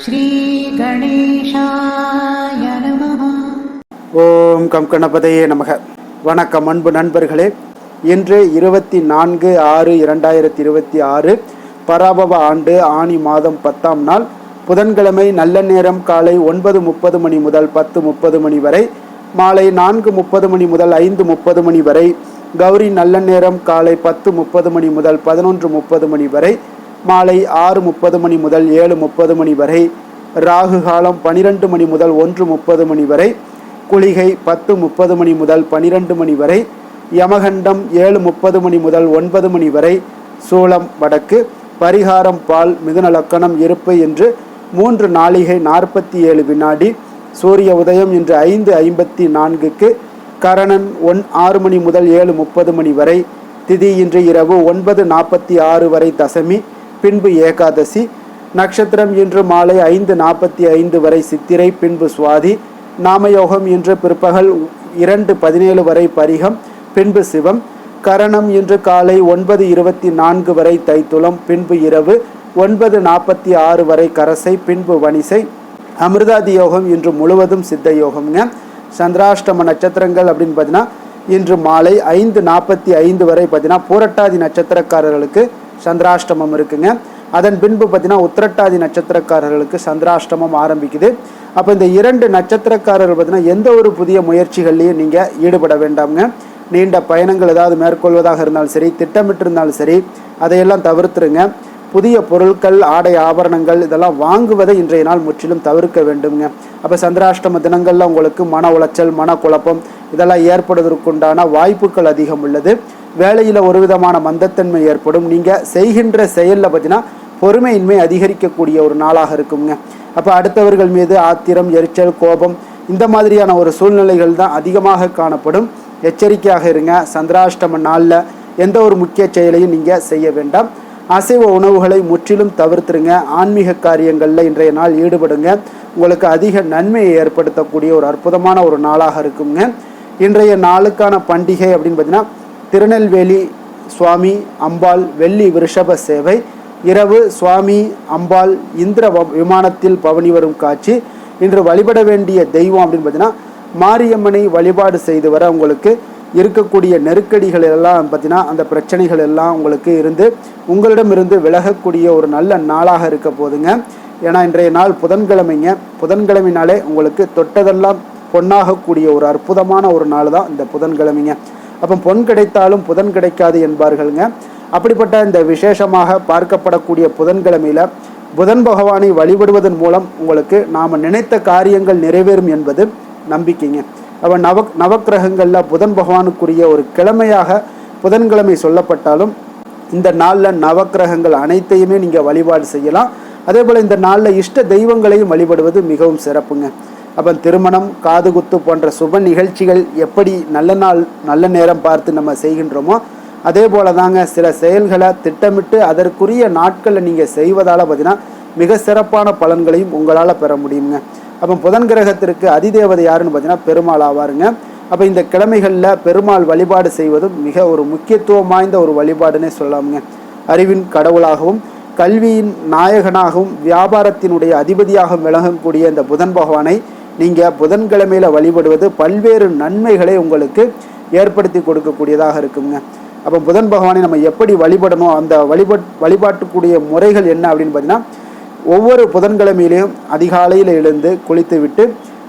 ஸ்ரீ கணேசாய நமஹ. ஓம் கம் கணபதையே நமக. வணக்கம் அன்பு நண்பர்களே. இன்று 24/6/2026 பராபவ ஆண்டு ஆனி மாதம் 10ஆம் நாள் புதன்கிழமை. நல்ல நேரம் காலை 9:30 மணி முதல் 10:30 மணி வரை, மாலை 4:30 மணி முதல் 5:30 மணி வரை. கௌரி நல்ல நேரம் காலை 10:30 மணி முதல் 11:30 மணி வரை, மாலை 6:30 மணி முதல் 7:30 மணி வரை. ராகு காலம் 12 மணி முதல் 1:30 மணி வரை. குளிகை 10:30 மணி முதல் 12 மணி வரை. யமகண்டம் 7:30 மணி முதல் 9 மணி வரை. சூலம் வடக்கு. பரிகாரம் பால். மிதுன லக்கணம் இருப்பு என்று 3 நாழிகை 47 வினாடி. சூரிய உதயம் இன்று 5:54க்கு. கரணன் 6 மணி முதல் 7:30 மணி வரை. திதி இன்று இரவு 9:46 வரை தசமி, பின்பு ஏகாதசி. நட்சத்திரம் இன்று மாலை 5:45 வரை சித்திரை, பின்பு சுவாதி. நாமயோகம் இன்று பிற்பகல் 2:17 வரை பரிகம், பின்பு சிவம். கரணம் இன்று காலை 9:24 வரை தைத்துளம், பின்பு இரவு 9:46 வரை கரசை, பின்பு வணிசை. அமிர்தாதி யோகம் இன்று முழுவதும் சித்த யோகம்ங்க. சந்திராஷ்டம நட்சத்திரங்கள் அப்படின்னு பார்த்தீங்கன்னா இன்று மாலை 5:45 வரை பார்த்தீங்கன்னா பூரட்டாதி நட்சத்திரக்காரர்களுக்கு சந்திராஷ்டமம் இருக்குங்க. அதன் பின்பு பார்த்தீங்கன்னா உத்திரட்டாதி நட்சத்திரக்காரர்களுக்கு சந்திராஷ்டமம் ஆரம்பிக்குது. அப்போ இந்த 2 நட்சத்திரக்காரர்கள் பார்த்தீங்கன்னா எந்த ஒரு புதிய முயற்சிகள்லையும் நீங்கள் ஈடுபட வேண்டாம்ங்க. நீண்ட பயணங்கள் ஏதாவது மேற்கொள்வதாக இருந்தாலும் சரி, திட்டமிட்டு இருந்தாலும் சரி, அதையெல்லாம் தவிர்த்துருங்க. புதிய பொருட்கள், ஆடை ஆபரணங்கள் இதெல்லாம் வாங்குவதை இன்றைய நாள் முற்றிலும் தவிர்க்க வேண்டுங்க. அப்போ சந்திராஷ்டம தினங்களில் உங்களுக்கு மன உளைச்சல், மனக்குழப்பம் இதெல்லாம் ஏற்படுவதற்குண்டான வாய்ப்புகள் அதிகம் உள்ளது. வேலையில் ஒரு விதமான மந்தத்தன்மை ஏற்படும். நீங்கள் செய்கின்ற செயலில் பார்த்தீங்கன்னா பொறுமையின்மை அதிகரிக்கக்கூடிய ஒரு நாளாக இருக்குங்க. அப்போ அடுத்தவர்கள் மீது ஆத்திரம், எரிச்சல், கோபம் இந்த மாதிரியான ஒரு சூழ்நிலைகள் தான் அதிகமாக காணப்படும். எச்சரிக்கையாக இருங்க. சந்திராஷ்டம நாளில் எந்த ஒரு முக்கிய செயலையும் நீங்கள் செய்ய வேண்டாம். அசைவ உணவுகளை முற்றிலும் தவிர்த்துருங்க. ஆன்மீக காரியங்களில் இன்றைய நாள் ஈடுபடுங்க. உங்களுக்கு அதிக நன்மையை ஏற்படுத்தக்கூடிய ஒரு அற்புதமான ஒரு நாளாக இருக்குங்க. இன்றைய நாளுக்கான பண்டிகை அப்படின்னு பார்த்தீங்கன்னா திருநெல்வேலி சுவாமி அம்பாள் வெள்ளி விருஷப சேவை. இரவு சுவாமி அம்பாள் இந்திர விமானத்தில் பவனி வரும் காட்சி. இன்று வழிபட வேண்டிய தெய்வம் அப்படின்னு பார்த்தீங்கன்னா மாரியம்மனை வழிபாடு செய்து வர உங்களுக்கு இருக்கக்கூடிய நெருக்கடிகள் எல்லாம் பார்த்தீங்கன்னா அந்த பிரச்சனைகள் எல்லாம் உங்களுக்கு இருந்து உங்களிடமிருந்து விலகக்கூடிய ஒரு நல்ல நாளாக இருக்க போதுங்க. ஏன்னா இன்றைய நாள் புதன்கிழமைங்க. புதன்கிழமைனாலே உங்களுக்கு தொட்டதெல்லாம் பொன்னாகக்கூடிய ஒரு அற்புதமான ஒரு நாள் தான் இந்த புதன்கிழமைங்க. அப்போ பொன் கிடைத்தாலும் புதன் கிடைக்காது என்பார்களுங்க. அப்படிப்பட்ட இந்த விசேஷமாக பார்க்கப்படக்கூடிய புதன்கிழமையில் புதன் பகவானை வழிபடுவதன் மூலம் உங்களுக்கு நாம் நினைத்த காரியங்கள் நிறைவேறும் என்பது நம்பிக்கைங்க. அப்போ நவக்கிரகங்களில் புதன் பகவானுக்குரிய ஒரு கிழமையாக புதன்கிழமை சொல்லப்பட்டாலும் இந்த நாளில் நவக்கிரகங்கள் அனைத்தையுமே நீங்கள் வழிபாடு செய்யலாம். அதே போல் இந்த நாளில் இஷ்ட தெய்வங்களையும் வழிபடுவது மிகவும் சிறப்புங்க. அப்போ திருமணம், காதுகுத்து போன்ற சுப நிகழ்ச்சிகள் எப்படி நல்ல நேரம் பார்த்து நம்ம செய்கின்றோமோ அதே போல தாங்க சில செயல்களை திட்டமிட்டு அதற்குரிய நாட்களில் நீங்கள் செய்வதால் பார்த்தீங்கன்னா மிக சிறப்பான பலன்களையும் உங்களால் பெற முடியுங்க. அப்போ புதன் கிரகத்திற்கு அதிதேவதை யாருன்னு பார்த்தீங்கன்னா பெருமாள் ஆவாருங்க. அப்போ இந்த கிழமைகளில் பெருமாள் வழிபாடு செய்வதும் மிக ஒரு முக்கியத்துவம் வாய்ந்த ஒரு வழிபாடுன்னே சொல்லலாமுங்க. அறிவின் கடவுளாகவும் கல்வியின் நாயகனாகவும் வியாபாரத்தினுடைய அதிபதியாகவும் விளங்கக்கூடிய இந்த புதன் பகவானை நீங்கள் புதன்கிழமையில் வழிபடுவது பல்வேறு நன்மைகளை உங்களுக்கு ஏற்படுத்தி கொடுக்கக்கூடியதாக இருக்குங்க. அப்போ புதன் பகவானை நம்ம எப்படி வழிபடணும், அந்த வழிபாட்டுக்கூடிய முறைகள் என்ன அப்படின்னு பார்த்தீங்கன்னா ஒவ்வொரு புதன்கிழமையிலையும் அதிகாலையில் எழுந்து குளித்து விட்டு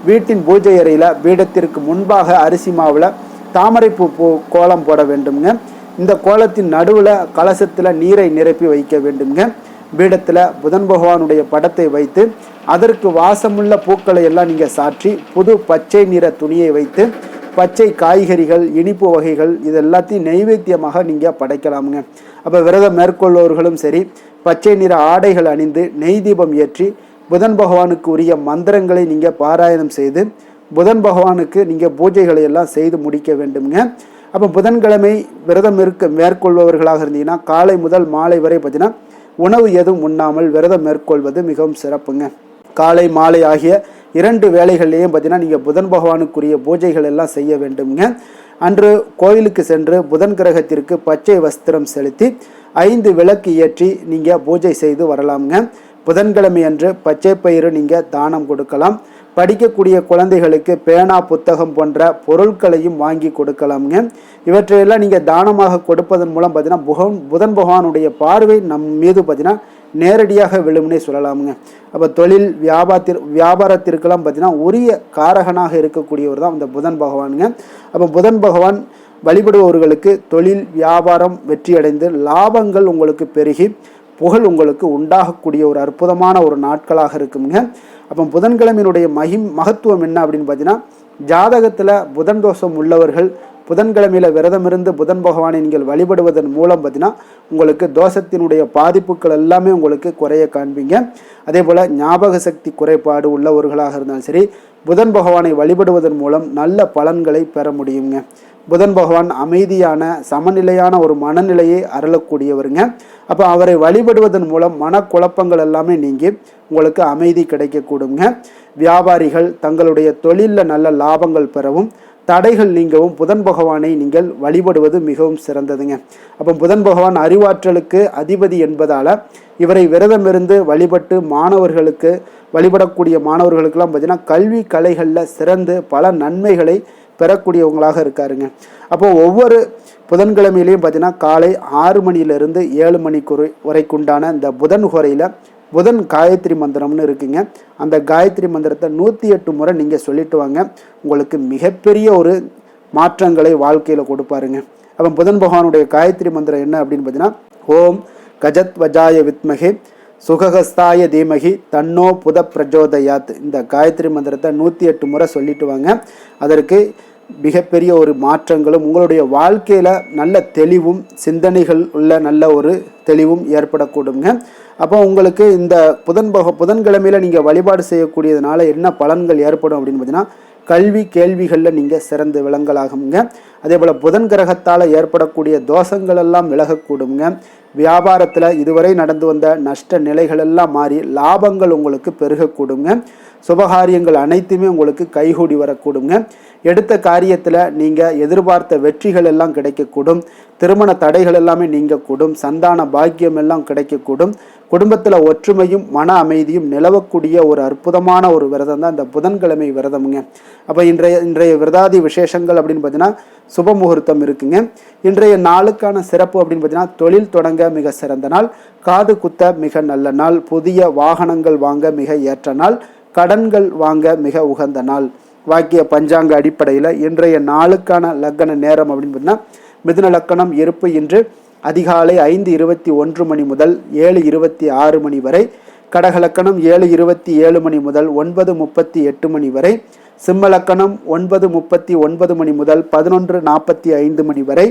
வீட்டின் பூஜை அறையில் பீடத்திற்கு முன்பாக அரிசி மாவில் தாமரைப்பூ கோலம் போட வேண்டுங்க. இந்த கோலத்தின் நடுவில் கலசத்தில் நீரை நிரப்பி வைக்க வேண்டுங்க. பீடத்தில் புதன் பகவானுடைய படத்தை வைத்து அதற்கு வாசமுள்ள பூக்களை எல்லாம் நீங்கள் சாற்றி புது பச்சை நிற துணியை வைத்து பச்சை காய்கறிகள், இனிப்பு வகைகள் இது எல்லாத்தையும் நைவேத்தியமாக நீங்கள் படைக்கலாமுங்க. அப்போ விரதம் மேற்கொள்வோர்களும் சரி பச்சை நிற ஆடைகள் அணிந்து நெய் தீபம் ஏற்றி புதன் பகவானுக்கு உரிய மந்திரங்களை நீங்கள் பாராயணம் செய்து புதன் பகவானுக்கு நீங்கள் பூஜைகளை எல்லாம் செய்து முடிக்க வேண்டுங்க. அப்போ புதன்கிழமை விரதம் மேற்கொள்பவர்களாக இருந்தீங்கன்னா காலை முதல் மாலை வரை பார்த்தீங்கன்னா உணவு எதுவும் உண்ணாமல் விரதம் மேற்கொள்வது மிகவும் சிறப்புங்க. காலை மாலை ஆகிய 2 வேளைகள்லேயும் பார்த்தீங்கன்னா நீங்கள் புதன் பகவானுக்குரிய பூஜைகள் எல்லாம் செய்ய வேண்டுங்க. அன்று கோயிலுக்கு சென்று புதன் கிரகத்திற்கு பச்சை வஸ்திரம் செலுத்தி 5 விளக்கு ஏற்றி நீங்கள் பூஜை செய்து வரலாமுங்க. புதன்கிழமை அன்று பச்சை பயிறு நீங்கள் தானம் கொடுக்கலாம். படிக்கக்கூடிய குழந்தைகளுக்கு பேனா புத்தகம் போன்ற பொருட்களையும் வாங்கி கொடுக்கலாமுங்க. இவற்றையெல்லாம் நீங்கள் தானமாக கொடுப்பதன் மூலம் பார்த்தீங்கன்னா புதன் பகவானுடைய பார்வை நம் மீது பார்த்தீங்கன்னா நேரடியாக விழும்னே சொல்லலாமுங்க. அப்போ தொழில் வியாபாரத்திற்கெல்லாம் பார்த்தீங்கன்னா உரிய காரகனாக இருக்கக்கூடியவர் தான் இந்த புதன் பகவானுங்க. அப்போ புதன் பகவான் வழிபடுபவர்களுக்கு தொழில் வியாபாரம் வெற்றியடைந்து லாபங்கள் உங்களுக்கு பெருகி புகழ் உங்களுக்கு உண்டாகக்கூடிய ஒரு அற்புதமான ஒரு நாட்களாக இருக்குங்க. அப்போ புதன்கிழமையினுடைய மகத்துவம் என்ன அப்படின்னு பார்த்தீங்கன்னா, ஜாதகத்தில் புதன் தோஷம் உள்ளவர்கள் புதன்கிழமையில் விரதமிருந்து புதன் பகவானை நீங்கள் வழிபடுவதன் மூலம் பார்த்தீங்கன்னா உங்களுக்கு தோஷத்தினுடைய பாதிப்புகள் எல்லாமே உங்களுக்கு குறைய காண்பீங்க. அதே போல் ஞாபக சக்தி குறைபாடு உள்ளவர்களாக இருந்தாலும் சரி புதன் பகவானை வழிபடுவதன் மூலம் நல்ல பலன்களை பெற முடியுங்க. புதன் பகவான் அமைதியான சமநிலையான ஒரு மனநிலையை அருளக்கூடியவருங்க. அப்போ அவரை வழிபடுவதன் மூலம் மனக்குழப்பங்கள் எல்லாமே நீங்கி உங்களுக்கு அமைதி கிடைக்கக்கூடுங்க. வியாபாரிகள் தங்களுடைய தொழிலில் நல்ல லாபங்கள் பெறவும் தடைகள் நீங்கவும் புதன் பகவானை நீங்கள் வழிபடுவது மிகவும் சிறந்ததுங்க. அப்போ புதன் பகவான் அறிவாற்றலுக்கு அதிபதி என்பதால் இவரை விரதமிருந்து வழிபட்டு வழிபடக்கூடிய மாணவர்களுக்கெல்லாம் பார்த்தீங்கன்னா கல்வி கலைகளில் சிறந்து பல நன்மைகளை பெறக்கூடியவங்களாக இருக்காருங்க. அப்போ ஒவ்வொரு புதன்கிழமையிலையும் பார்த்தீங்கன்னா காலை 6 மணியிலிருந்து 7 மணிக்கு வரைக்குண்டான இந்த புதன் ஹோரையில் புதன் காயத்ரி மந்திரம்னு இருக்குங்க. அந்த காயத்ரி மந்திரத்தை 108 முறை நீங்கள் சொல்லிட்டு வாங்க. உங்களுக்கு மிகப்பெரிய ஒரு மாற்றங்களை வாழ்க்கையில் கொடுப்பாருங்க. அப்போ புதன் பகவானுடைய காயத்ரி மந்திரம் என்ன அப்படின்னு பார்த்தீங்கன்னா, ஓம் கஜத்வஜாய வித்மகே சுககஸ்தாய தீமகி தன்னோ புத பிரஜோதயாத். இந்த காயத்ரி மந்திரத்தை 108 முறை சொல்லிட்டு வாங்க. அதற்கு மிகப்பெரிய ஒரு மாற்றங்களும் உங்களுடைய வாழ்க்கையில் நல்ல தெளிவும் சிந்தனைகள் உள்ள நல்ல ஒரு தெளிவும் ஏற்படக்கூடுங்க. அப்போ உங்களுக்கு இந்த புதன்கிழமையில் நீங்கள் வழிபாடு செய்யக்கூடியதுனால என்ன பலன்கள் ஏற்படும் அப்படின்னு பார்த்தீங்கன்னா, கல்வி கேள்விகளில் நீங்கள் சிறந்து விளங்கலாகுங்க. அதே போல் புதன் கிரகத்தால் ஏற்படக்கூடிய தோஷங்கள் எல்லாம் விலகக்கூடுங்க. வியாபாரத்தில் இதுவரை நடந்து வந்த நஷ்ட நிலைகள் எல்லாம் மாறி லாபங்கள் உங்களுக்கு பெருகக்கூடுங்க. சுபகாரியங்கள் அனைத்துமே உங்களுக்கு கைகூடி வரக்கூடுங்க. எடுத்த காரியத்தில் நீங்கள் எதிர்பார்த்த வெற்றிகள் எல்லாம் கிடைக்கக்கூடும். திருமண தடைகள் எல்லாமே நீங்கக்கூடும். சந்தான பாக்கியம் எல்லாம் கிடைக்கக்கூடும். குடும்பத்தில் ஒற்றுமையும் மன அமைதியும் நிலவக்கூடிய ஒரு அற்புதமான ஒரு விரதம் தான் இந்த புதன்கிழமை விரதமுங்க. அப்போ இன்றைய விரதாதி விசேஷங்கள் அப்படின்னு பார்த்தீங்கன்னா சுப முகூர்த்தம் இருக்குங்க. இன்றைய நாளுக்கான சிறப்பு அப்படின்னு பார்த்தீங்கன்னா, தொழில் தொடங்க மிக சிறந்த நாள், காது குத்த மிக நல்ல நாள், புதிய வாகனங்கள் வாங்க மிக ஏற்ற நாள், கடன்கள் வாங்க மிக உகந்த நாள். வாக்கிய பஞ்சாங்க அடிப்படையில் இன்றைய நாளுக்கான லக்கண நேரம் அப்படின்னு பார்த்தீங்கன்னா, மிதுன லக்கணம் இருப்பு இன்று அதிகாலை 5:21 மணி முதல் 7:26 மணி வரை, கடகலக்கணம் 7:27 மணி முதல் 9:38 மணி வரை, சிம்ம லக்கணம் 9:39 மணி முதல் 11:45 மணி வரை,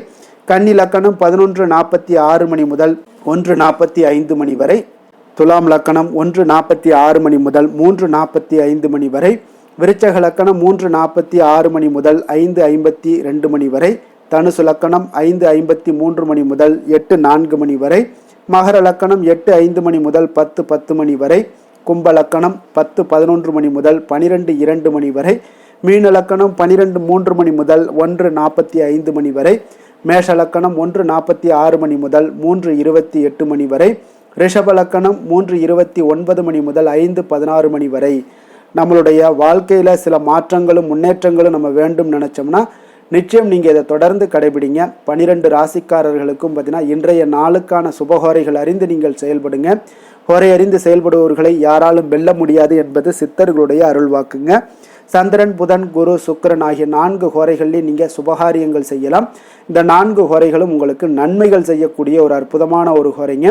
கன்னி லக்கணம் 11:46 மணி முதல் 1:45 மணி வரை, துலாம் லக்கணம் 1:46 மணி முதல் 3:45 மணி வரை, விருச்சக லக்கணம் 3:46 மணி முதல் 5:52 மணி வரை, தனுசு லக்கணம் 5:53 மணி முதல் 8:04 மணி வரை, மகர லக்கணம் 8:05 மணி முதல் 10:10 மணி வரை, கும்ப லக்கணம் 10:11 மணி முதல் 12:02 மணி வரை, மீன லக்கணம் 12:03 மணி முதல் 1:45 மணி வரை, மேஷ லக்கணம் 1:46 மணி முதல் 3:28 மணி வரை, ரிஷப லக்கணம் 3:29 மணி முதல் 5:16 மணி வரை. நம்மளுடைய வாழ்க்கையில் சில மாற்றங்களும் முன்னேற்றங்களும் நம்ம வேண்டும் நினச்சோம்னா நிச்சயம் நீங்கள் இதை தொடர்ந்து கடைபிடிங்க. 12 ராசிக்காரர்களுக்கும் பார்த்தீங்கன்னா இன்றைய நாளுக்கான சுபஹோரைகள் அறிந்து நீங்கள் செயல்படுங்க. ஹோரை அறிந்து செயல்படுபவர்களை யாராலும் வெல்ல முடியாது என்பது சித்தர்களுடைய அருள்வாக்குங்க. சந்திரன், புதன், குரு, சுக்கிரன் ஆகிய 4 ஹோரைகளில் நீங்கள் சுபகாரியங்கள் செய்யலாம். இந்த 4 ஹோரைகளும் உங்களுக்கு நன்மைகள் செய்யக்கூடிய ஒரு அற்புதமான ஒரு ஹோரைங்க.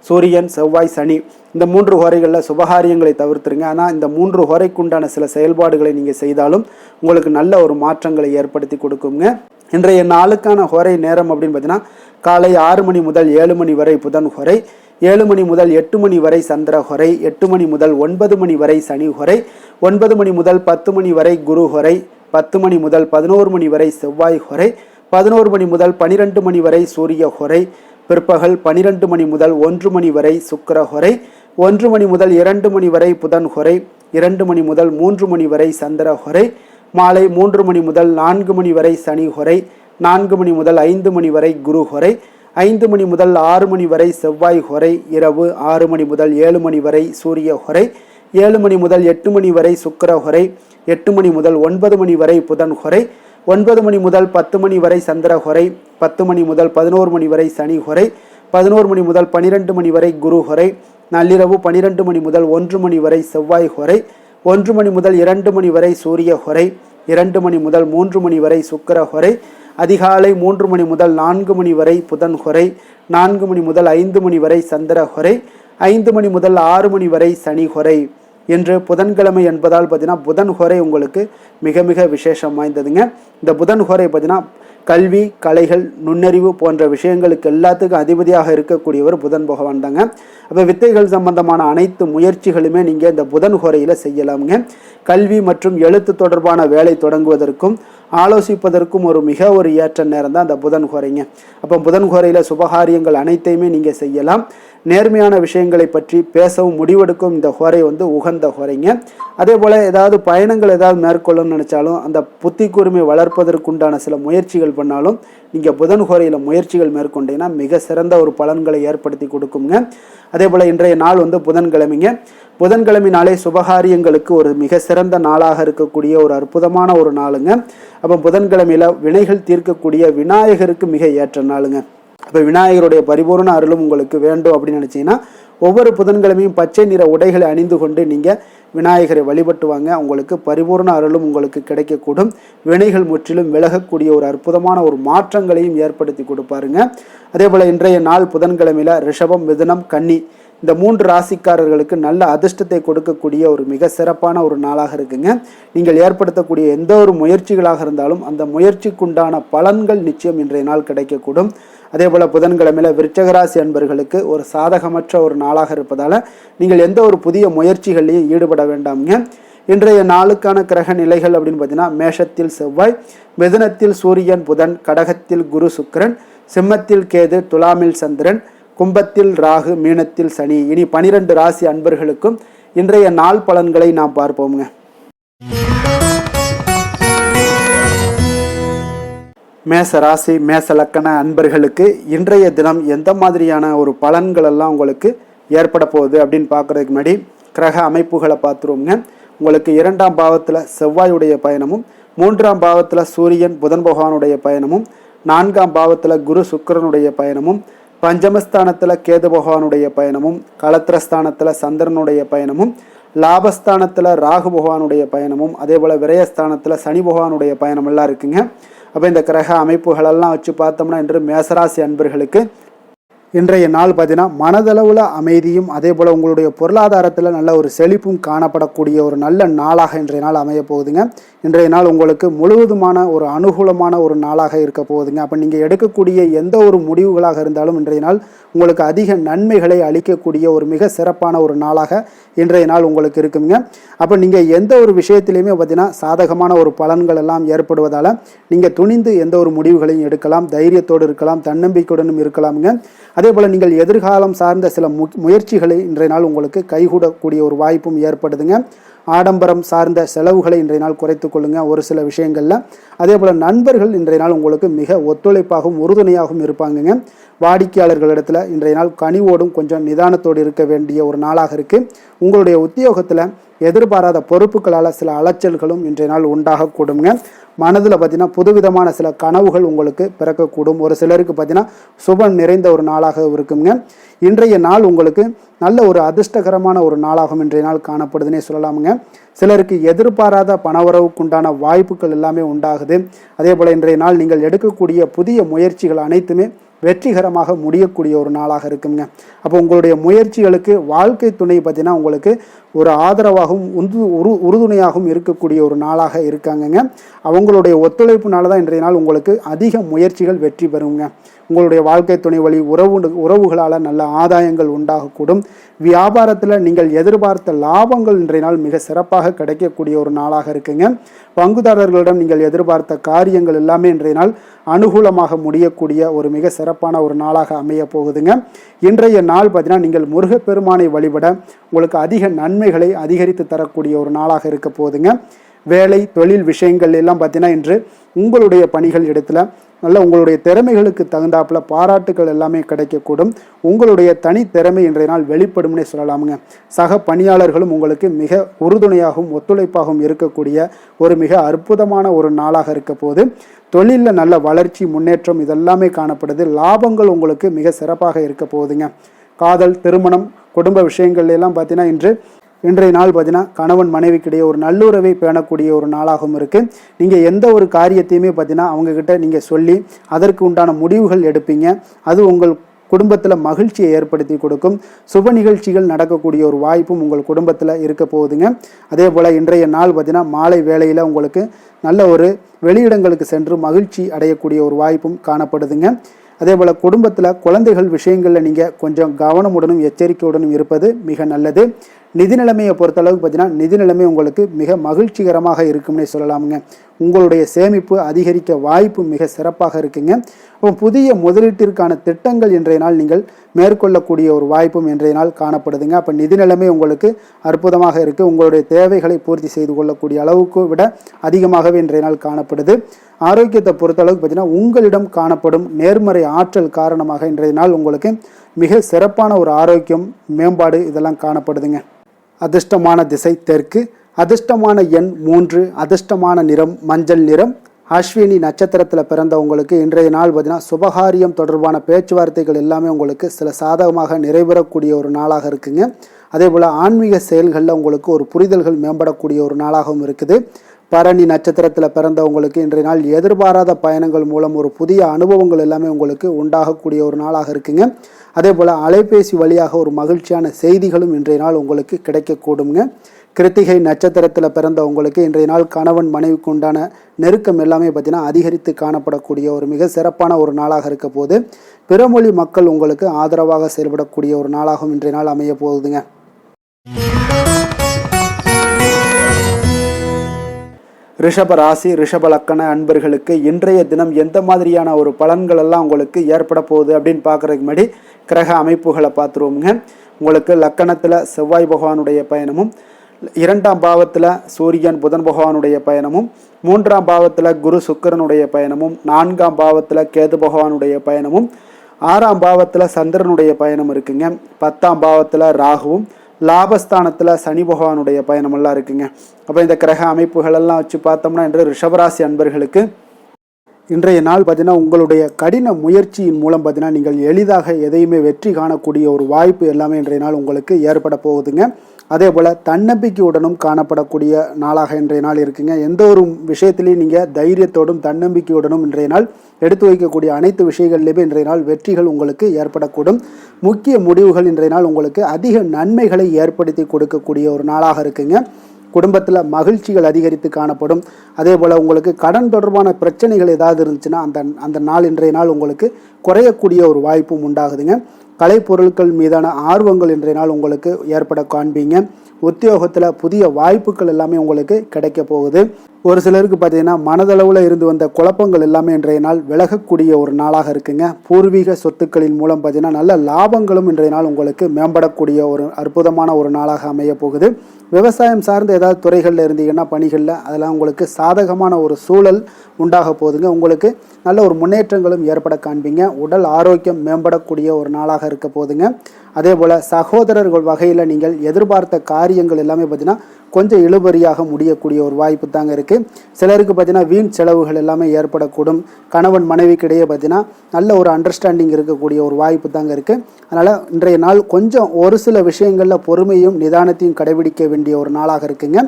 சூரியன், செவ்வாய், சனி இந்த 3 ஹோரைகளில் சுபகாரியங்களை தவிர்த்துருங்க. ஆனால் இந்த 3 ஹோரைக்குண்டான சில செயல்பாடுகளை நீங்கள் செய்தாலும் உங்களுக்கு நல்ல ஒரு மாற்றங்களை ஏற்படுத்தி கொடுக்குங்க. இன்றைய நாளுக்கான ஹோரை நேரம் அப்படின்னு பார்த்தீங்கன்னா, காலை 6 மணி முதல் 7 மணி வரை புதன் ஹோரை, 7 மணி முதல் 8 மணி வரை சந்திர ஹோரை, 8 மணி முதல் 9 மணி வரை சனி ஹோரை, 9 மணி முதல் 10 மணி வரை குரு ஹோரை, 10 மணி முதல் 11 மணி வரை செவ்வாய் ஹோரை, 11 மணி முதல் 12 மணி வரை சூரிய ஹோரை, பிற்பகல் 12 மணி முதல் 1 மணி வரை சுக்கிர ஹோரை, 1 மணி முதல் 2 மணி வரை புதன் ஹோரை, 2 மணி முதல் 3 மணி வரை சந்திர ஹோரை, மாலை 3 மணி முதல் 4 மணி வரை சனி ஹோரை, 4 மணி முதல் 5 மணி வரை குரு ஹோரை, 5 மணி முதல் 6 மணி வரை செவ்வாய் ஹொரை, இரவு 6 மணி முதல் 7 மணி வரை சூரிய ஹொரை, 7 மணி முதல் 8 மணி வரை சுக்கிர ஹொரை, 8 மணி முதல் 9 மணி வரை புதன் ஹொரை, 9 மணி முதல் 10 மணி வரை சந்திர ஹொரை, 10 மணி முதல் 11 மணி வரை சனி ஹொரை, 11 மணி முதல் 12 மணி வரை குரு ஹொரை, நள்ளிரவு 12 மணி முதல் 1 மணி வரை செவ்வாய் ஹொரை, 1 மணி முதல் 2 மணி வரை சூரிய ஹொரை, 2 மணி முதல் 3 மணி வரை சுக்கிர ஹொரை, அதிகாலை 3 மணி முதல் 4 மணி வரை புதன் ஹொரை, 4 மணி முதல் 5 மணி வரை சந்திர ஹொரை, 5 மணி முதல் 6 மணி வரை சனி ஹொரை. இன்று புதன்கிழமை என்பதால் பார்த்தீங்கன்னா புதன் ஹொரை உங்களுக்கு மிக மிக விசேஷம் வாய்ந்ததுங்க. இந்த புதன் ஹொரை பார்த்தீங்கன்னா கல்வி, கலைகள், நுண்ணறிவு போன்ற விஷயங்களுக்கு எல்லாத்துக்கும் அதிபதியாக இருக்கக்கூடியவர் புதன் பகவான் தாங்க. அப்போ வித்தைகள் சம்பந்தமான அனைத்து முயற்சிகளுமே நீங்கள் இந்த புதன் ஹொரையில் செய்யலாமுங்க. கல்வி மற்றும் எழுத்து தொடர்பான வேலை தொடங்குவதற்கும் ஆலோசிப்பதற்கும் ஒரு ஏற்ற நேரம் தான் அந்த புதன் ஹொரைங்க. அப்போ புதன் ஹொரையில் சுபகாரியங்கள் அனைத்தையுமே நீங்கள் செய்யலாம். நேர்மையான விஷயங்களை பற்றி பேசவும் முடிவெடுக்கும் இந்த ஹொரை உகந்த ஹொரைங்க. அதே போல் ஏதாவது பயணங்கள் ஏதாவது மேற்கொள்ளணும்னு நினச்சாலும் அந்த புத்தி கூர்மை வளர்ப்பதற்குண்டான சில முயற்சிகள் பண்ணாலும் நீங்கள் புதன் ஹொரையில் முயற்சிகள் மேற்கொண்டீங்கன்னா மிக சிறந்த ஒரு பலன்களை ஏற்படுத்தி கொடுக்குங்க. அதே போல் இன்றைய நாள் புதன்கிழமைங்க. புதன்கிழமை நாளே சுபகாரியங்களுக்கு ஒரு மிக சிறந்த நாளாக இருக்கக்கூடிய ஒரு அற்புதமான ஒரு நாளுங்க. அப்போ புதன்கிழமையில் வினைகள் தீர்க்கக்கூடிய விநாயகருக்கு மிக ஏற்ற நாளுங்க. அப்போ விநாயகருடைய பரிபூர்ண அருளும் உங்களுக்கு வேண்டும் அப்படின்னு நினச்சிங்கன்னா ஒவ்வொரு புதன்கிழமையும் பச்சை நிற உடைகளை அணிந்து கொண்டு நீங்கள் விநாயகரை வழிபட்டு வாங்க. உங்களுக்கு பரிபூர்ண அருளும் உங்களுக்கு கிடைக்கக்கூடும். வினைகள் முற்றிலும் விலகக்கூடிய ஒரு அற்புதமான ஒரு மாற்றங்களையும் ஏற்படுத்தி கொடுப்பாருங்க. அதே போல் இன்றைய நாள் புதன்கிழமையில் ரிஷபம், மிதுனம், கன்னி இந்த 3 ராசிக்காரர்களுக்கு நல்ல அதிர்ஷ்டத்தை கொடுக்கக்கூடிய ஒரு மிக சிறப்பான ஒரு நாளாக இருக்குங்க. நீங்கள் ஏற்படுத்தக்கூடிய எந்த ஒரு முயற்சிகளாக இருந்தாலும் அந்த முயற்சிக்குண்டான பலன்கள் நிச்சயம் இன்றைய நாள் கிடைக்கக்கூடும். அதே போல் புதன்கிழமையில் விருச்சகராசி அன்பர்களுக்கு ஒரு சாதகமற்ற ஒரு நாளாக இருப்பதால் நீங்கள் எந்த ஒரு புதிய முயற்சிகளையும் ஈடுபட வேண்டாம்ங்க. இன்றைய நாளுக்கான கிரக நிலைகள் அப்படின்னு பார்த்தீங்கன்னா மேஷத்தில் செவ்வாய், மிதுனத்தில் சூரியன் புதன், கடகத்தில் குரு சுக்கிரன், சிம்மத்தில் கேது, துலாமில் சந்திரன், கும்பத்தில் ராகு, மீனத்தில் சனி. இனி 12 ராசி அன்பர்களுக்கும் இன்றைய நாள் பலன்களை நாம் பார்ப்போம்ங்க. மேச ராசி, மேச லக்கண அன்பர்களுக்கு இன்றைய தினம் எந்த மாதிரியான ஒரு பலன்கள் எல்லாம் உங்களுக்கு ஏற்பட போகுது அப்படின்னு பார்க்குறதுக்கு முன்னாடி கிரக அமைப்புகளை பார்த்துருவோங்க. உங்களுக்கு 2ஆம் பாவத்தில் செவ்வாயுடைய பயணமும், 3ஆம் பாவத்தில் சூரியன் புதன் பகவானுடைய பயணமும், 4ஆம் பாவத்தில் குரு சுக்கிரனுடைய பயணமும், பஞ்சமஸ்தானத்தில் கேது பகவானுடைய பயணமும், களத்திரஸ்தானத்தில் சந்திரனுடைய பயணமும், லாபஸ்தானத்தில் ராகு பகவானுடைய பயணமும், அதே போல் விரயஸ்தானத்தில் சனி பகவானுடைய பயணம் எல்லாம் இருக்குங்க. அப்போ இந்த கிரக அமைப்புகளெல்லாம் வச்சு பார்த்தோம்னா இன்று மேசராசி அன்பர்களுக்கு இன்றைய நாள் பார்த்தீங்கன்னா மனதளவில் அமைதியும் அதே போல் உங்களுடைய பொருளாதாரத்தில் நல்ல ஒரு செழிப்பும் காணப்படக்கூடிய ஒரு நல்ல நாளாக இன்றைய நாள் அமைய போகுதுங்க. இன்றைய நாள் உங்களுக்கு முழுவதுமான ஒரு அனுகூலமான ஒரு நாளாக இருக்க போகுதுங்க. அப்போ நீங்கள் எடுக்கக்கூடிய எந்த ஒரு முடிவுகளாக இருந்தாலும் இன்றைய நாள் உங்களுக்கு அதிக நன்மைகளை அளிக்கக்கூடிய ஒரு மிக சிறப்பான ஒரு நாளாக இன்றைய நாள் உங்களுக்கு இருக்குங்க. அப்போ நீங்கள் எந்த ஒரு விஷயத்திலையுமே பார்த்தீங்கன்னா சாதகமான ஒரு பலன்கள் எல்லாம் ஏற்படுவதால் நீங்கள் துணிந்து எந்த ஒரு முடிவுகளையும் எடுக்கலாம், தைரியத்தோடு இருக்கலாம், தன்னம்பிக்கையுடனும் இருக்கலாமுங்க. அதே போல் நீங்கள் எதிர்காலம் சார்ந்த சில முயற்சிகளை இன்றைய நாள் உங்களுக்கு கைகூடக்கூடிய ஒரு வாய்ப்பும் ஏற்படுதுங்க. ஆடம்பரம் சார்ந்த செலவுகளை இன்றைய நாள் குறைத்து கொள்ளுங்க ஒரு சில விஷயங்களில். அதே போல் நண்பர்கள் இன்றைய நாள் உங்களுக்கு மிக ஒத்துழைப்பாகவும் உறுதுணையாகவும் இருப்பாங்கங்க. வாடிக்கையாளர்களிடத்தில் இன்றைய நாள் கனிவோடும் கொஞ்சம் நிதானத்தோடு இருக்க வேண்டிய ஒரு நாளாக இருக்குது. உங்களுடைய உத்தியோகத்தில் எதிர்பாராத பொறுப்புகளால் சில அலைச்சல்களும் இன்றைய நாள் உண்டாகக்கூடுங்க. மனதில் பார்த்தீங்கன்னா புதுவிதமான சில கனவுகள் உங்களுக்கு பிறக்கக்கூடும். ஒரு சிலருக்கு பார்த்தீங்கன்னா சுபம் நிறைந்த ஒரு நாளாக இருக்குங்க. இன்றைய நாள் உங்களுக்கு நல்ல ஒரு அதிர்ஷ்டகரமான ஒரு நாளாகவும் இன்றைய நாள் காணப்படுதுன்னே சொல்லலாமுங்க. சிலருக்கு எதிர்பாராத பணவரவுக்குண்டான வாய்ப்புகள் எல்லாமே உண்டாகுது. அதே போல் இன்றைய நாள் நீங்கள் எடுக்கக்கூடிய புதிய முயற்சிகள் அனைத்துமே வெற்றிகரமாக முடியக்கூடிய ஒரு நாளாக இருக்குங்க. அப்போ உங்களுடைய முயற்சிகளுக்கு வாழ்க்கை துணை பார்த்தீங்கன்னா உங்களுக்கு ஒரு ஆதரவாகவும் உறுதுணையாகவும் இருக்கக்கூடிய ஒரு நாளாக இருக்காங்கங்க. அவங்களுடைய ஒத்துழைப்புனால தான் இன்றைய நாள் உங்களுக்கு அதிக முயற்சிகள் வெற்றி பெறுங்க. உங்களுடைய வாழ்க்கை துணை வழி உறவுகளால் நல்ல ஆதாயங்கள் உண்டாகக்கூடும். வியாபாரத்தில் நீங்கள் எதிர்பார்த்த லாபங்கள் இன்றைய நாள் மிக சிறப்பாக கிடைக்கக்கூடிய ஒரு நாளாக இருக்குங்க. பங்குதாரர்களிடம் நீங்கள் எதிர்பார்த்த காரியங்கள் எல்லாமே இன்றைய நாள் அனுகூலமாக முடியக்கூடிய ஒரு மிக சிறப்பான ஒரு நாளாக அமைய போகுதுங்க. இன்றைய நாள் பார்த்தீங்கன்னா நீங்கள் முருகப்பெருமானை வழிபட உங்களுக்கு அதிக நன்மைகளை அதிகரித்து தரக்கூடிய ஒரு நாளாக இருக்க போகுதுங்க. வேலை தொழில் விஷயங்கள் எல்லாம் பார்த்தீங்கன்னா இன்று உங்களுடைய பணிகள் இடத்துல நல்ல உங்களுடைய திறமைகளுக்கு தகுந்தாப்புல பாராட்டுகள் எல்லாமே கிடைக்கக்கூடும். உங்களுடைய தனித்திறமை இன்றைய நாள் வெளிப்படும்னே சொல்லலாமுங்க. சக பணியாளர்களும் உங்களுக்கு மிக உறுதுணையாகவும் ஒத்துழைப்பாகவும் இருக்கக்கூடிய ஒரு மிக அற்புதமான ஒரு நாளாக இருக்க போது. தொழிலில் நல்ல வளர்ச்சி முன்னேற்றம் இதெல்லாமே காணப்படுது. லாபங்கள் உங்களுக்கு மிக சிறப்பாக இருக்க போகுதுங்க. காதல் திருமணம் குடும்ப விஷயங்கள் எல்லாம் பார்த்தீங்கன்னா இன்றைய நாள் பார்த்தீங்கன்னா கணவன் மனைவிக்கிடையே ஒரு நல்லுறவை பேணக்கூடிய ஒரு நாளாகவும் இருக்குது. நீங்கள் எந்த ஒரு காரியத்தையுமே பார்த்தீங்கன்னா அவங்கக்கிட்ட நீங்கள் சொல்லி அதற்கு உண்டான முடிவுகள் எடுப்பீங்க. அது உங்கள் குடும்பத்தில் மகிழ்ச்சியை ஏற்படுத்தி கொடுக்கும். சுப நிகழ்ச்சிகள் நடக்கக்கூடிய ஒரு வாய்ப்பும் உங்கள் குடும்பத்தில் இருக்க போகுதுங்க. அதே போல் இன்றைய நாள் பார்த்தீங்கன்னா மாலை வேளையில் உங்களுக்கு நல்ல ஒரு வெளியிடங்களுக்கு சென்று மகிழ்ச்சி அடையக்கூடிய ஒரு வாய்ப்பும் காணப்படுதுங்க. அதே போல் குடும்பத்தில் குழந்தைகள் விஷயங்களில் நீங்கள் கொஞ்சம் கவனமுடனும் எச்சரிக்கையுடனும் இருப்பது மிக நல்லது. நிதி நிலைமையை பொறுத்தளவுக்கு பார்த்தீங்கன்னா நிதி நிலைமை உங்களுக்கு மிக மகிழ்ச்சிகரமாக இருக்கும்னே சொல்லலாமுங்க. உங்களுடைய சேமிப்பு அதிகரிக்க வாய்ப்பு மிக சிறப்பாக இருக்குங்க. அப்போ புதிய முதலீட்டிற்கான திட்டங்கள் இன்றைய நாள் நீங்கள் மேற்கொள்ளக்கூடிய ஒரு வாய்ப்பும் இன்றைய நாள் காணப்படுதுங்க. அப்போ நிதி நிலைமை உங்களுக்கு அற்புதமாக இருக்குது. உங்களுடைய தேவைகளை பூர்த்தி செய்து கொள்ளக்கூடிய அளவுக்கு விட அதிகமாகவே இன்றைய நாள் காணப்படுது. ஆரோக்கியத்தை பொறுத்தளவுக்கு பார்த்தீங்கன்னா உங்களிடம் காணப்படும் நேர்மறை ஆற்றல் காரணமாக இன்றைய நாள் உங்களுக்கு மிக சிறப்பான ஒரு ஆரோக்கியம் மேம்பாடு இதெல்லாம் காணப்படுதுங்க. அதிர்ஷ்டமான திசை தெற்கு, அதிர்ஷ்டமான எண் 3, அதிர்ஷ்டமான நிறம் மஞ்சள் நிறம். அஸ்வினி நட்சத்திரத்தில் பிறந்தவங்களுக்கு இன்றைய நாள் பார்த்தீங்கன்னா சுபகாரியம் தொடர்பான பேச்சுவார்த்தைகள் எல்லாமே உங்களுக்கு சில சாதகமாக நிறைவேறக்கூடிய ஒரு நாளாக இருக்குங்க. அதே போல் ஆன்மீக செயல்களில் உங்களுக்கு ஒரு புரிதல்கள் மேம்படக்கூடிய ஒரு நாளாகவும் இருக்குது. பரணி நட்சத்திரத்தில் பிறந்தவங்களுக்கு இன்றைய நாள் எதிர்பாராத பயணங்கள் மூலம் ஒரு புதிய அனுபவங்கள் எல்லாமே உங்களுக்கு உண்டாகக்கூடிய ஒரு நாளாக இருக்குங்க. அதே போல் அலைபேசி வழியாக ஒரு மகிழ்ச்சியான செய்திகளும் இன்றைய நாள் உங்களுக்கு கிடைக்கக்கூடுங்க. கிருத்திகை நட்சத்திரத்தில் பிறந்தவங்களுக்கு இன்றைய நாள் கணவன் மனைவிக்கு உண்டான நெருக்கம் எல்லாமே பார்த்தீங்கன்னா அதிகரித்து காணப்படக்கூடிய ஒரு மிக சிறப்பான ஒரு நாளாக இருக்க போது. பிறமொழி மக்கள் உங்களுக்கு ஆதரவாக செயல்படக்கூடிய ஒரு நாளாகவும் இன்றைய நாள் அமைய போகுதுங்க. ரிஷப ராசி ரிஷப லக்கண அன்பர்களுக்கு இன்றைய தினம் எந்த மாதிரியான ஒரு பலன்கள் எல்லாம் உங்களுக்கு ஏற்பட போகுது அப்படின்னு பார்க்குறதுக்கு முன்னாடி கிரக அமைப்புகளை பார்த்துருவோங்க. உங்களுக்கு லக்கணத்தில் செவ்வாய் பகவானுடைய பயணமும், 2ஆம் பாவத்தில் சூரியன் புதன் பகவானுடைய பயணமும், 3ஆம் பாவத்தில் குரு சுக்கிரனுடைய பயணமும், 4ஆம் பாவத்தில் கேது பகவானுடைய பயணமும், 6ஆம் பாவத்தில் சந்திரனுடைய பயணம் இருக்குங்க. 10ஆம் பாவத்தில் ராகுவும், லாபஸ்தானத்தில் சனி பகவானுடைய பயணமெல்லாம் இருக்குங்க. அப்போ இந்த கிரக அமைப்புகள் எல்லாம் வச்சு பார்த்தோம்னா இன்று ரிஷபராசி அன்பர்களுக்கு இன்றைய நாள் பார்த்தீங்கன்னா உங்களுடைய கடின முயற்சியின் மூலம் பார்த்தீங்கன்னா நீங்கள் எளிதாக எதையுமே வெற்றி காணக்கூடிய ஒரு வாய்ப்பு எல்லாமே இன்றைய நாள் உங்களுக்கு ஏற்பட போகுதுங்க. அதே போல் தன்னம்பிக்கையுடனும் காணப்படக்கூடிய நாளாக இன்றைய நாள் இருக்குங்க. எந்த ஒரு விஷயத்திலையும் நீங்கள் தைரியத்தோடும் தன்னம்பிக்கையுடனும் இன்றைய நாள் எடுத்து வைக்கக்கூடிய அனைத்து விஷயங்கள்லையுமே இன்றைய நாள் வெற்றிகள் உங்களுக்கு ஏற்படக்கூடும். முக்கிய முடிவுகள் இன்றைய நாள் உங்களுக்கு அதிக நன்மைகளை ஏற்படுத்தி கொடுக்கக்கூடிய ஒரு நாளாக இருக்குங்க. குடும்பத்தில் மகிழ்ச்சிகள் அதிகரித்து காணப்படும். அதே போல் உங்களுக்கு கடன் தொடர்பான பிரச்சனைகள் ஏதாவது இருந்துச்சுன்னா அந்த நாள் இன்றைய நாள் உங்களுக்கு குறையக்கூடிய ஒரு வாய்ப்பும் உண்டாகுதுங்க. கலைப்பொருட்கள் மீதான ஆர்வங்கள் இன்றைய நாள் உங்களுக்கு ஏற்பட காண்பீங்க. உத்தியோகத்தில் புதிய வாய்ப்புகள் எல்லாமே உங்களுக்கு கிடைக்க போகுது. ஒரு சிலருக்கு பார்த்தீங்கன்னா மனதளவில் இருந்து வந்த குழப்பங்கள் எல்லாமே இன்றைய நாள் விலகக்கூடிய ஒரு நாளாக இருக்குங்க. பூர்வீக சொத்துக்களின் மூலம் பார்த்தீங்கன்னா நல்ல லாபங்களும் இன்றைய நாள் உங்களுக்கு மேம்படக்கூடிய ஒரு அற்புதமான ஒரு நாளாக அமைய போகுது. விவசாயம் சார்ந்த ஏதாவது துறைகளில் இருந்தீங்கன்னா பணிகளில் அதெல்லாம் உங்களுக்கு சாதகமான ஒரு சூழல் உண்டாக போகுதுங்க. உங்களுக்கு நல்ல ஒரு முன்னேற்றங்களும் ஏற்பட காண்பீங்க. உடல் ஆரோக்கியம் மேம்படக்கூடிய ஒரு நாளாக இருக்க போகுதுங்க. அதே போல் சகோதரர்கள் வகையில் நீங்கள் எதிர்பார்த்த காரியங்கள் எல்லாமே பார்த்தீங்கன்னா கொஞ்சம் இழுபறியாக முடியக்கூடிய ஒரு வாய்ப்பு தாங்க இருக்குது. சிலருக்கு பார்த்தீங்கன்னா வீண் செலவுகள் எல்லாமே ஏற்படக்கூடும். கணவன் மனைவிக்கிடையே பார்த்தீங்கன்னா நல்ல ஒரு அண்டர்ஸ்டாண்டிங் இருக்கக்கூடிய ஒரு வாய்ப்பு தாங்க இருக்குது. அதனால் இன்றைய நாள் கொஞ்சம் ஒரு சில விஷயங்களில் பொறுமையும் நிதானத்தையும் கடைபிடிக்க வேண்டிய ஒரு நாளாக இருக்குங்க.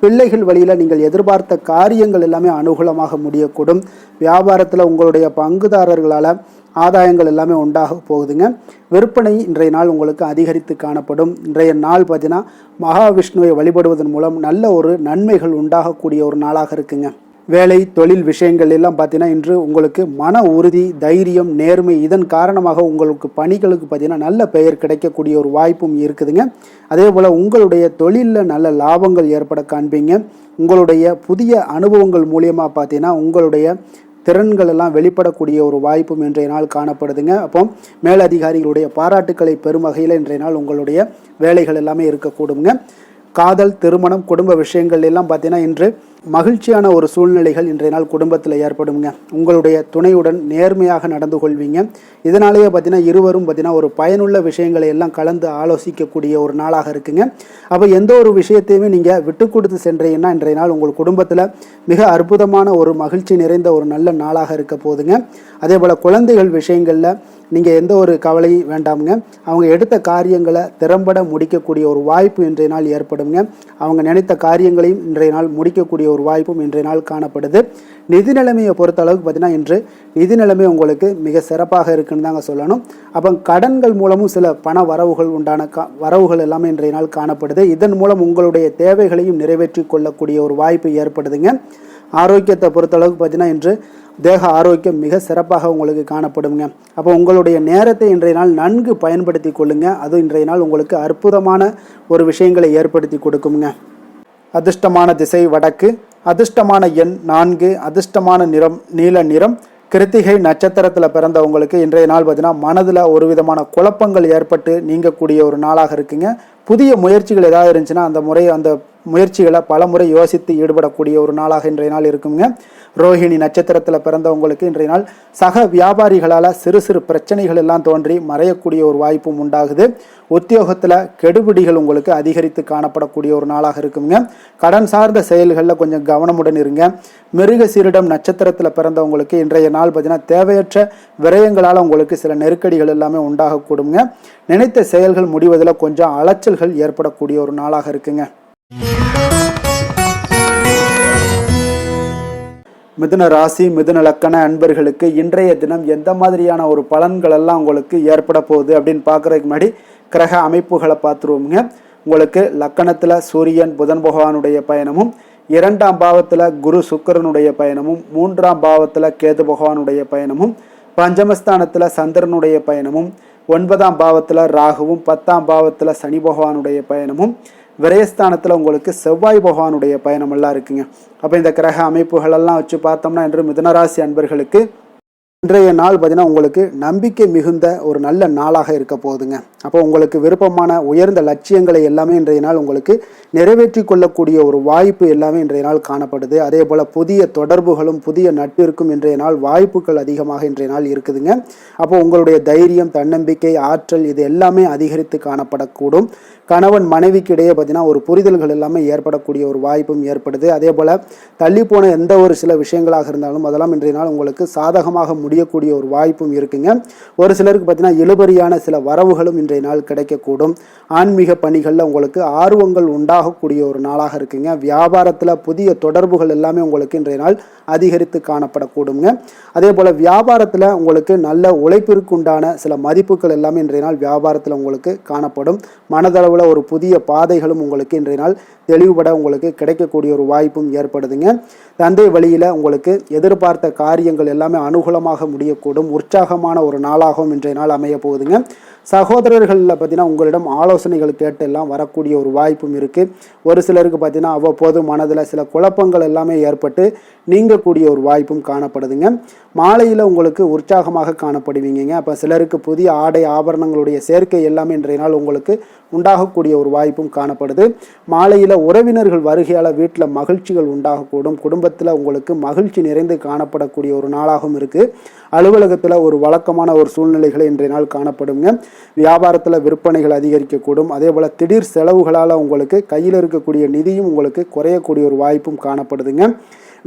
பிள்ளைகள் வழியில் நீங்கள் எதிர்பார்த்த காரியங்கள் எல்லாமே அனுகூலமாக முடியக்கூடும். வியாபாரத்தில் உங்களுடைய பங்குதாரர்களால் ஆதாயங்கள் எல்லாமே உண்டாக போகுதுங்க. விற்பனை இன்றைய நாள் உங்களுக்கு அதிகரித்து காணப்படும். இன்றைய நாள் பார்த்தீங்கன்னா மகாவிஷ்ணுவை வழிபடுவதன் மூலம் நல்ல ஒரு நன்மைகள் உண்டாகக்கூடிய ஒரு நாளாக இருக்குங்க. வேலை தொழில் விஷயங்கள் எல்லாம் பார்த்தீங்கன்னா இன்று உங்களுக்கு மன உறுதி தைரியம் நேர்மை இதன் காரணமாக உங்களுக்கு பணிகளுக்கு பார்த்தீங்கன்னா நல்ல பெயர் கிடைக்கக்கூடிய ஒரு வாய்ப்பும் இருக்குதுங்க. அதே போல் உங்களுடைய தொழிலில் நல்ல லாபங்கள் ஏற்பட காண்பீங்க. உங்களுடைய புதிய அனுபவங்கள் மூலியமாக பார்த்தீங்கன்னா உங்களுடைய திறன்கள் எல்லாம் வெளிப்படக்கூடிய ஒரு வாய்ப்பும் இன்றைய நாள் காணப்படுதுங்க. அப்போ மேலதிகாரிகளுடைய பாராட்டுக்களை பெறும் வகையில் இன்றைய நாள் உங்களுடைய வேலைகள் எல்லாமே இருக்கக்கூடுங்க. காதல், திருமணம், குடும்ப விஷயங்கள் எல்லாம் பார்த்தீங்கன்னா இன்று மகிழ்ச்சியான ஒரு சூழ்நிலைகள் இன்றைய நாள் குடும்பத்தில் ஏற்படுங்க. உங்களுடைய துணையுடன் நேர்மையாக நடந்து கொள்வீங்க. இதனாலேயே பார்த்தீங்கன்னா இருவரும் பார்த்தீங்கன்னா ஒரு பயனுள்ள விஷயங்களை எல்லாம் கலந்து ஆலோசிக்கக்கூடிய ஒரு நாளாக இருக்குங்க. அப்போ எந்த ஒரு விஷயத்தையுமே நீங்கள் விட்டு கொடுத்து சென்றீங்கன்னா இன்றைய நாள் உங்கள் குடும்பத்தில் மிக அற்புதமான ஒரு மகிழ்ச்சி நிறைந்த ஒரு நல்ல நாளாக இருக்க போகுதுங்க. அதே போல் குழந்தைகள் விஷயங்களில் நீங்கள் எந்த ஒரு கவலையும் வேண்டாமுங்க. அவங்க எடுத்த காரியங்களை திறம்பட முடிக்கக்கூடிய ஒரு வாய்ப்பு இன்றைய நாள் ஏற்படுங்க. அவங்க நினைத்த காரியங்களையும் இன்றைய நாள் முடிக்கக்கூடிய ஒரு வாய்ப்பும் இன்றைய நாள் காணப்படுது. நிதி நிலைமையை பொறுத்த அளவுக்கு பார்த்தீங்கன்னா இன்று நிதி நிலைமை உங்களுக்கு மிக சிறப்பாக இருக்குன்னு தாங்க சொல்லணும். அப்போ கடன்கள் மூலமும் சில பண வரவுகள் உண்டான வரவுகள் எல்லாமே இன்றைய நாள் காணப்படுது. இதன் மூலம் உங்களுடைய தேவைகளையும் நிறைவேற்றி கொள்ளக்கூடிய ஒரு வாய்ப்பு ஏற்படுதுங்க. ஆரோக்கியத்தை பொறுத்தளவுக்கு பார்த்தீங்கன்னா இன்று தேக ஆரோக்கியம் மிக சிறப்பாக உங்களுக்கு காணப்படுங்க. அப்போ உங்களுடைய நேரத்தை இன்றைய நாள் நன்கு பயன்படுத்தி கொள்ளுங்க. அது இன்றைய நாள் உங்களுக்கு அற்புதமான ஒரு விஷயங்களை ஏற்படுத்தி கொடுக்குங்க. அதிர்ஷ்டமான திசை வடக்கு, அதிர்ஷ்டமான எண் 4, அதிர்ஷ்டமான நிறம் நீல நிறம். கிருத்திகை நட்சத்திரத்தில் பிறந்தவங்களுக்கு இன்றைய நாள் பார்த்தீங்கன்னா மனதில் ஒரு விதமான குழப்பங்கள் ஏற்பட்டு நீங்கக்கூடிய ஒரு நாளாக இருக்குங்க. புதிய முயற்சிகள் ஏதாவது இருந்துச்சுன்னா அந்த முயற்சிகளை பல முறை யோசித்து ஈடுபடக்கூடிய ஒரு நாளாக இன்றைய நாள் இருக்குங்க. ரோஹிணி நட்சத்திரத்தில் பிறந்தவங்களுக்கு இன்றைய நாள் சக வியாபாரிகளால் சிறு சிறு பிரச்சனைகள் எல்லாம் தோன்றி மறையக்கூடிய ஒரு வாய்ப்பும் உண்டாகுது. உத்தியோகத்தில் கெடுபிடிகள் உங்களுக்கு அதிகரித்து காணப்படக்கூடிய ஒரு நாளாக இருக்குங்க. கடன் சார்ந்த செயல்களில் கொஞ்சம் கவனமுடன் இருங்க. மிருக சீரிடம் நட்சத்திரத்தில் பிறந்தவங்களுக்கு இன்றைய நாள் பார்த்தீங்கன்னா தேவையற்ற விரயங்களால் உங்களுக்கு சில நெருக்கடிகள் எல்லாமே உண்டாகக்கூடுங்க. நினைத்த செயல்கள் முடிவதில் கொஞ்சம் அலைச்சல்கள் ஏற்படக்கூடிய ஒரு நாளாக இருக்குங்க. மிதுன ராசி, மிதுன லக்கண அன்பர்களுக்கு இன்றைய தினம் எந்த மாதிரியான ஒரு பலன்கள் எல்லாம் உங்களுக்கு ஏற்பட போகுது அப்படின்னு பார்க்குறதுக்கு முன்னாடி கிரக அமைப்புகளை பார்த்துருவோங்க. உங்களுக்கு லக்கணத்தில் சூரியன் புதன் பகவானுடைய பயணமும், 2ஆம் பாவத்தில் குரு சுக்கிரனுடைய பயணமும், 3ஆம் பாவத்தில் கேது பகவானுடைய பயணமும், பஞ்சமஸ்தானத்தில் சந்திரனுடைய பயணமும், 9ஆம் பாவத்தில் ராகுவும், 10ஆம் பாவத்தில் சனி பகவானுடைய பயணமும், விரயஸ்தானத்தில் உங்களுக்கு செவ்வாய் பகவானுடைய பயணம் எல்லாம் இருக்குங்க. அப்போ இந்த கிரக அமைப்புகள் எல்லாம் வச்சு பார்த்தோம்னா இன்று மிதுனராசி அன்பர்களுக்கு இன்றைய நாள் பார்த்தீங்கன்னா உங்களுக்கு நம்பிக்கை மிகுந்த ஒரு நல்ல நாளாக இருக்க போகுதுங்க. அப்போ உங்களுக்கு விருப்பமான உயர்ந்த லட்சியங்களை எல்லாமே இன்றைய நாள் உங்களுக்கு நிறைவேற்றி கொள்ளக்கூடிய ஒரு வாய்ப்பு எல்லாமே இன்றைய நாள் காணப்படுது. அதே போல் புதிய தொடர்புகளும் புதிய நட்பிற்கும் இன்றைய நாள் வாய்ப்புகள் அதிகமாக இன்றைய நாள் இருக்குதுங்க. அப்போ உங்களுடைய தைரியம், தன்னம்பிக்கை, ஆற்றல் இது எல்லாமே அதிகரித்து காணப்படக்கூடும். கணவன் மனைவிக்கு இடையே பார்த்தீங்கன்னா ஒரு புரிதல்கள் எல்லாமே ஏற்படக்கூடிய ஒரு வாய்ப்பும் ஏற்படுது. அதே போல் தள்ளி போன எந்த ஒரு சில விஷயங்களாக இருந்தாலும் அதெல்லாம் இன்றைய நாள் உங்களுக்கு சாதகமாக முடியக்கூடிய ஒரு வாய்ப்பும் இருக்குங்க. ஒரு சிலருக்கு பார்த்தீங்கன்னா இழுபறியான சில வரவுகளும் இன்றைய நாள் கிடைக்கக்கூடும். ஆன்மீக பணிகளில் உங்களுக்கு ஆர்வங்கள் உண்டாகக்கூடிய ஒரு நாளாக இருக்குங்க. வியாபாரத்தில் புதிய தொடர்புகள் எல்லாமே உங்களுக்கு இன்றைய நாள் அதிகரித்து காணப்படக்கூடுங்க. அதே போல் வியாபாரத்தில் உங்களுக்கு நல்ல உழைப்பிற்கு உண்டான சில மதிப்புகள் எல்லாமே இன்றைய நாள் வியாபாரத்தில் உங்களுக்கு காணப்படும். மனதளவில் ஒரு புதிய பாதைகளும் உங்களுக்கு இன்றைய நாள் தெளிவுபட உங்களுக்கு கிடைக்கக்கூடிய ஒரு வாய்ப்பும் ஏற்படுதுங்க. தந்தை வழியில் உங்களுக்கு எதிர்பார்த்த காரியங்கள் எல்லாமே அனுகூலமாக முடியக்கூடும். உற்சாகமான ஒரு நாளாகவும் இன்றைய நாள் அமைய போகுதுங்க. சகோதரர்களில் பார்த்தீங்கன்னா உங்களிடம் ஆலோசனைகள் கேட்டு எல்லாம் வரக்கூடிய ஒரு வாய்ப்பும் இருக்குது. ஒரு சிலருக்கு பார்த்தீங்கன்னா அவ்வப்போது மனதில் சில குழப்பங்கள் எல்லாமே ஏற்பட்டு நீங்கக்கூடிய ஒரு வாய்ப்பும் காணப்படுதுங்க. மாலையில் உங்களுக்கு உற்சாகமாக காணப்படுவீங்க. அப்போ சிலருக்கு புதிய ஆடை ஆபரணங்களுடைய சேர்க்கை எல்லாமே இன்றைய நாள் உங்களுக்கு உண்டாகக்கூடிய ஒரு வாய்ப்பும் காணப்படுது. மாலையில் உறவினர்கள் வருகையால் வீட்டில் மகிழ்ச்சிகள் உண்டாகக்கூடும். குடும்பத்தில் உங்களுக்கு மகிழ்ச்சி நிறைந்து காணப்படக்கூடிய ஒரு நாளாகவும் இருக்குது. அலுவலகத்தில் ஒரு வழக்கமான ஒரு சூழ்நிலைகளை இன்றைய நாள் காணப்படுங்க. வியாபாரத்தில் விற்பனைகள் அதிகரிக்கக்கூடும். அதே போல் திடீர் செலவுகளால் உங்களுக்கு கையில் இருக்கக்கூடிய நிதியும் உங்களுக்கு குறையக்கூடிய ஒரு வாய்ப்பும் காணப்படுதுங்க.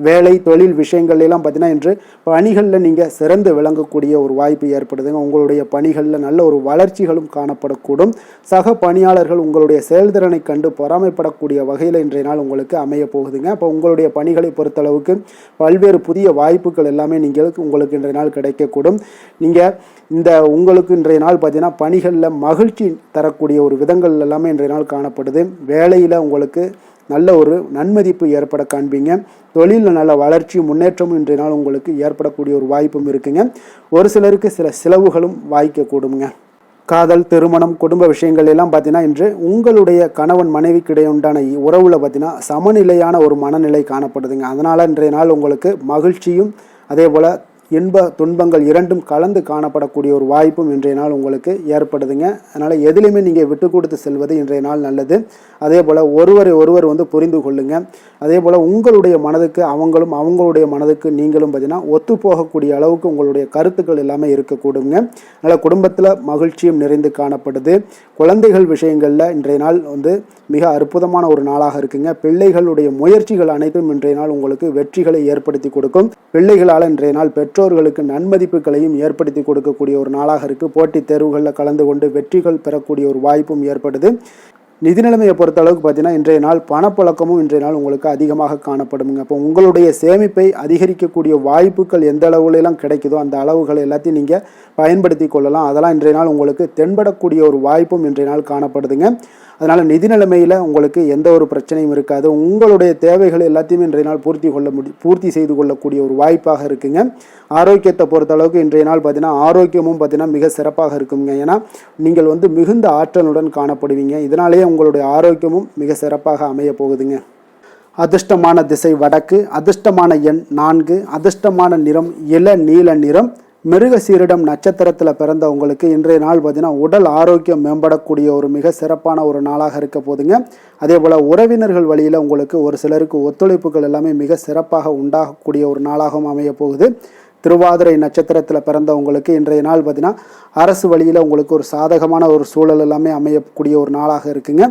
வேலை தொழில் விஷயங்கள் எல்லாம் பார்த்தீங்கன்னா இன்று பணிகளில் நீங்கள் சிறந்து விளங்கக்கூடிய ஒரு வாய்ப்பு ஏற்படுதுங்க. உங்களுடைய பணிகளில் நல்ல ஒரு வளர்ச்சிகளும் காணப்படக்கூடும். சக பணியாளர்கள் உங்களுடைய செயல்திறனை கண்டு பொறாமைப்படக்கூடிய வகையில் இன்றைய நாள் உங்களுக்கு அமைய போகுதுங்க. அப்போ உங்களுடைய பணிகளை பொறுத்தளவுக்கு பல்வேறு புதிய வாய்ப்புகள் எல்லாமே உங்களுக்கு இன்றைய நாள் கிடைக்கக்கூடும். உங்களுக்கு இன்றைய நாள் பார்த்தீங்கன்னா பணிகளில் மகிழ்ச்சி தரக்கூடிய ஒரு விதங்கள் எல்லாமே இன்றைய நாள் காணப்படுது. வேலையில் உங்களுக்கு நல்ல ஒரு நன்மதிப்பு ஏற்பட காண்பீங்க. தொழிலில் நல்ல வளர்ச்சி முன்னேற்றமும் இன்றைய நாள் உங்களுக்கு ஏற்படக்கூடிய ஒரு வாய்ப்பும் இருக்குங்க. ஒரு சிலருக்கு சில செலவுகளும் வாய்க்கக்கூடுங்க. காதல், திருமணம், குடும்ப விஷயங்கள் எல்லாம் பார்த்தீங்கன்னா இன்று உங்களுடைய கணவன் மனைவிக்கிடையே உண்டான உறவில் பார்த்தீங்கன்னா சமநிலையான ஒரு மனநிலை காணப்படுதுங்க. அதனால் இன்றைய நாள் உங்களுக்கு மகிழ்ச்சியும் அதே போல் இன்ப துன்பங்கள் இரண்டும் கலந்து காணப்படக்கூடிய ஒரு வாய்ப்பும் இன்றைய நாள் உங்களுக்கு ஏற்படுதுங்க. அதனால் எதுலையுமே நீங்கள் விட்டு கொடுத்து செல்வது இன்றைய நாள் நல்லது. அதே போல் ஒருவர் வந்து புரிந்து கொள்ளுங்க. அதே போல் உங்களுடைய மனதுக்கு அவங்களும் அவங்களுடைய மனதுக்கு நீங்களும் பார்த்தீங்கன்னா ஒத்து போகக்கூடிய அளவுக்கு உங்களுடைய கருத்துக்கள் எல்லாமே இருக்கக்கூடுங்க. அதனால் குடும்பத்தில் மகிழ்ச்சியும் நிறைந்து காணப்படுது. குழந்தைகள் விஷயங்களில் இன்றைய நாள் வந்து மிக அற்புதமான ஒரு நாளாக இருக்குங்க. பிள்ளைகளுடைய முயற்சிகள் அனைத்தும் இன்றைய நாள் உங்களுக்கு வெற்றிகளை ஏற்படுத்தி கொடுக்கும். பிள்ளைகளால் இன்றைய நாள் பெற்றோர்களுக்கு நன்மதிப்புகளையும் ஏற்படுத்தி கொடுக்கக்கூடிய ஒரு நாளாக இருக்குது. போட்டித் தேர்வுகளில் கலந்து கொண்டு வெற்றிகள் பெறக்கூடிய ஒரு வாய்ப்பும் ஏற்படுது. நிதி நிலைமையை பொறுத்த அளவுக்கு பார்த்தீங்கன்னா இன்றைய நாள் பணப்புழக்கமும் இன்றைய நாள் உங்களுக்கு அதிகமாக காணப்படுங்க. அப்போ உங்களுடைய சேமிப்பை அதிகரிக்கக்கூடிய வாய்ப்புகள் எந்த அளவுலாம் கிடைக்குதோ அந்த அளவுகள் எல்லாத்தையும் நீங்கள் பயன்படுத்தி கொள்ளலாம். அதெல்லாம் இன்றைய நாள் உங்களுக்கு தென்படக்கூடிய ஒரு வாய்ப்பும் இன்றைய நாள் காணப்படுதுங்க. அதனால் நிதி நிலைமையில் உங்களுக்கு எந்த ஒரு பிரச்சனையும் இருக்காது. உங்களுடைய தேவைகள் எல்லாத்தையுமே இன்றைய நாள் பூர்த்தி செய்து கொள்ளக்கூடிய ஒரு வாய்ப்பாக இருக்குங்க. ஆரோக்கியத்தை பொறுத்தளவுக்கு இன்றைய நாள் பார்த்தீங்கன்னா ஆரோக்கியமும் பார்த்தீங்கன்னா மிக சிறப்பாக இருக்குங்க. ஏன்னா நீங்கள் வந்து மிகுந்த ஆற்றலுடன் காணப்படுவீங்க. இதனாலேயே உங்களுடைய ஆரோக்கியமும் மிக சிறப்பாக அமைய போகுதுங்க. அதிர்ஷ்டமான திசை வடக்கு, அதிர்ஷ்டமான எண் 4, அதிர்ஷ்டமான நிறம் இளநீல நிறம். மிருகசீரிடம் நட்சத்திரத்தில் பிறந்தவங்களுக்கு இன்றைய நாள் பார்த்தீங்கன்னா உடல் ஆரோக்கியம் மேம்படக்கூடிய ஒரு மிக சிறப்பான ஒரு நாளாக இருக்க போதுங்க. அதே போல் உறவினர்கள் வழியில் உங்களுக்கு ஒரு சிலருக்கு ஒத்துழைப்புகள் எல்லாமே மிக சிறப்பாக உண்டாகக்கூடிய ஒரு நாளாகவும் அமைய போகுது. திருவாதிரை நட்சத்திரத்தில் பிறந்தவங்களுக்கு இன்றைய நாள் பார்த்தீங்கன்னா அரசு வழியில் உங்களுக்கு ஒரு சாதகமான ஒரு சூழல் எல்லாமே அமையக்கூடிய ஒரு நாளாக இருக்குங்க.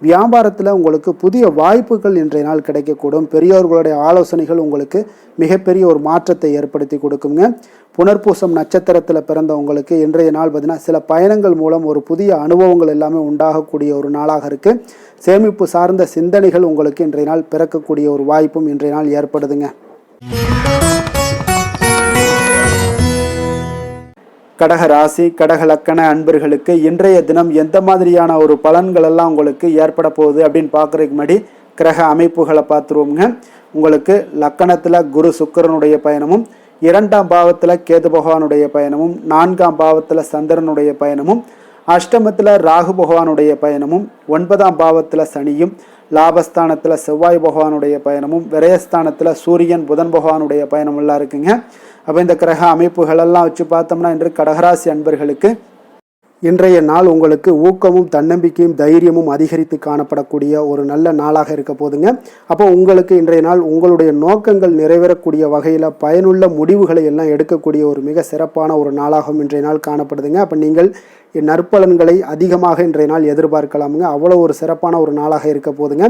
வியாபாரத்தில் உங்களுக்கு புதிய வாய்ப்புகள் இன்றைய நாள் கிடைக்கக்கூடும். பெரியோர்களுடைய ஆலோசனைகள் உங்களுக்கு மிகப்பெரிய ஒரு மாற்றத்தை ஏற்படுத்தி கொடுக்குங்க. புனர்பூசம் நட்சத்திரத்தில் பிறந்தவங்களுக்கு இன்றைய நாள் பார்த்தீங்கன்னா சில பயணங்கள் மூலம் ஒரு புதிய அனுபவங்கள் எல்லாமே உண்டாகக்கூடிய ஒரு நாளாக இருக்குது. சேமிப்பு சார்ந்த சிந்தனைகள் உங்களுக்கு இன்றைய நாள் பிறக்கக்கூடிய ஒரு வாய்ப்பும் இன்றைய நாள் ஏற்படுதுங்க. கடக ராசி கடக லக்கண அன்பர்களுக்கு இன்றைய தினம் எந்த மாதிரியான ஒரு பலன்கள் எல்லாம் உங்களுக்கு ஏற்பட போகுது அப்படின்னு பார்க்குறதுக்கு முன்னாடி கிரக அமைப்புகளை பார்த்துருவோங்க. உங்களுக்கு லக்கணத்தில் குரு சுக்கிரனுடைய பயணமும், 2ஆம் பாவத்தில் கேது பகவானுடைய பயணமும், 4ஆம் பாவத்தில் சந்திரனுடைய பயணமும், அஷ்டமத்தில் ராகு பகவானுடைய பயணமும், 9ஆம் பாவத்தில் சனியும், லாபஸ்தானத்தில் செவ்வாய் பகவானுடைய பயணமும், விரயஸ்தானத்தில் சூரியன் புதன் பகவானுடைய பயணம் எல்லாம் இருக்குங்க. அப்போ இந்த கிரக அமைப்புகளெல்லாம் வச்சு பார்த்தோம்னா இன்று கடகராசி அன்பர்களுக்கு இன்றைய நாள் உங்களுக்கு ஊக்கமும் தன்னம்பிக்கையும் தைரியமும் அதிகரித்து காணப்படக்கூடிய ஒரு நல்ல நாளாக இருக்க போதுங்க. அப்போ உங்களுக்கு இன்றைய நாள் உங்களுடைய நோக்கங்கள் நிறைவேறக்கூடிய வகையில் பயனுள்ள முடிவுகளை எல்லாம் எடுக்கக்கூடிய ஒரு மிக சிறப்பான ஒரு நாளாகவும் இன்றைய நாள் காணப்படுதுங்க. அப்போ நீங்கள் நற்பலன்களை அதிகமாக இன்றைய நாள் எதிர்பார்க்கலாமுங்க. அவ்வளோ ஒரு சிறப்பான ஒரு நாளாக இருக்க போதுங்க.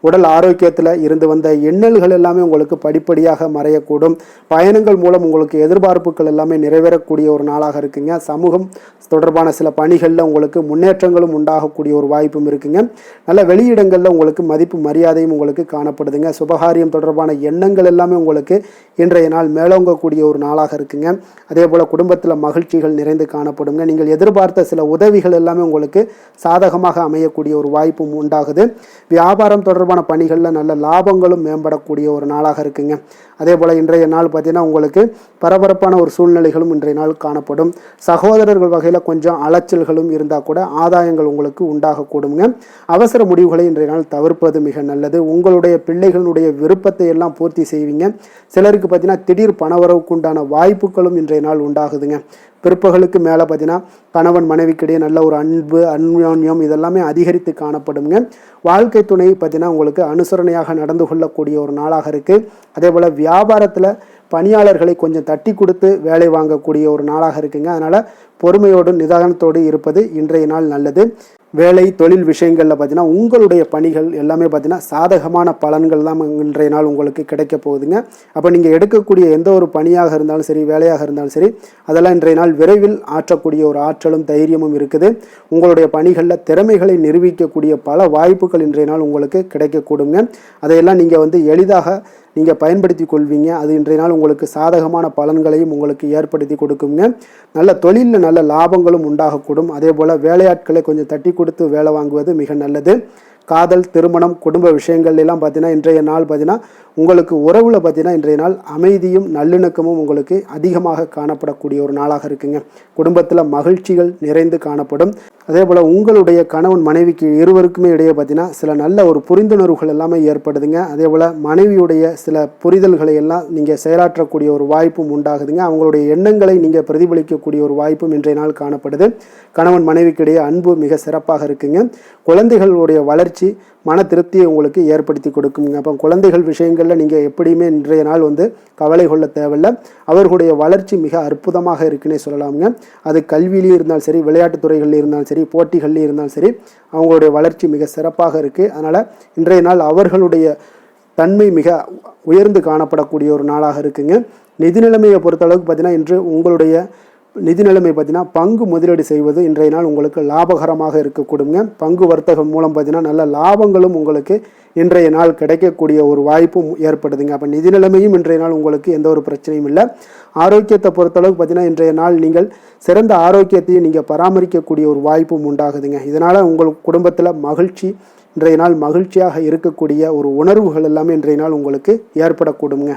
உடல் ஆரோக்கியத்தில் இருந்து வந்த எண்ணல்கள் எல்லாமே உங்களுக்கு படிப்படியாக மறையக்கூடும். பயணங்கள் மூலம் உங்களுக்கு எதிர்பார்ப்புகள் எல்லாமே நிறைவேறக்கூடிய ஒரு நாளாக இருக்குங்க. சமூகம் தொடர்பான சில பணிகளில் உங்களுக்கு முன்னேற்றங்களும் உண்டாகக்கூடிய ஒரு வாய்ப்பும் இருக்குங்க. நல்ல வெளியிடங்களில் உங்களுக்கு மதிப்பு மரியாதையும் உங்களுக்கு காணப்படுதுங்க. சுபகாரியம் தொடர்பான எண்ணங்கள் எல்லாமே உங்களுக்கு இன்றைய நாள் மேலோங்கக்கூடிய ஒரு நாளாக இருக்குங்க. அதே போல் குடும்பத்தில் மகிழ்ச்சிகள் நிறைந்து காணப்படுங்க. நீங்கள் எதிர்பார்த்த சில உதவிகள் எல்லாமே உங்களுக்கு சாதகமாக அமையக்கூடிய ஒரு வாய்ப்பும் உண்டாகுது. வியாபாரம் தொடர்பான பணிகளில் நல்ல லாபங்களும் மேம்படக்கூடிய ஒரு நாளாக இருக்குங்க. அதே போல் இன்றைய நாள் பார்த்தீங்கன்னா உங்களுக்கு பரபரப்பான ஒரு சூழ்நிலைகளும் இன்றைய நாள் காணப்படும். சகோதரர்கள் வகையில் கொஞ்சம் அலைச்சல்களும் இருந்தால் கூட ஆதாயங்கள் உங்களுக்கு உண்டாகக்கூடுங்க. அவசர முடிவுகளை இன்றைய நாள் தவிர்ப்பது மிக நல்லது. உங்களுடைய பிள்ளைகளுடைய விருப்பத்தை எல்லாம் பூர்த்தி செய்வீங்க. சிலருக்கு பார்த்தீங்கன்னா திடீர் பணவரவுக்கு உண்டான வாய்ப்புகளும் இன்றைய நாள் உண்டாகுதுங்க. பிற்பகலுக்கு மேலே பார்த்தீங்கன்னா கணவன் மனைவிக்கிடையே நல்ல ஒரு அன்பு அந்யோன்யம் இதெல்லாமே அதிகரித்து காணப்படுங்க. வாழ்க்கை துணை பார்த்தீங்கன்னா உங்களுக்கு அனுசரணையாக நடந்து கொள்ளக்கூடிய ஒரு நாளாக இருக்குது. அதே போல் வியாபாரத்தில் பணியாளர்களை கொஞ்சம் தட்டி கொடுத்து வேலை வாங்கக்கூடிய ஒரு நாளாக இருக்குங்க. அதனால் பொறுமையோடு நிதானத்தோடு இருப்பது இன்றைய நாள் நல்லது. வேலை தொழில் விஷயங்களில் பார்த்தீங்கன்னா உங்களுடைய பணிகள் எல்லாமே பார்த்தீங்கன்னா சாதகமான பலன்கள் தான் இன்றைய நாள் உங்களுக்கு கிடைக்க போகுதுங்க. அப்போ நீங்கள் எடுக்கக்கூடிய எந்த ஒரு பணியாக இருந்தாலும் சரி வேலையாக இருந்தாலும் சரி அதெல்லாம் இன்றைய நாள் விரைவில் ஆற்றக்கூடிய ஒரு ஆற்றலும் தைரியமும் இருக்குது. உங்களுடைய பணிகளில் திறமைகளை நிரூபிக்கக்கூடிய பல வாய்ப்புகள் இன்றைய நாள் உங்களுக்கு கிடைக்கக்கூடுங்க. அதையெல்லாம் நீங்கள் எளிதாக நீங்கள் பயன்படுத்தி கொள்வீங்க. அது இன்றைய நாள் உங்களுக்கு சாதகமான பலன்களையும் உங்களுக்கு ஏற்படுத்தி கொடுக்குங்க. நல்ல தொழிலில் நல்ல லாபங்களும் உண்டாகக்கூடும். அதே போல் வேலையாட்களை கொஞ்சம் தட்டி கொடுத்து வேலை வாங்குவது மிக நல்லது. காதல், திருமணம், குடும்ப விஷயங்கள் எல்லாம் பார்த்தீங்கன்னா இன்றைய நாள் பார்த்தீங்கன்னா உங்களுக்கு உறவில் பார்த்தீங்கன்னா இன்றைய நாள் அமைதியும் நல்லிணக்கமும் உங்களுக்கு அதிகமாக காணப்படக்கூடிய ஒரு நாளாக இருக்குங்க. குடும்பத்தில் மகிழ்ச்சிகள் நிறைந்து காணப்படும். அதே போல் உங்களுடைய கணவன் மனைவிக்கு இருவருக்குமே இடையே பார்த்தீங்கன்னா சில நல்ல ஒரு புரிந்துணர்வுகள் எல்லாமே ஏற்படுதுங்க. அதே போல் மனைவியுடைய சில புரிதல்களை எல்லாம் நீங்கள் செயலாற்றக்கூடிய ஒரு வாய்ப்பும் உண்டாகுதுங்க. அவங்களுடைய எண்ணங்களை நீங்கள் பிரதிபலிக்கக்கூடிய ஒரு வாய்ப்பும் இன்றைய நாள் காணப்படுது. கணவன் மனைவிக்கு இடையே அன்பு மிக சிறப்பாக இருக்குங்க. குழந்தைகளுடைய வளர்ச்சி மன திருப்தியை உங்களுக்கு ஏற்படுத்தி கொடுக்குங்க. அப்போ குழந்தைகள் விஷயங்களில் நீங்கள் எப்படியுமே இன்றைய நாள் கவலை கொள்ள தேவையில்லை. அவர்களுடைய வளர்ச்சி மிக அற்புதமாக இருக்குன்னே சொல்லலாமுங்க. அது கல்வியிலையும் இருந்தாலும் சரி, விளையாட்டுத் துறைகளில் இருந்தாலும் சரி, போட்டிகள்லையும் இருந்தாலும் சரி, அவங்களுடைய வளர்ச்சி மிக சிறப்பாக இருக்குது. அதனால் இன்றைய நாள் அவர்களுடைய தன்மை மிக உயர்ந்து காணப்படக்கூடிய ஒரு நாளாக இருக்குங்க. நிதி நிலைமையை பொறுத்தளவுக்கு பார்த்தீங்கன்னா இன்று உங்களுடைய நிதி நிலைமை பார்த்தீங்கன்னா பங்கு முதலீடு செய்வது இன்றைய நாள் உங்களுக்கு லாபகரமாக இருக்கக்கூடுங்க. பங்கு வர்த்தகம் மூலம் பார்த்தீங்கன்னா நல்ல லாபங்களும் உங்களுக்கு இன்றைய நாள் கிடைக்கக்கூடிய ஒரு வாய்ப்பும் ஏற்படுதுங்க. அப்போ நிதி நிலைமையும் இன்றைய நாள் உங்களுக்கு எந்த ஒரு பிரச்சனையும் இல்லை. ஆரோக்கியத்தை பொறுத்தளவுக்கு பார்த்தீங்கன்னா இன்றைய நாள் நீங்கள் சிறந்த ஆரோக்கியத்தையும் நீங்கள் பராமரிக்கக்கூடிய ஒரு வாய்ப்பும் உண்டாகுதுங்க. இதனால் உங்கள் குடும்பத்தில் மகிழ்ச்சி இன்றைய நாள் மகிழ்ச்சியாக இருக்கக்கூடிய ஒரு உணர்வுகள் எல்லாமே இன்றைய நாள் உங்களுக்கு ஏற்படக்கூடுங்க.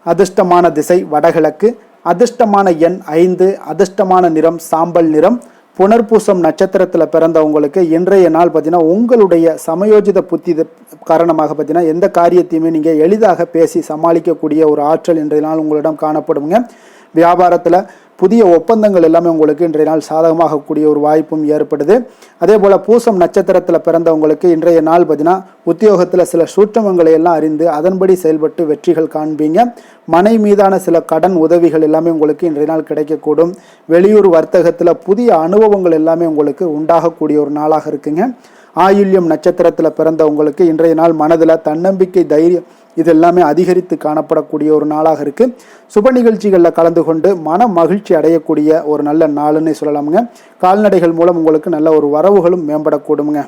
அதிர்ஷ்டமான திசை வடகிழக்கு, அதிர்ஷ்டமான எண் 5, அதிர்ஷ்டமான நிறம் சாம்பல் நிறம். புனர்பூசம் நட்சத்திரத்தில் பிறந்தவங்களுக்கு இன்றைய நாள் பார்த்தீங்கன்னா உங்களுடைய சமயோஜித புத்தி காரணமாக பார்த்தீங்கன்னா எந்த காரியத்தையுமே நீங்கள் எளிதாக பேசி சமாளிக்கக்கூடிய ஒரு ஆற்றல் இன்றைய நாள் உங்களிடம் காணப்படுங்க. வியாபாரத்தில் புதிய ஒப்பந்தங்கள் எல்லாமே உங்களுக்கு இன்றைய நாள் சாதகமாகக்கூடிய ஒரு வாய்ப்பும் ஏற்படுது. அதே போல் பூசம் நட்சத்திரத்தில் பிறந்தவங்களுக்கு இன்றைய நாள் பார்த்தீங்கன்னா உத்தியோகத்தில் சில சூட்சமங்களை எல்லாம் அறிந்து அதன்படி செயல்பட்டு வெற்றிகள் காண்பீங்க. மனை மீதான சில கடன் உதவிகள் எல்லாமே உங்களுக்கு இன்றைய நாள் கிடைக்கக்கூடும். வெளியூர் வர்த்தகத்தில் புதிய அனுபவங்கள் எல்லாமே உங்களுக்கு உண்டாகக்கூடிய ஒரு நாளாக இருக்குங்க. ஆயுள்யம் நட்சத்திரத்தில் பிறந்தவங்களுக்கு இன்றைய நாள் மனதில் தன்னம்பிக்கை, தைரியம் இது எல்லாமே அதிகரித்து காணப்படக்கூடிய ஒரு நாளாக இருக்குது. சுப நிகழ்ச்சிகளில் கலந்து கொண்டு மன மகிழ்ச்சி அடையக்கூடிய ஒரு நல்ல நாளுன்னு சொல்லலாமுங்க. கால்நடைகள் மூலம் உங்களுக்கு நல்ல ஒரு வரவுகளும் மேம்படக்கூடுங்க.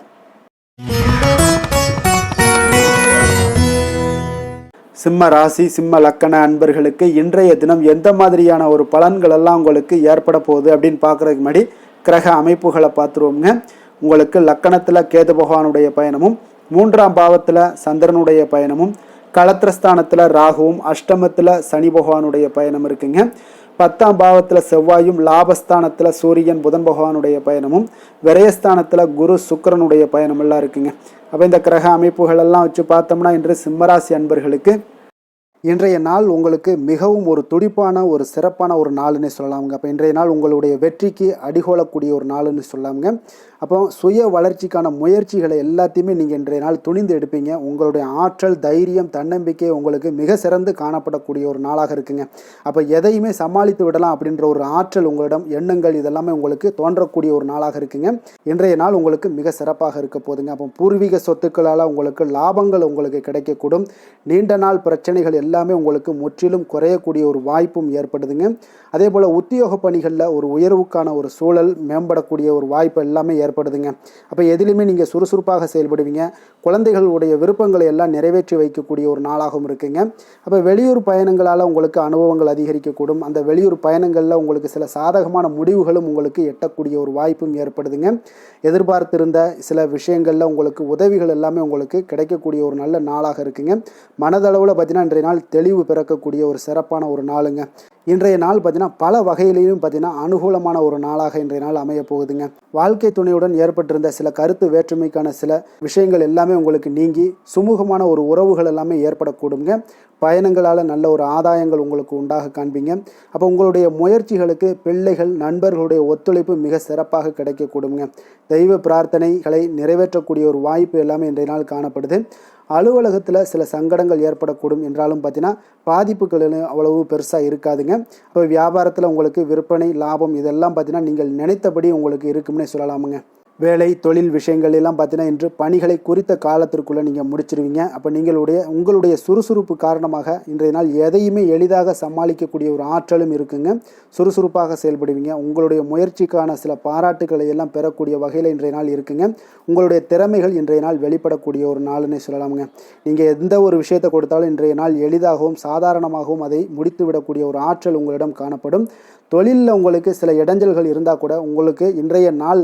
சிம்ம ராசி, சிம்ம லக்கண அன்பர்களுக்கு இன்றைய தினம் எந்த மாதிரியான ஒரு பலன்கள் எல்லாம் உங்களுக்கு ஏற்பட போகுது அப்படின்னு பார்க்குறதுக்கு முன்னாடி கிரக அமைப்புகளை பார்த்துருவோங்க. உங்களுக்கு லக்கணத்தில் கேது பகவானுடைய பயணமும், 3ஆம் பாவத்தில் சந்திரனுடைய பயணமும், களத்திரஸ்தானத்தில் ராகுவும், அஷ்டமத்தில் சனி பகவானுடைய பயணம் இருக்குங்க. 10ஆம் பாவத்தில் செவ்வாயும், லாபஸ்தானத்தில் சூரியன் புதன் பகவானுடைய பயணமும், விரயஸ்தானத்தில் குரு சுக்கிரனுடைய பயணம் எல்லாம் இருக்குங்க. அப்போ இந்த கிரக அமைப்புகள் எல்லாம் வச்சு பார்த்தோம்னா இன்று சிம்மராசி அன்பர்களுக்கு இன்றைய நாள் உங்களுக்கு மிகவும் ஒரு துடிப்பான ஒரு சிறப்பான ஒரு நாளுன்னு சொல்லலாமுங்க. அப்போ இன்றைய நாள் உங்களுடைய வெற்றிக்கு அடிகோலக்கூடிய ஒரு நாளுன்னு சொல்லலாமுங்க. அப்போ சுய வளர்ச்சிக்கான முயற்சிகளை எல்லாத்தையுமே நீங்கள் இன்றைய நாள் துணிந்து எடுப்பீங்க. உங்களுடைய ஆற்றல், தைரியம், தன்னம்பிக்கை உங்களுக்கு மிக சிறந்து காணப்படக்கூடிய ஒரு நாளாக இருக்குங்க. அப்போ எதையுமே சமாளித்து விடலாம் அப்படின்ற ஒரு ஆற்றல் உங்களிடம், எண்ணங்கள் இதெல்லாமே உங்களுக்கு தோன்றக்கூடிய ஒரு நாளாக இருக்குங்க. இன்றைய நாள் உங்களுக்கு மிக சிறப்பாக இருக்க போதுங்க. அப்போ பூர்வீக சொத்துக்களால் உங்களுக்கு லாபங்கள் உங்களுக்கு கிடைக்கக்கூடும். நீண்ட நாள் பிரச்சனைகள் எல்லாமே உங்களுக்கு முற்றிலும் குறையக்கூடிய ஒரு வாய்ப்பும் ஏற்படுதுங்க. அதே போல் உத்தியோக பணிகளில் ஒரு உயர்வுக்கான ஒரு சூழல் மேம்படக்கூடிய ஒரு வாய்ப்பு எல்லாமே ஏற்படுதுங்க. அப்போ எதிலுமே நீங்கள் சுறுசுறுப்பாக செயல்படுவீங்க. குழந்தைகளுடைய விருப்பங்களை எல்லாம் நிறைவேற்றி வைக்கக்கூடிய ஒரு நாளாகவும் இருக்குங்க. அப்போ வெளியூர் பயணங்களால் உங்களுக்கு அனுபவங்கள் அதிகரிக்கக்கூடும். அந்த வெளியூர் பயணங்களில் உங்களுக்கு சில சாதகமான முடிவுகளும் உங்களுக்கு எட்டக்கூடிய ஒரு வாய்ப்பும் ஏற்படுதுங்க. எதிர்பார்த்திருந்த சில விஷயங்களில் உங்களுக்கு உதவிகள் எல்லாமே உங்களுக்கு கிடைக்கக்கூடிய ஒரு நல்ல நாளாக இருக்குங்க. மனதளவில் பார்த்தீங்கன்னா இன்றைய நாள் தெளிவு பிறக்கக்கூடிய ஒரு சிறப்பான ஒரு நாளுங்க. இன்றைய நாள் பார்த்தீங்கன்னா பல வகையிலையும் பார்த்தீங்கன்னா அனுகூலமான ஒரு நாளாக இன்றைய நாள் அமைய போகுதுங்க. வாழ்க்கை துணையுடன் ஏற்பட்டிருந்த சில கருத்து வேற்றுமைக்கான சில விஷயங்கள் எல்லாமே உங்களுக்கு நீங்கி சுமூகமான ஒரு உறவுகள் எல்லாமே ஏற்படக்கூடுங்க. பயணங்களால் நல்ல ஒரு ஆதாயங்கள் உங்களுக்கு உண்டாக காண்பீங்க. அப்போ உங்களுடைய முயற்சிகளுக்கு பிள்ளைகள், நண்பர்களுடைய ஒத்துழைப்பு மிக சிறப்பாக கிடைக்கக்கூடுங்க. தெய்வ பிரார்த்தனைகளை நிறைவேற்றக்கூடிய ஒரு வாய்ப்பு எல்லாமே இன்றைய நாள் காணப்படுது. அலுவலகத்தில் சில சங்கடங்கள் ஏற்படக்கூடும் என்றாலும் பார்த்தீங்கன்னா பாதிப்புகள் அவ்வளவு பெருசாக இருக்காதுங்க. அப்போ வியாபாரத்தில் உங்களுக்கு விற்பனை, லாபம் இதெல்லாம் பார்த்தீங்கன்னா நீங்கள் நினைத்தபடி உங்களுக்கு இருக்கும்னே சொல்லலாமுங்க. வேலை, தொழில் விஷயங்கள் எல்லாம் பார்த்தீங்கன்னா இன்று பணிகளை குறித்த காலத்திற்குள்ளே நீங்கள் முடிச்சிருவீங்க. அப்போ உங்களுடைய சுறுசுறுப்பு காரணமாக இன்றைய நாள் எதையுமே எளிதாக சமாளிக்கக்கூடிய ஒரு ஆற்றலும் இருக்குங்க. சுறுசுறுப்பாக செயல்படுவீங்க. உங்களுடைய முயற்சிக்கான சில பாராட்டுக்களை எல்லாம் பெறக்கூடிய வகையில் இன்றைய நாள் இருக்குங்க. உங்களுடைய திறமைகள் இன்றைய நாள் வெளிப்படக்கூடிய ஒரு நாள்னே சொல்லலாமுங்க. நீங்கள் எந்த ஒரு விஷயத்தை கொடுத்தாலும் இன்றைய நாள் எளிதாகவும் சாதாரணமாகவும் அதை முடித்து விடக்கூடிய ஒரு ஆற்றல் உங்களிடம் காணப்படும். தொழிலில் உங்களுக்கு சில இடைஞ்சல்கள் இருந்தால் கூட உங்களுக்கு இன்றைய நாள்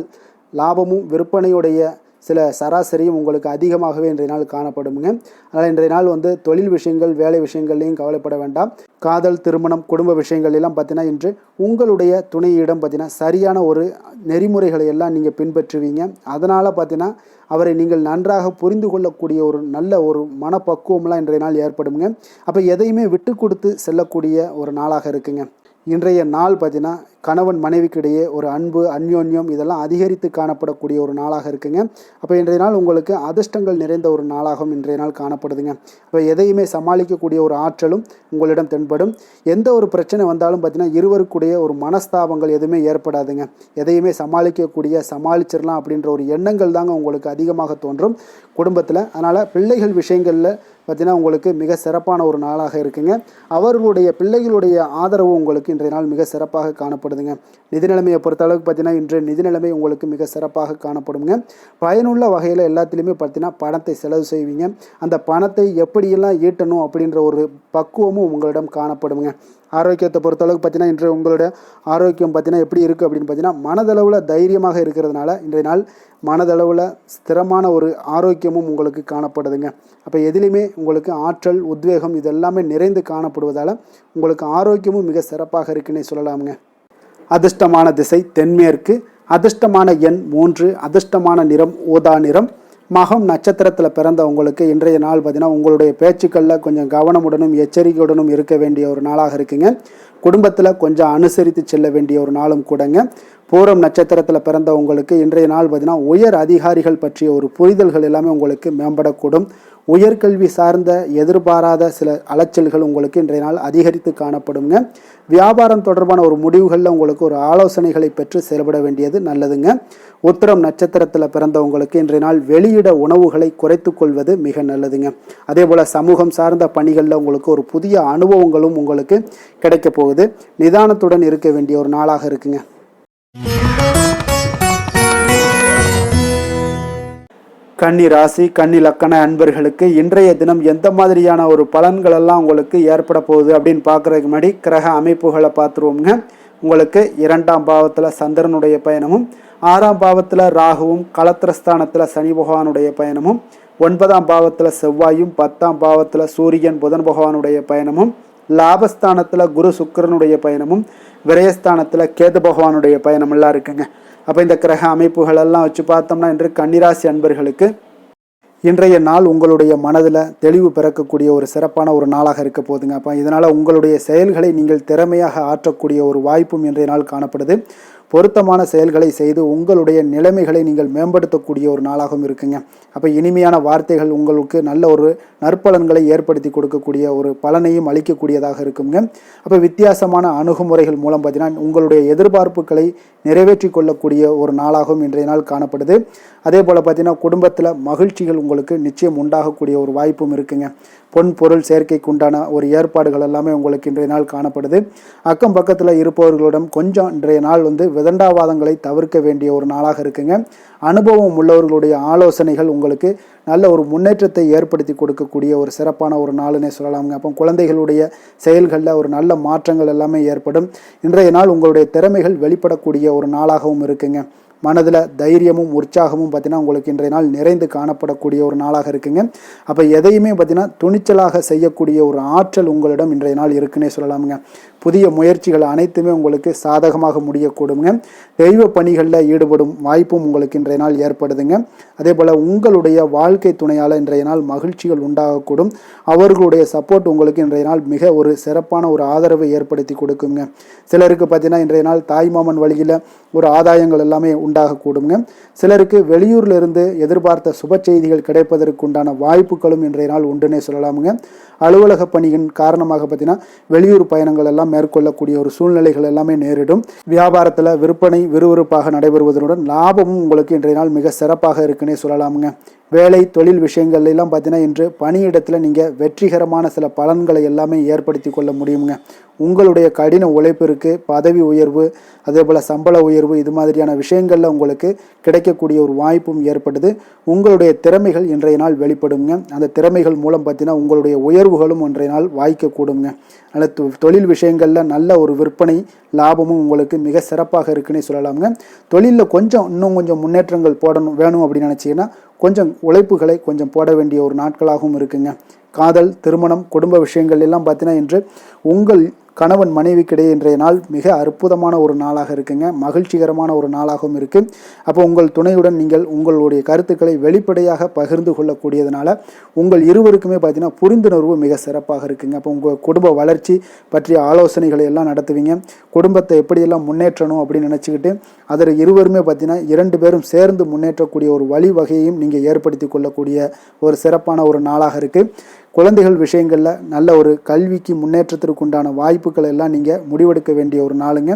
லாபமும் விற்பனையுடைய சில சராசரியும் உங்களுக்கு அதிகமாகவே இன்றைய நாள் காணப்படுங்க. அதனால் இன்றைய நாள் தொழில் விஷயங்கள், வேலை விஷயங்கள்லையும் கவலைப்பட வேண்டாம். காதல், திருமணம், குடும்ப விஷயங்கள் எல்லாம் பார்த்தீங்கன்னா இன்று உங்களுடைய துணையிடம் பார்த்தீங்கன்னா சரியான ஒரு நெறிமுறைகளை எல்லாம் நீங்கள் பின்பற்றுவீங்க. அதனால் பார்த்தீங்கன்னா அவரை நீங்கள் நன்றாக புரிந்து கொள்ளக்கூடிய ஒரு நல்ல ஒரு மனப்பக்குவம்லாம் இன்றைய நாள் ஏற்படுங்க. அப்போ எதையுமே விட்டு கொடுத்து செல்லக்கூடிய ஒரு நாளாக இருக்குங்க. இன்றைய நாள் பார்த்தீங்கன்னா கணவன் மனைவிக்கு இடையே ஒரு அன்பு, அந்யோன்யம் இதெல்லாம் அதிகரித்து காணப்படக்கூடிய ஒரு நாளாக இருக்குங்க. அப்போ இன்றைய நாள் உங்களுக்கு அதிர்ஷ்டங்கள் நிறைந்த ஒரு நாளாகவும் இன்றைய நாள் காணப்படுதுங்க. அப்போ எதையுமே சமாளிக்கக்கூடிய ஒரு ஆற்றலும் உங்களிடம் தென்படும். எந்த ஒரு பிரச்சனை வந்தாலும் பார்த்தீங்கன்னா இருவருக்குடைய ஒரு மனஸ்தாபங்கள் எதுவுமே ஏற்படாதுங்க. எதையுமே சமாளிச்சிடலாம் அப்படின்ற ஒரு எண்ணங்கள் தாங்க உங்களுக்கு அதிகமாக தோன்றும் குடும்பத்தில். அதனால் பிள்ளைகள் விஷயங்களில் பார்த்தீங்கன்னா உங்களுக்கு மிக சிறப்பான ஒரு நாளாக இருக்குங்க. அவர்களுடைய பிள்ளைகளுடைய ஆதரவு உங்களுக்கு இன்றைய நாள் மிக சிறப்பாக காணப்படுதுங்க. நிதி நிலைமையை பொறுத்தளவுக்கு பார்த்தீங்கன்னா இன்று நிதி நிலைமை உங்களுக்கு மிக சிறப்பாக காணப்படுங்க. பயனுள்ள வகையில் எல்லாத்துலேயுமே பார்த்தீங்கன்னா பணத்தை செலவு செய்வீங்க. அந்த பணத்தை எப்படியெல்லாம் ஈட்டணும் அப்படின்ற ஒரு பக்குவமும் உங்களிடம் காணப்படுங்க. ஆரோக்கியத்தை பொறுத்தளவுக்கு பார்த்தீங்கன்னா இன்று உங்களோட ஆரோக்கியம் பார்த்தீங்கன்னா எப்படி இருக்குது அப்படின்னு பார்த்தீங்கன்னா மனதளவில் தைரியமாக இருக்கிறதுனால இன்றைய நாள் மனதளவில் ஸ்திரமான ஒரு ஆரோக்கியமும் உங்களுக்கு காணப்படுதுங்க. அப்போ எதிலுமே உங்களுக்கு ஆற்றல், உத்வேகம் இதெல்லாமே நிறைந்து காணப்படுவதால் உங்களுக்கு ஆரோக்கியமும் மிக சிறப்பாக இருக்குன்னே சொல்லலாமுங்க. அதிர்ஷ்டமான திசை தென்மேற்கு, அதிர்ஷ்டமான எண் 3, அதிர்ஷ்டமான நிறம் ஊதா நிறம். மகம் நட்சத்திரத்தில் பிறந்த உங்களுக்கு இன்றைய நாள் பார்த்தீங்கன்னா உங்களுடைய பேச்சுக்களில் கொஞ்சம் கவனமுடனும் எச்சரிக்கையுடனும் இருக்க வேண்டிய ஒரு நாளாக இருக்குங்க. குடும்பத்தில் கொஞ்சம் அனுசரித்து செல்ல வேண்டிய ஒரு நாளும் கூடங்க. பூரம் நட்சத்திரத்தில் பிறந்த உங்களுக்கு இன்றைய நாள் பார்த்தீங்கன்னா உயர் அதிகாரிகள் பற்றிய ஒரு புரிதல்கள் எல்லாமே உங்களுக்கு மேம்படக்கூடும். உயர்கல்வி சார்ந்த எதிர்பாராத சில அலைச்சல்கள் உங்களுக்கு இன்றைய நாள் அதிகரித்து காணப்படுங்க. வியாபாரம் தொடர்பான ஒரு முடிவுகளில் உங்களுக்கு ஒரு ஆலோசனைகளை பெற்று செயல்பட வேண்டியது நல்லதுங்க. உத்திரம் நட்சத்திரத்தில் பிறந்தவங்களுக்கு இன்றைய நாள் வெளியிட உணவுகளை குறைத்து கொள்வது மிக நல்லதுங்க. அதே போல் சமூகம் சார்ந்த பணிகளில் உங்களுக்கு ஒரு புதிய அனுபவங்களும் உங்களுக்கு கிடைக்க போகுது. நிதானத்துடன் இருக்க வேண்டிய ஒரு நாளாக இருக்குங்க. கன்னி ராசி, கன்னி லக்கண அன்பர்களுக்கு இன்றைய தினம் எந்த மாதிரியான ஒரு பலன்கள் எல்லாம் உங்களுக்கு ஏற்பட போகுது அப்படின்னு பார்க்குறதுக்கு முன்னாடி கிரக அமைப்புகளை பார்த்துருவோங்க. உங்களுக்கு 2ஆம் பாவத்தில் சந்திரனுடைய பயணமும், 6ஆம் பாவத்தில் ராகுவும், களத்திரஸ்தானத்தில் சனி பகவானுடைய பயணமும், 9ஆம் பாவத்தில் செவ்வாயும், 10ஆம் பாவத்தில் சூரியன் புதன் பகவானுடைய பயணமும், லாபஸ்தானத்தில் குரு சுக்கிரனுடைய பயணமும், விரயஸ்தானத்தில் கேது பகவானுடைய பயணமெல்லாம் இருக்குங்க. அப்போ இந்த கிரக அமைப்புகள் எல்லாம் வச்சு பார்த்தோம்னா இன்று கன்னிராசி அன்பர்களுக்கு இன்றைய நாள் உங்களுடைய மனதில் தெளிவு பிறக்கக்கூடிய ஒரு சிறப்பான ஒரு நாளாக இருக்க போகுதுங்க. அப்போ இதனால் உங்களுடைய செயல்களை நீங்கள் திறமையாக ஆற்றக்கூடிய ஒரு வாய்ப்பும் இன்றைய நாள் காணப்படுது. பொருத்தமான செயல்களை செய்து உங்களுடைய நிலைமைகளை நீங்கள் மேம்படுத்தக்கூடிய ஒரு நாளாகவும் இருக்குங்க. அப்போ இனிமையான வார்த்தைகள் உங்களுக்கு நல்ல ஒரு நற்பலன்களை ஏற்படுத்தி கொடுக்கக்கூடிய ஒரு பலனையும் அளிக்கக்கூடியதாக இருக்குங்க. அப்போ வித்தியாசமான அணுகுமுறைகள் மூலம் பார்த்தீங்கன்னா உங்களுடைய எதிர்பார்ப்புகளை நிறைவேற்றி கொள்ளக்கூடிய ஒரு நாளாகவும் இன்றைய நாள் காணப்படுது. அதே போல் பார்த்தீங்கன்னா குடும்பத்தில் மகிழ்ச்சிகள் உங்களுக்கு நிச்சயம் உண்டாகக்கூடிய ஒரு வாய்ப்பும் இருக்குங்க. பொன் பொருள் சேர்க்கைக்கு உண்டான ஒரு ஏற்பாடுகள் எல்லாமே உங்களுக்கு இன்றைய நாள் காணப்படுது. அக்கம் பக்கத்தில் இருப்பவர்களிடம் கொஞ்சம் இன்றைய நாள் விதண்டாவாதங்களை தவிர்க்க வேண்டிய ஒரு நாளாக இருக்குங்க. அனுபவம் உள்ளவர்களுடைய ஆலோசனைகள் உங்களுக்கு நல்ல ஒரு முன்னேற்றத்தை ஏற்படுத்தி கொடுக்கக்கூடிய ஒரு சிறப்பான ஒரு நாளுன்னே சொல்லலாமுங்க. அப்போ குழந்தைகளுடைய செயல்களில் ஒரு நல்ல மாற்றங்கள் எல்லாமே ஏற்படும். இன்றைய நாள் உங்களுடைய திறமைகள் வெளிப்படக்கூடிய ஒரு நாளாகவும் இருக்குங்க. மனதில் தைரியமும் உற்சாகமும் பார்த்தீங்கன்னா உங்களுக்கு இன்றைய நாள் நிறைந்து காணப்படக்கூடிய ஒரு நாளாக இருக்குங்க. அப்போ எதையுமே பார்த்தீங்கன்னா துணிச்சலாக செய்யக்கூடிய ஒரு ஆற்றல் உங்களிடம் இன்றைய நாள் இருக்குன்னே சொல்லலாமுங்க. புதிய முயற்சிகள் அனைத்துமே உங்களுக்கு சாதகமாக முடியக்கூடுங்க. தெய்வ பணிகளில் ஈடுபடும் வாய்ப்பும் உங்களுக்கு இன்றைய நாள் ஏற்படுதுங்க. அதே போல் உங்களுடைய வாழ்க்கை துணையால் இன்றைய நாள் மகிழ்ச்சிகள் உண்டாகக்கூடும். அவர்களுடைய சப்போர்ட் உங்களுக்கு இன்றைய நாள் மிக ஒரு சிறப்பான ஒரு ஆதரவை ஏற்படுத்தி கொடுக்குங்க. சிலருக்கு பார்த்தீங்கன்னா இன்றைய நாள் தாய்மாமன் வழியில் ஒரு ஆதாயங்கள் எல்லாமே உண்டாகக்கூடுங்க. சிலருக்கு வெளியூரில் இருந்து எதிர்பார்த்த சுப செய்திகள் கிடைப்பதற்கு உண்டான வாய்ப்புகளும் இன்றைய நாள் உண்டுன்னே சொல்லலாமுங்க. அலுவலக பணியின் காரணமாக பார்த்தீங்கன்னா வெளியூர் பயணங்கள் எல்லாம் மேற்கொள்ளக்கூடிய ஒரு சூழ்நிலைகள் எல்லாமே நேரிடும். வியாபாரத்தில் விற்பனை விறுவிறுப்பாக நடைபெறுவதனுடன் லாபமும் உங்களுக்கு இன்றைய நாள் மிக சிறப்பாக இருக்குன்னே சொல்லலாமுங்க. வேலை தொழில் விஷயங்கள் எல்லாம் பார்த்தீங்கன்னா இன்று பணியிடத்தில் நீங்கள் வெற்றிகரமான சில பலன்களை எல்லாமே ஏற்படுத்தி கொள்ள முடியுங்க. உங்களுடைய கடின உழைப்பிற்கு பதவி உயர்வு, அதே போல் சம்பள உயர்வு இது மாதிரியான விஷயங்களில் உங்களுக்கு கிடைக்கக்கூடிய ஒரு வாய்ப்பும் ஏற்படுது. உங்களுடைய திறமைகள் இன்றைய நாள் வெளிப்படுங்க. அந்த திறமைகள் மூலம் பார்த்தீங்கன்னா உங்களுடைய உயர்வுகளும் இன்றைய நாள் வாய்க்கக்கூடுங்க. அதனால் தொழில் விஷயங்கள் விஷயங்களில் நல்ல ஒரு விற்பனை லாபமும் உங்களுக்கு மிக சிறப்பாக இருக்குன்னே சொல்லலாமுங்க. தொழிலில் இன்னும் கொஞ்சம் முன்னேற்றங்கள் வேணும் அப்படின்னு நினச்சிங்கன்னா கொஞ்சம் உழைப்புகளை கொஞ்சம் போட வேண்டிய ஒரு நாட்களாகவும் இருக்குங்க. காதல், திருமணம், குடும்ப விஷயங்கள் எல்லாம் பார்த்தீங்கன்னா இன்று உங்கள் கணவன் மனைவிக்கிடையே இன்றைய நாள் மிக அற்புதமான ஒரு நாளாக இருக்குங்க. மகிழ்ச்சிகரமான ஒரு நாளாகவும் இருக்குது. அப்போ உங்கள் துணையுடன் நீங்கள் உங்களுடைய கருத்துக்களை வெளிப்படையாக பகிர்ந்து கொள்ளக்கூடியதுனால உங்கள் இருவருக்குமே பார்த்தீங்கன்னா புரிந்துணர்வு மிக சிறப்பாக இருக்குங்க. அப்போ உங்கள் குடும்ப வளர்ச்சி பற்றிய ஆலோசனைகளை எல்லாம் நடத்துவீங்க. குடும்பத்தை எப்படியெல்லாம் முன்னேற்றணும் அப்படின்னு நினச்சிக்கிட்டு அதில் இருவருமே பார்த்தீங்கன்னா 2 பேரும் சேர்ந்து முன்னேற்றக்கூடிய ஒரு வழிவகையையும் நீங்கள் ஏற்படுத்தி கொள்ளக்கூடிய ஒரு சிறப்பான ஒரு நாளாக இருக்குது. குழந்தைகள் விஷயங்களில் நல்ல ஒரு கல்விக்கு முன்னேற்றத்திற்கு உண்டான வாய்ப்புகள் எல்லாம் நீங்கள் முடிவெடுக்க வேண்டிய ஒரு நாளுங்க.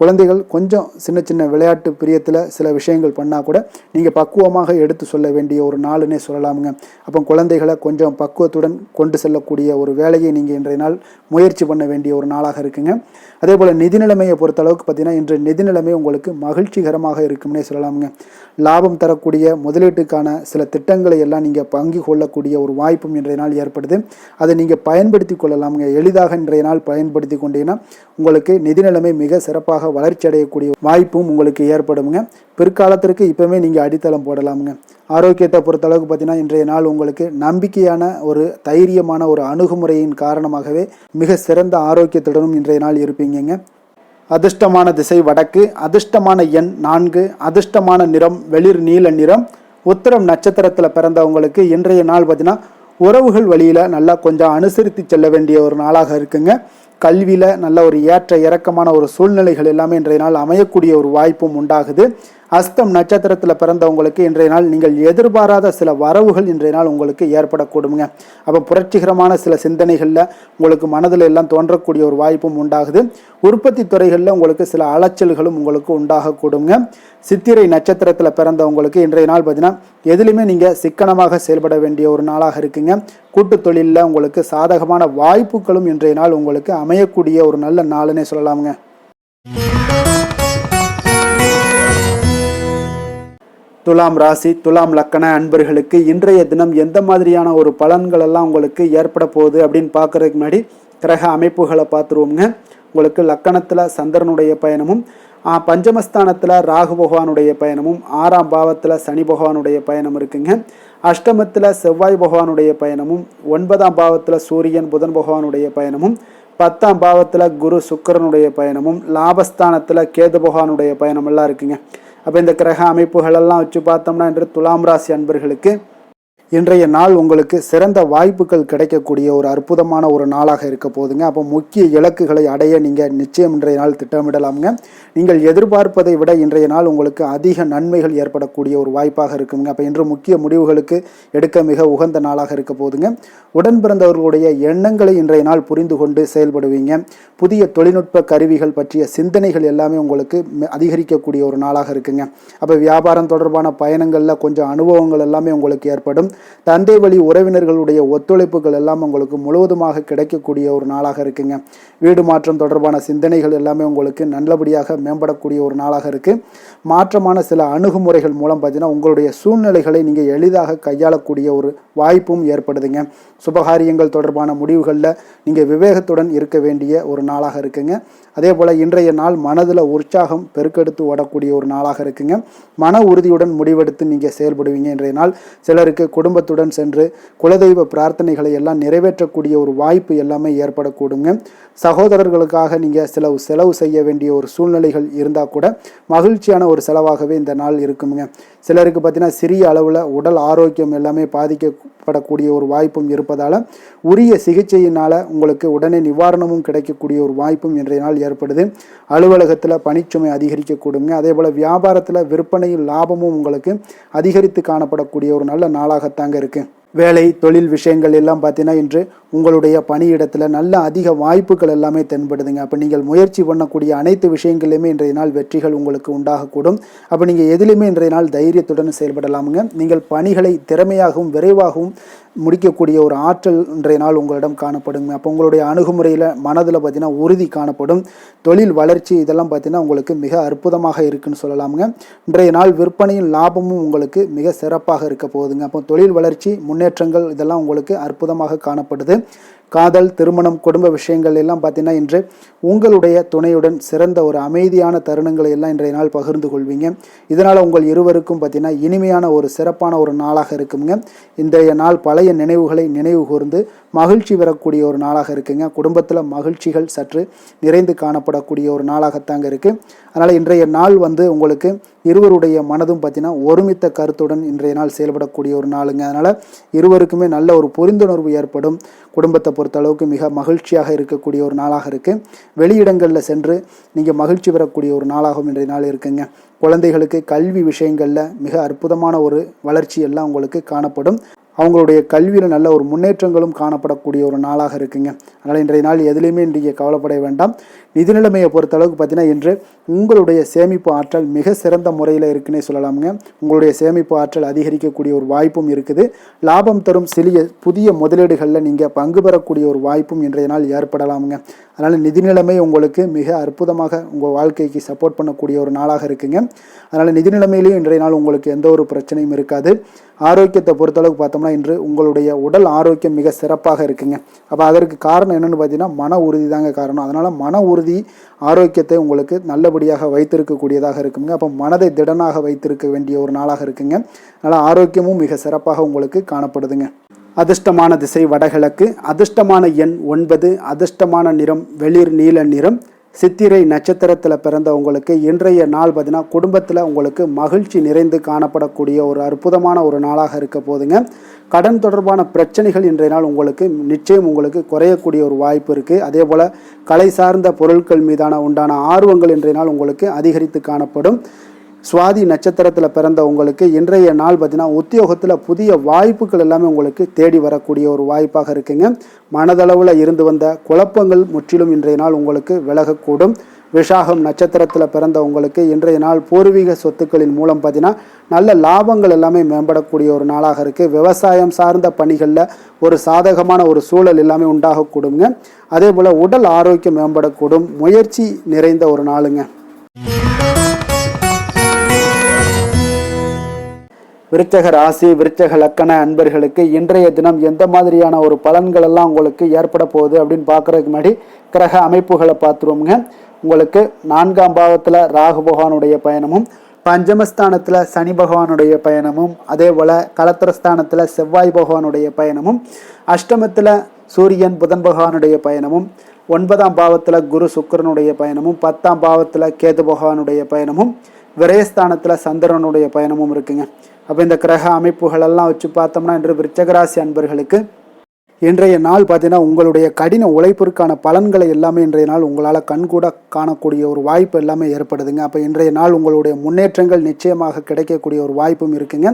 குழந்தைகள் கொஞ்சம் சின்ன சின்ன விளையாட்டு பிரியத்தில் சில விஷயங்கள் பண்ணால் கூட நீங்கள் பக்குவமாக எடுத்து சொல்ல வேண்டிய ஒரு நாளுன்னே சொல்லலாமுங்க. அப்போ குழந்தைகளை கொஞ்சம் பக்குவத்துடன் கொண்டு செல்லக்கூடிய ஒரு வேலையை நீங்கள் இன்றைய நாள் முயற்சி பண்ண வேண்டிய ஒரு நாளாக இருக்குங்க. அதே போல் நிதி நிலைமையை பொறுத்தளவுக்கு பார்த்தீங்கன்னா இன்று நிதி நிலைமை உங்களுக்கு மகிழ்ச்சிகரமாக இருக்கும்னே சொல்லலாமுங்க. லாபம் தரக்கூடிய முதலீட்டுக்கான சில திட்டங்களை எல்லாம் நீங்கள் பங்கு கொள்ளக்கூடிய ஒரு வாய்ப்பும் இன்றைய நாள் ஏற்படுது. அதை நீங்கள் பயன்படுத்தி கொள்ளலாமுங்க. எளிதாக இன்றைய நாள் பயன்படுத்தி கொண்டீங்கன்னா உங்களுக்கு நிதி நிலைமை மிக சிறப்பாக வளர்ச்சி அடையக்கூடிய வாய்ப்பும் உங்களுக்கு ஏற்படுங்க. பிற்காலத்திற்கு இப்போவே நீங்கள் அடித்தளம் போடலாமுங்க. ஆரோக்கியத்தை பொறுத்தளவுக்கு பார்த்தீங்கன்னா இன்றைய நாள் உங்களுக்கு நம்பிக்கையான ஒரு தைரியமான ஒரு அணுகுமுறையின் காரணமாகவே மிக சிறந்த ஆரோக்கியத்துடனும் இன்றைய நாள் இருப்பீங்க. அதிர்ஷ்டமான திசை வடக்கு, அதிர்ஷ்டமான எண் 4, அதிர்ஷ்டமான நிறம் வெளிர் நீல நிறம். உத்திரம் நட்சத்திரத்தில் பிறந்தவங்களுக்கு இன்றைய நாள் பார்த்தீங்கன்னா உறவுகள் வழியில் நல்லா கொஞ்சம் அனுசரித்து செல்ல வேண்டிய ஒரு நாளாக இருக்குங்க. கல்வியில் நல்ல ஒரு ஏற்ற இறக்கமான ஒரு சூழ்நிலைகள் எல்லாமே இன்றைய நாள் அமையக்கூடிய ஒரு வாய்ப்பும் உண்டாகுது. அஸ்தம் நட்சத்திரத்தில் பிறந்தவங்களுக்கு இன்றைய நாள் நீங்கள் எதிர்பாராத சில வரவுகள் இன்றைய நாள் உங்களுக்கு ஏற்படக்கூடுங்க. அப்போ புரட்சிகரமான சில சிந்தனைகளில் உங்களுக்கு மனதில் எல்லாம் தோன்றக்கூடிய ஒரு வாய்ப்பும் உண்டாகுது. உற்பத்தி துறைகளில் உங்களுக்கு சில அலைச்சல்களும் உங்களுக்கு உண்டாகக்கூடுங்க. சித்திரை நட்சத்திரத்தில் பிறந்தவங்களுக்கு இன்றைய நாள் பார்த்தீங்கன்னா எதுலையுமே நீங்கள் சிக்கனமாக செயல்பட வேண்டிய ஒரு நாளாக இருக்குங்க. கூட்டு தொழிலில் உங்களுக்கு சாதகமான வாய்ப்புகளும் இன்றைய நாள் உங்களுக்கு அமையக்கூடிய ஒரு நல்ல நாளுன்னே சொல்லலாமுங்க. துலாம் ராசி, துலாம் லக்கண அன்பர்களுக்கு இன்றைய தினம் எந்த மாதிரியான ஒரு பலன்கள் எல்லாம் உங்களுக்கு ஏற்பட போகுது அப்படின்னு பார்க்கறதுக்கு முன்னாடி கிரக அமைப்புகளை பார்த்துருவோங்க. உங்களுக்கு லக்கணத்தில் சந்திரனுடைய பயணமும், பஞ்சமஸ்தானத்தில் ராகு பகவானுடைய பயணமும், 6ஆம் பாவத்தில் சனி பகவானுடைய பயணம் இருக்குங்க. அஷ்டமத்தில் செவ்வாய் பகவானுடைய பயணமும், 9ஆம் பாவத்தில் சூரியன் புதன் பகவானுடைய பயணமும், 10ஆம் பாவத்தில் குரு சுக்கிரனுடைய பயணமும், லாபஸ்தானத்தில் கேது பகவானுடைய பயணம் எல்லாம் இருக்குங்க. அப்போ இந்த கிரக அமைப்புகளெல்லாம் வச்சு பார்த்தோம்னா இன்று துலாம் ராசி அன்பர்களுக்கு இன்றைய நாள் உங்களுக்கு சிறந்த வாய்ப்புகள் கிடைக்கக்கூடிய ஒரு அற்புதமான ஒரு நாளாக இருக்க போகுதுங்க. அப்போ முக்கிய இலக்குகளை அடைய நீங்கள் நிச்சயம் இன்றைய நாள் திட்டமிடலாமுங்க. நீங்கள் எதிர்பார்ப்பதை விட இன்றைய நாள் உங்களுக்கு அதிக நன்மைகள் ஏற்படக்கூடிய ஒரு வாய்ப்பாக இருக்குங்க. அப்போ இன்று முக்கிய முடிவுகளுக்கு எடுக்க மிக உகந்த நாளாக இருக்க போகுதுங்க. உடன் பிறந்தவர்களுடைய எண்ணங்களை இன்றைய நாள் புரிந்து கொண்டு செயல்படுவீங்க. புதிய தொழில்நுட்ப கருவிகள் பற்றிய சிந்தனைகள் எல்லாமே உங்களுக்கு அதிகரிக்கக்கூடிய ஒரு நாளாக இருக்குங்க. அப்போ வியாபாரம் தொடர்பான பயணங்களில் கொஞ்சம் அனுபவங்கள் எல்லாமே உங்களுக்கு ஏற்படும். தந்தை வழி உறவினர்களுடைய ஒத்துழைப்புகள் எல்லாம் உங்களுக்கு முழுவதுமாக கிடைக்கக்கூடிய ஒரு நாளாக இருக்குங்க. வீடு மாற்றம் தொடர்பான சிந்தனைகள் எல்லாமே உங்களுக்கு நல்லபடியாக மேம்படக்கூடிய ஒரு நாளாக இருக்கு. மாற்றமான சில அணுகுமுறைகள் மூலம் பார்த்தீங்கன்னா உங்களுடைய சூழ்நிலைகளை நீங்கள் எளிதாக கையாளக்கூடிய ஒரு வாய்ப்பும் ஏற்படுதுங்க. சுபகாரியங்கள் தொடர்பான முடிவுகளில் நீங்கள் விவேகத்துடன் இருக்க வேண்டிய ஒரு நாளாக இருக்குங்க. அதே போல் இன்றைய நாள் மனதில் உற்சாகம் பெருக்கெடுத்து ஓடக்கூடிய ஒரு நாளாக இருக்குங்க. மன உறுதியுடன் முடிவெடுத்து நீங்கள் செயல்படுவீங்க. இன்றைய நாள் சிலருக்கு குடும்பத்துடன் சென்று குலதெய்வ பிரார்த்தனைகளை எல்லாம் நிறைவேற்றக்கூடிய ஒரு வாய்ப்பு எல்லாமே ஏற்படக்கூடுங்க. சகோதரர்களுக்காக நீங்கள் செலவு செய்ய வேண்டிய ஒரு சூழ்நிலைகள் இருந்தால் கூட மகிழ்ச்சியான ஒரு செலவாகவே இந்த நாள் இருக்குங்க. சிலருக்கு பார்த்தீங்கன்னா சிறிய அளவில் உடல் ஆரோக்கியம் எல்லாமே பாதிக்கப்படக்கூடிய ஒரு வாய்ப்பும் இருப்பதால் உரிய சிகிச்சையினால் உங்களுக்கு உடனே நிவாரணமும் கிடைக்கக்கூடிய ஒரு வாய்ப்பும் இன்றைய நாள் ஏற்படுது. அலுவலகத்தில் பணிச்சுமை அதிகரிக்கக்கூடுங்க. அதே போல் வியாபாரத்தில் விற்பனையில் லாபமும் உங்களுக்கு அதிகரித்து காணப்படக்கூடிய ஒரு நல்ல நாளாகத்தாங்க இருக்குது. வேலை தொழில் விஷயங்கள் எல்லாம் பார்த்தீங்கன்னா இன்று உங்களுடைய பணியிடத்தில் நல்ல அதிக வாய்ப்புகள் எல்லாமே தென்படுதுங்க. அப்போ நீங்கள் முயற்சி பண்ணக்கூடிய அனைத்து விஷயங்களையுமே இன்றைய நாள் வெற்றிகள் உங்களுக்கு உண்டாகக்கூடும். அப்போ நீங்கள் எதிலுமே இன்றைய நாள் தைரியத்துடன் செயல்படலாமுங்க. நீங்கள் பணிகளை திறமையாகவும் விரைவாகவும் முடிக்கக்கூடிய ஒரு ஆற்றல் இன்றைய நாள் உங்களிடம் காணப்படுங்க. அப்போ உங்களுடைய அணுகுமுறையில் மனதில் பார்த்தீங்கன்னா உறுதி காணப்படும். தொழில் வளர்ச்சி இதெல்லாம் பார்த்தீங்கன்னா உங்களுக்கு மிக அற்புதமாக இருக்குன்னு சொல்லலாமுங்க. இன்றைய நாள் விற்பனையின் லாபமும் உங்களுக்கு மிக சிறப்பாக இருக்க போகுதுங்க. அப்போ தொழில் வளர்ச்சி முன்னேற்றங்கள் இதெல்லாம் உங்களுக்கு அற்புதமாக காணப்படுது. காதல், திருமணம், குடும்ப விஷயங்கள் எல்லாம் பார்த்தீங்கன்னா இன்று உங்களுடைய துணையுடன் சிறந்த ஒரு அமைதியான தருணங்களை எல்லாம் இன்றைய நாள் பகிர்ந்து கொள்வீங்க. இதனால் உங்கள் இருவருக்கும் பார்த்தீங்கன்னா இனிமையான ஒரு சிறப்பான ஒரு நாளாக இருக்குங்க. இன்றைய நாள் பழைய நினைவுகளை நினைவு கூர்ந்து மகிழ்ச்சி பெறக்கூடிய ஒரு நாளாக இருக்குங்க. குடும்பத்தில் மகிழ்ச்சிகள் சற்று நிறைந்து காணப்படக்கூடிய ஒரு நாளாகத்தாங்க இருக்குது. அதனால் இன்றைய நாள் உங்களுக்கு இருவருடைய மனதும் பார்த்தீங்கன்னா ஒருமித்த கருத்துடன் இன்றைய நாள் செயல்படக்கூடிய ஒரு நாளுங்க. அதனால் இருவருக்குமே நல்ல ஒரு புரிந்துணர்வு ஏற்படும். குடும்பத்தை பொறுத்த அளவுக்கு மிக மகிழ்ச்சியாக இருக்கக்கூடிய ஒரு நாளாக இருக்குது. வெளியிடங்களில் சென்று நீங்கள் மகிழ்ச்சி பெறக்கூடிய ஒரு நாளாகவும் இன்றைய நாள் இருக்குங்க. குழந்தைகளுக்கு கல்வி விஷயங்களில் மிக அற்புதமான ஒரு வளர்ச்சி எல்லாம் உங்களுக்கு காணப்படும். அவங்களுடைய கல்வியில் நல்ல ஒரு முன்னேற்றங்களும் காணப்படக்கூடிய ஒரு நாளாக இருக்குங்க. அதனால் இன்றைய நாள் எதுலேயுமே இன்றைய கவலைப்பட வேண்டாம். நிதி நிலைமையை பொறுத்தளவுக்கு பார்த்தீங்கன்னா இன்று உங்களுடைய சேமிப்பு ஆற்றல் மிக சிறந்த முறையில் இருக்குன்னே சொல்லலாமுங்க. உங்களுடைய சேமிப்பு ஆற்றல் அதிகரிக்கக்கூடிய ஒரு வாய்ப்பும் இருக்குது. லாபம் தரும் புதிய முதலீடுகளில் நீங்கள் பங்கு பெறக்கூடிய ஒரு வாய்ப்பும் இன்றைய நாள் ஏற்படலாமுங்க. அதனால் நிதி நிலைமை உங்களுக்கு மிக அற்புதமாக உங்கள் வாழ்க்கைக்கு சப்போர்ட் பண்ணக்கூடிய ஒரு நாளாக இருக்குங்க. அதனால் நிதி நிலைமையிலையும் இன்றைய நாள் உங்களுக்கு எந்த ஒரு பிரச்சனையும் இருக்காது. ஆரோக்கியத்தை பொறுத்தளவுக்கு பார்த்தோம்னா இன்று உங்களுடைய உடல் ஆரோக்கியம் மிக சிறப்பாக இருக்குங்க. அப்போ அதற்கு காரணம் என்னென்னு பார்த்தீங்கன்னா மன உறுதி தாங்க காரணம். அதனால் மன உறுதி ஆரோக்கியத்தை உங்களுக்கு நல்லபடியாக வைத்திருக்கக்கூடியதாக இருக்குங்க. அப்போ மனதை திடனாக வைத்திருக்க வேண்டிய ஒரு நாளாக இருக்குங்க. அதனால் ஆரோக்கியமும் மிக சிறப்பாக உங்களுக்கு காணப்படுதுங்க. அதிர்ஷ்டமான திசை வடகிழக்கு, அதிர்ஷ்டமான எண் 9, அதிர்ஷ்டமான நிறம் வெளிர் நீல நிறம். சித்திரை நட்சத்திரத்தில் பிறந்தவங்களுக்கு இன்றைய நாள் பார்த்தீங்கன்னா குடும்பத்தில் உங்களுக்கு மகிழ்ச்சி நிறைந்து காணப்படக்கூடிய ஒரு அற்புதமான ஒரு நாளாக இருக்க போதுங்க. கடன் தொடர்பான பிரச்சனைகள் இன்றைய நாள் உங்களுக்கு நிச்சயம் உங்களுக்கு குறையக்கூடிய ஒரு வாய்ப்பு இருக்குது. அதே போல் கலை சார்ந்த பொருட்கள் மீதான உண்டான ஆர்வங்கள் இன்றைய நாள் உங்களுக்கு அதிகரித்து காணப்படும். சுவாதி நட்சத்திரத்தில் பிறந்த உங்களுக்கு இன்றைய நாள் பார்த்தீங்கன்னா உத்தியோகத்தில் புதிய வாய்ப்புகள் எல்லாமே உங்களுக்கு தேடி வரக்கூடிய ஒரு வாய்ப்பாக இருக்குங்க. மனதளவில் இருந்து வந்த குழப்பங்கள் முற்றிலும் இன்றைய நாள் உங்களுக்கு விலகக்கூடும். விஷாகம் நட்சத்திரத்தில் பிறந்த உங்களுக்கு இன்றைய நாள் பூர்வீக சொத்துக்களின் மூலம் பார்த்தீங்கன்னா நல்ல லாபங்கள் எல்லாமே மேம்படக்கூடிய ஒரு நாளாக இருக்குது. விவசாயம் சார்ந்த பணிகளில் ஒரு சாதகமான ஒரு சூழல் எல்லாமே உண்டாகக்கூடுங்க. அதே போல் உடல் ஆரோக்கியம் மேம்படக்கூடும். முயற்சி நிறைந்த ஒரு நாளுங்க. விருச்சக ராசி, விருச்சக லக்கண அன்பர்களுக்கு இன்றைய தினம் எந்த மாதிரியான ஒரு பலன்கள் எல்லாம் உங்களுக்கு ஏற்பட போகுது அப்படின்னு பார்க்குறதுக்கு முன்னாடி கிரக அமைப்புகளை பார்த்துருவோங்க. உங்களுக்கு 4ஆம் பாவத்தில் ராகு பகவானுடைய பயணமும், பஞ்சமஸ்தானத்தில் சனி பகவானுடைய பயணமும், அதே போல் கலத்திரஸ்தானத்தில் செவ்வாய் பகவானுடைய பயணமும், அஷ்டமத்தில் சூரியன் புதன் பகவானுடைய பயணமும், 9ஆம் பாவத்தில் குரு சுக்கிரனுடைய பயணமும், 10ஆம் பாவத்தில் கேது பகவானுடைய பயணமும், விரயஸ்தானத்தில் சந்திரனுடைய பயணமும் இருக்குங்க. அப்போ இந்த கிரக அமைப்புகளெல்லாம் வச்சு பார்த்தோம்னா இன்று விருச்சகராசி அன்பர்களுக்கு இன்றைய நாள் பார்த்தீங்கன்னா உங்களுடைய கடின உழைப்பிற்கான பலன்களை எல்லாமே இன்றைய நாள் உங்களால் கண்கூட காணக்கூடிய ஒரு வாய்ப்பு எல்லாமே ஏற்படுதுங்க. அப்போ இன்றைய நாள் உங்களுடைய முன்னேற்றங்கள் நிச்சயமாக கிடைக்கக்கூடிய ஒரு வாய்ப்பும் இருக்குங்க.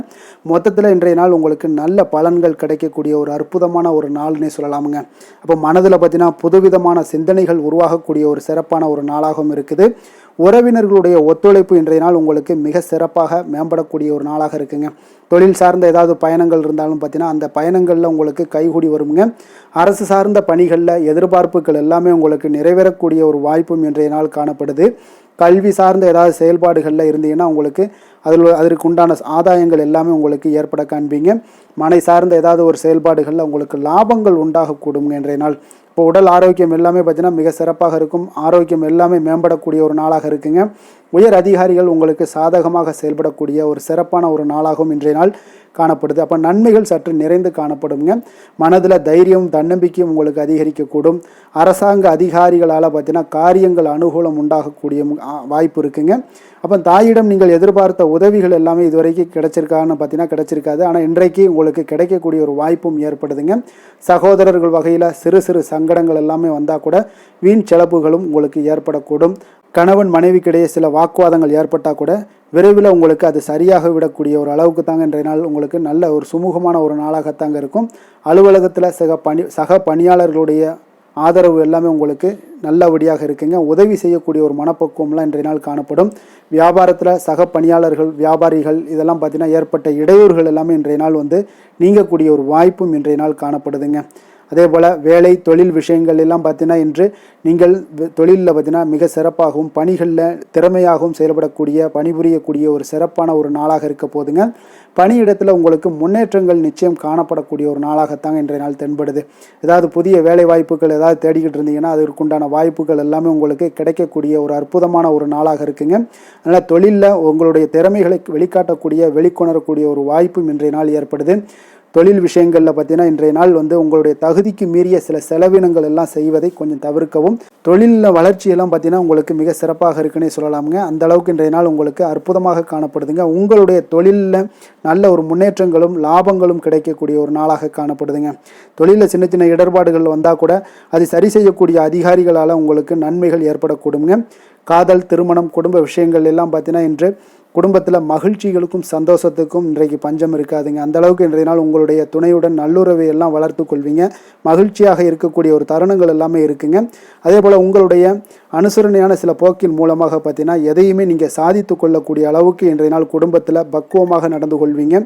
மொத்தத்தில் இன்றைய நாள் உங்களுக்கு நல்ல பலன்கள் கிடைக்கக்கூடிய ஒரு அற்புதமான ஒரு நாள்னே சொல்லலாமுங்க. அப்போ மனதில் பார்த்தீங்கன்னா புதுவிதமான சிந்தனைகள் உருவாகக்கூடிய ஒரு சிறப்பான ஒரு நாளாகவும் இருக்குது. உறவினர்களுடைய ஒத்துழைப்பு இன்றைய நாள் உங்களுக்கு மிக சிறப்பாக மேம்படக்கூடிய ஒரு நாளாக இருக்குங்க. தொழில் சார்ந்த ஏதாவது பயணங்கள் இருந்தாலும் பார்த்தீங்கன்னா அந்த பயணங்களில் உங்களுக்கு கைகூடி வருங்க. அரசு சார்ந்த பணிகளில் எதிர்பார்ப்புகள் எல்லாமே உங்களுக்கு நிறைவேறக்கூடிய ஒரு வாய்ப்பும் இன்றைய நாள் காணப்படுது. கல்வி சார்ந்த ஏதாவது செயல்பாடுகளில் இருந்தீங்கன்னா உங்களுக்கு அதற்கு உண்டான ஆதாயங்கள் எல்லாமே உங்களுக்கு ஏற்பட காண்பீங்க. மனை சார்ந்த ஏதாவது ஒரு செயல்பாடுகளில் உங்களுக்கு லாபங்கள் உண்டாகக்கூடுங்க இன்றைய நாள். இப்போ உடல் ஆரோக்கியம் எல்லாமே பார்த்தீங்கன்னா மிக சிறப்பாக இருக்கும். ஆரோக்கியம் எல்லாமே மேம்படக்கூடிய ஒரு நாளாக இருக்குங்க. உயர் அதிகாரிகள் உங்களுக்கு சாதகமாக செயல்படக்கூடிய ஒரு சிறப்பான ஒரு நாளாகவும் இன்றைய நாள் காணப்படுது. அப்போ நன்மைகள் சற்று நிறைந்து காணப்படுங்க. மனதில் தைரியம் தன்னம்பிக்கையும் உங்களுக்கு அதிகரிக்கக்கூடும். அரசாங்க அதிகாரிகளால் பார்த்தீங்கன்னா காரியங்கள் அனுகூலம் உண்டாகக்கூடிய வாய்ப்பு இருக்குங்க. அப்போ தாயிடம் நீங்கள் எதிர்பார்த்த உதவிகள் எல்லாமே இதுவரைக்கும் கிடைச்சிருக்கான்னு பார்த்தீங்கன்னா கிடைச்சிருக்காது. ஆனால் இன்றைக்கு உங்களுக்கு கிடைக்கக்கூடிய ஒரு வாய்ப்பும் ஏற்படுதுங்க. சகோதரர்கள் வகையில் சிறு சிறு சங்கடங்கள் எல்லாமே வந்தால் கூட வீண் செலவுகளும் உங்களுக்கு ஏற்படக்கூடும். கணவன் மனைவிக்கிடையே சில வாக்குவாதங்கள் ஏற்பட்டால் கூட விரைவில் உங்களுக்கு அது சரியாக விடக்கூடிய ஒரு அளவுக்கு தாங்க இன்றைய நாள் உங்களுக்கு நல்ல ஒரு சுமூகமான ஒரு நாளாகத்தாங்க இருக்கும். அலுவலகத்தில் சக பணியாளர்களுடைய ஆதரவு எல்லாமே உங்களுக்கு நல்லபடியாக இருக்குங்க. உதவி செய்யக்கூடிய ஒரு மனப்பக்குவம்லாம் இன்றைய நாள் காணப்படும். வியாபாரத்தில் சக பணியாளர்கள், வியாபாரிகள் இதெல்லாம் பார்த்தீங்கன்னா ஏற்பட்ட இடையூறுகள் எல்லாமே இன்றைய நாள் நீங்கக்கூடிய ஒரு வாய்ப்பும் இன்றைய நாள் காணப்படுதுங்க. அதே போல் வேலை தொழில் விஷயங்கள் எல்லாம் பார்த்தீங்கன்னா இன்று நீங்கள் தொழிலில் பார்த்தீங்கன்னா மிக சிறப்பாகவும் பணிகளில் திறமையாகவும் செயல்படக்கூடிய பணிபுரியக்கூடிய ஒரு சிறப்பான ஒரு நாளாக இருக்க போதுங்க. பணியிடத்தில் உங்களுக்கு முன்னேற்றங்கள் நிச்சயம் காணப்படக்கூடிய ஒரு நாளாகத்தாங்க இன்றைய நாள் தென்படுது. ஏதாவது புதிய வேலை வாய்ப்புகள் ஏதாவது தேடிக்கிட்டு இருந்தீங்கன்னா அதற்குண்டான வாய்ப்புகள் எல்லாமே உங்களுக்கு கிடைக்கக்கூடிய ஒரு அற்புதமான ஒரு நாளாக இருக்குங்க. அதனால் தொழிலில் உங்களுடைய திறமைகளை வெளிக்காட்டக்கூடிய வெளிக்கொணரக்கூடிய ஒரு வாய்ப்பும் இன்றைய நாள் ஏற்படுது. தொழில் விஷயங்களில் பார்த்தீங்கன்னா இன்றைய நாள் உங்களுடைய தகுதிக்கு மீறிய சில செலவினங்கள் எல்லாம் செய்வதை கொஞ்சம் தவிர்க்கவும். தொழிலில் வளர்ச்சியெல்லாம் பார்த்தீங்கன்னா உங்களுக்கு மிக சிறப்பாக இருக்குன்னே சொல்லலாமுங்க. அந்த அளவுக்கு இன்றைய நாள் உங்களுக்கு அற்புதமாக காணப்படுதுங்க. உங்களுடைய தொழிலில் நல்ல ஒரு முன்னேற்றங்களும் லாபங்களும் கிடைக்கக்கூடிய ஒரு நாளாக காணப்படுதுங்க. தொழிலில் சின்ன சின்ன இடர்பாடுகள் வந்தால் கூட அது சரி செய்யக்கூடிய அதிகாரிகளால் உங்களுக்கு நன்மைகள் ஏற்படக்கூடுங்க. காதல், திருமணம், குடும்ப விஷயங்கள் எல்லாம் பார்த்தீங்கன்னா இன்று குடும்பத்தில் மகிழ்ச்சிகளுக்கும் சந்தோஷத்துக்கும் இன்றைக்கு பஞ்சம் இருக்காதுங்க. அந்தளவுக்கு இன்றைய நாள் உங்களுடைய துணையுடன் நல்லுறவை எல்லாம் வளர்த்து கொள்வீங்க. மகிழ்ச்சியாக இருக்கக்கூடிய ஒரு தருணங்கள் எல்லாமே இருக்குங்க. அதே போல் உங்களுடைய அனுசரணையான சில போக்கின் மூலமாக பார்த்தீங்கன்னா எதையுமே நீங்கள் சாதித்து கொள்ளக்கூடிய அளவுக்கு இன்றைய நாள் குடும்பத்தில் பக்குவமாக நடந்து கொள்வீங்க.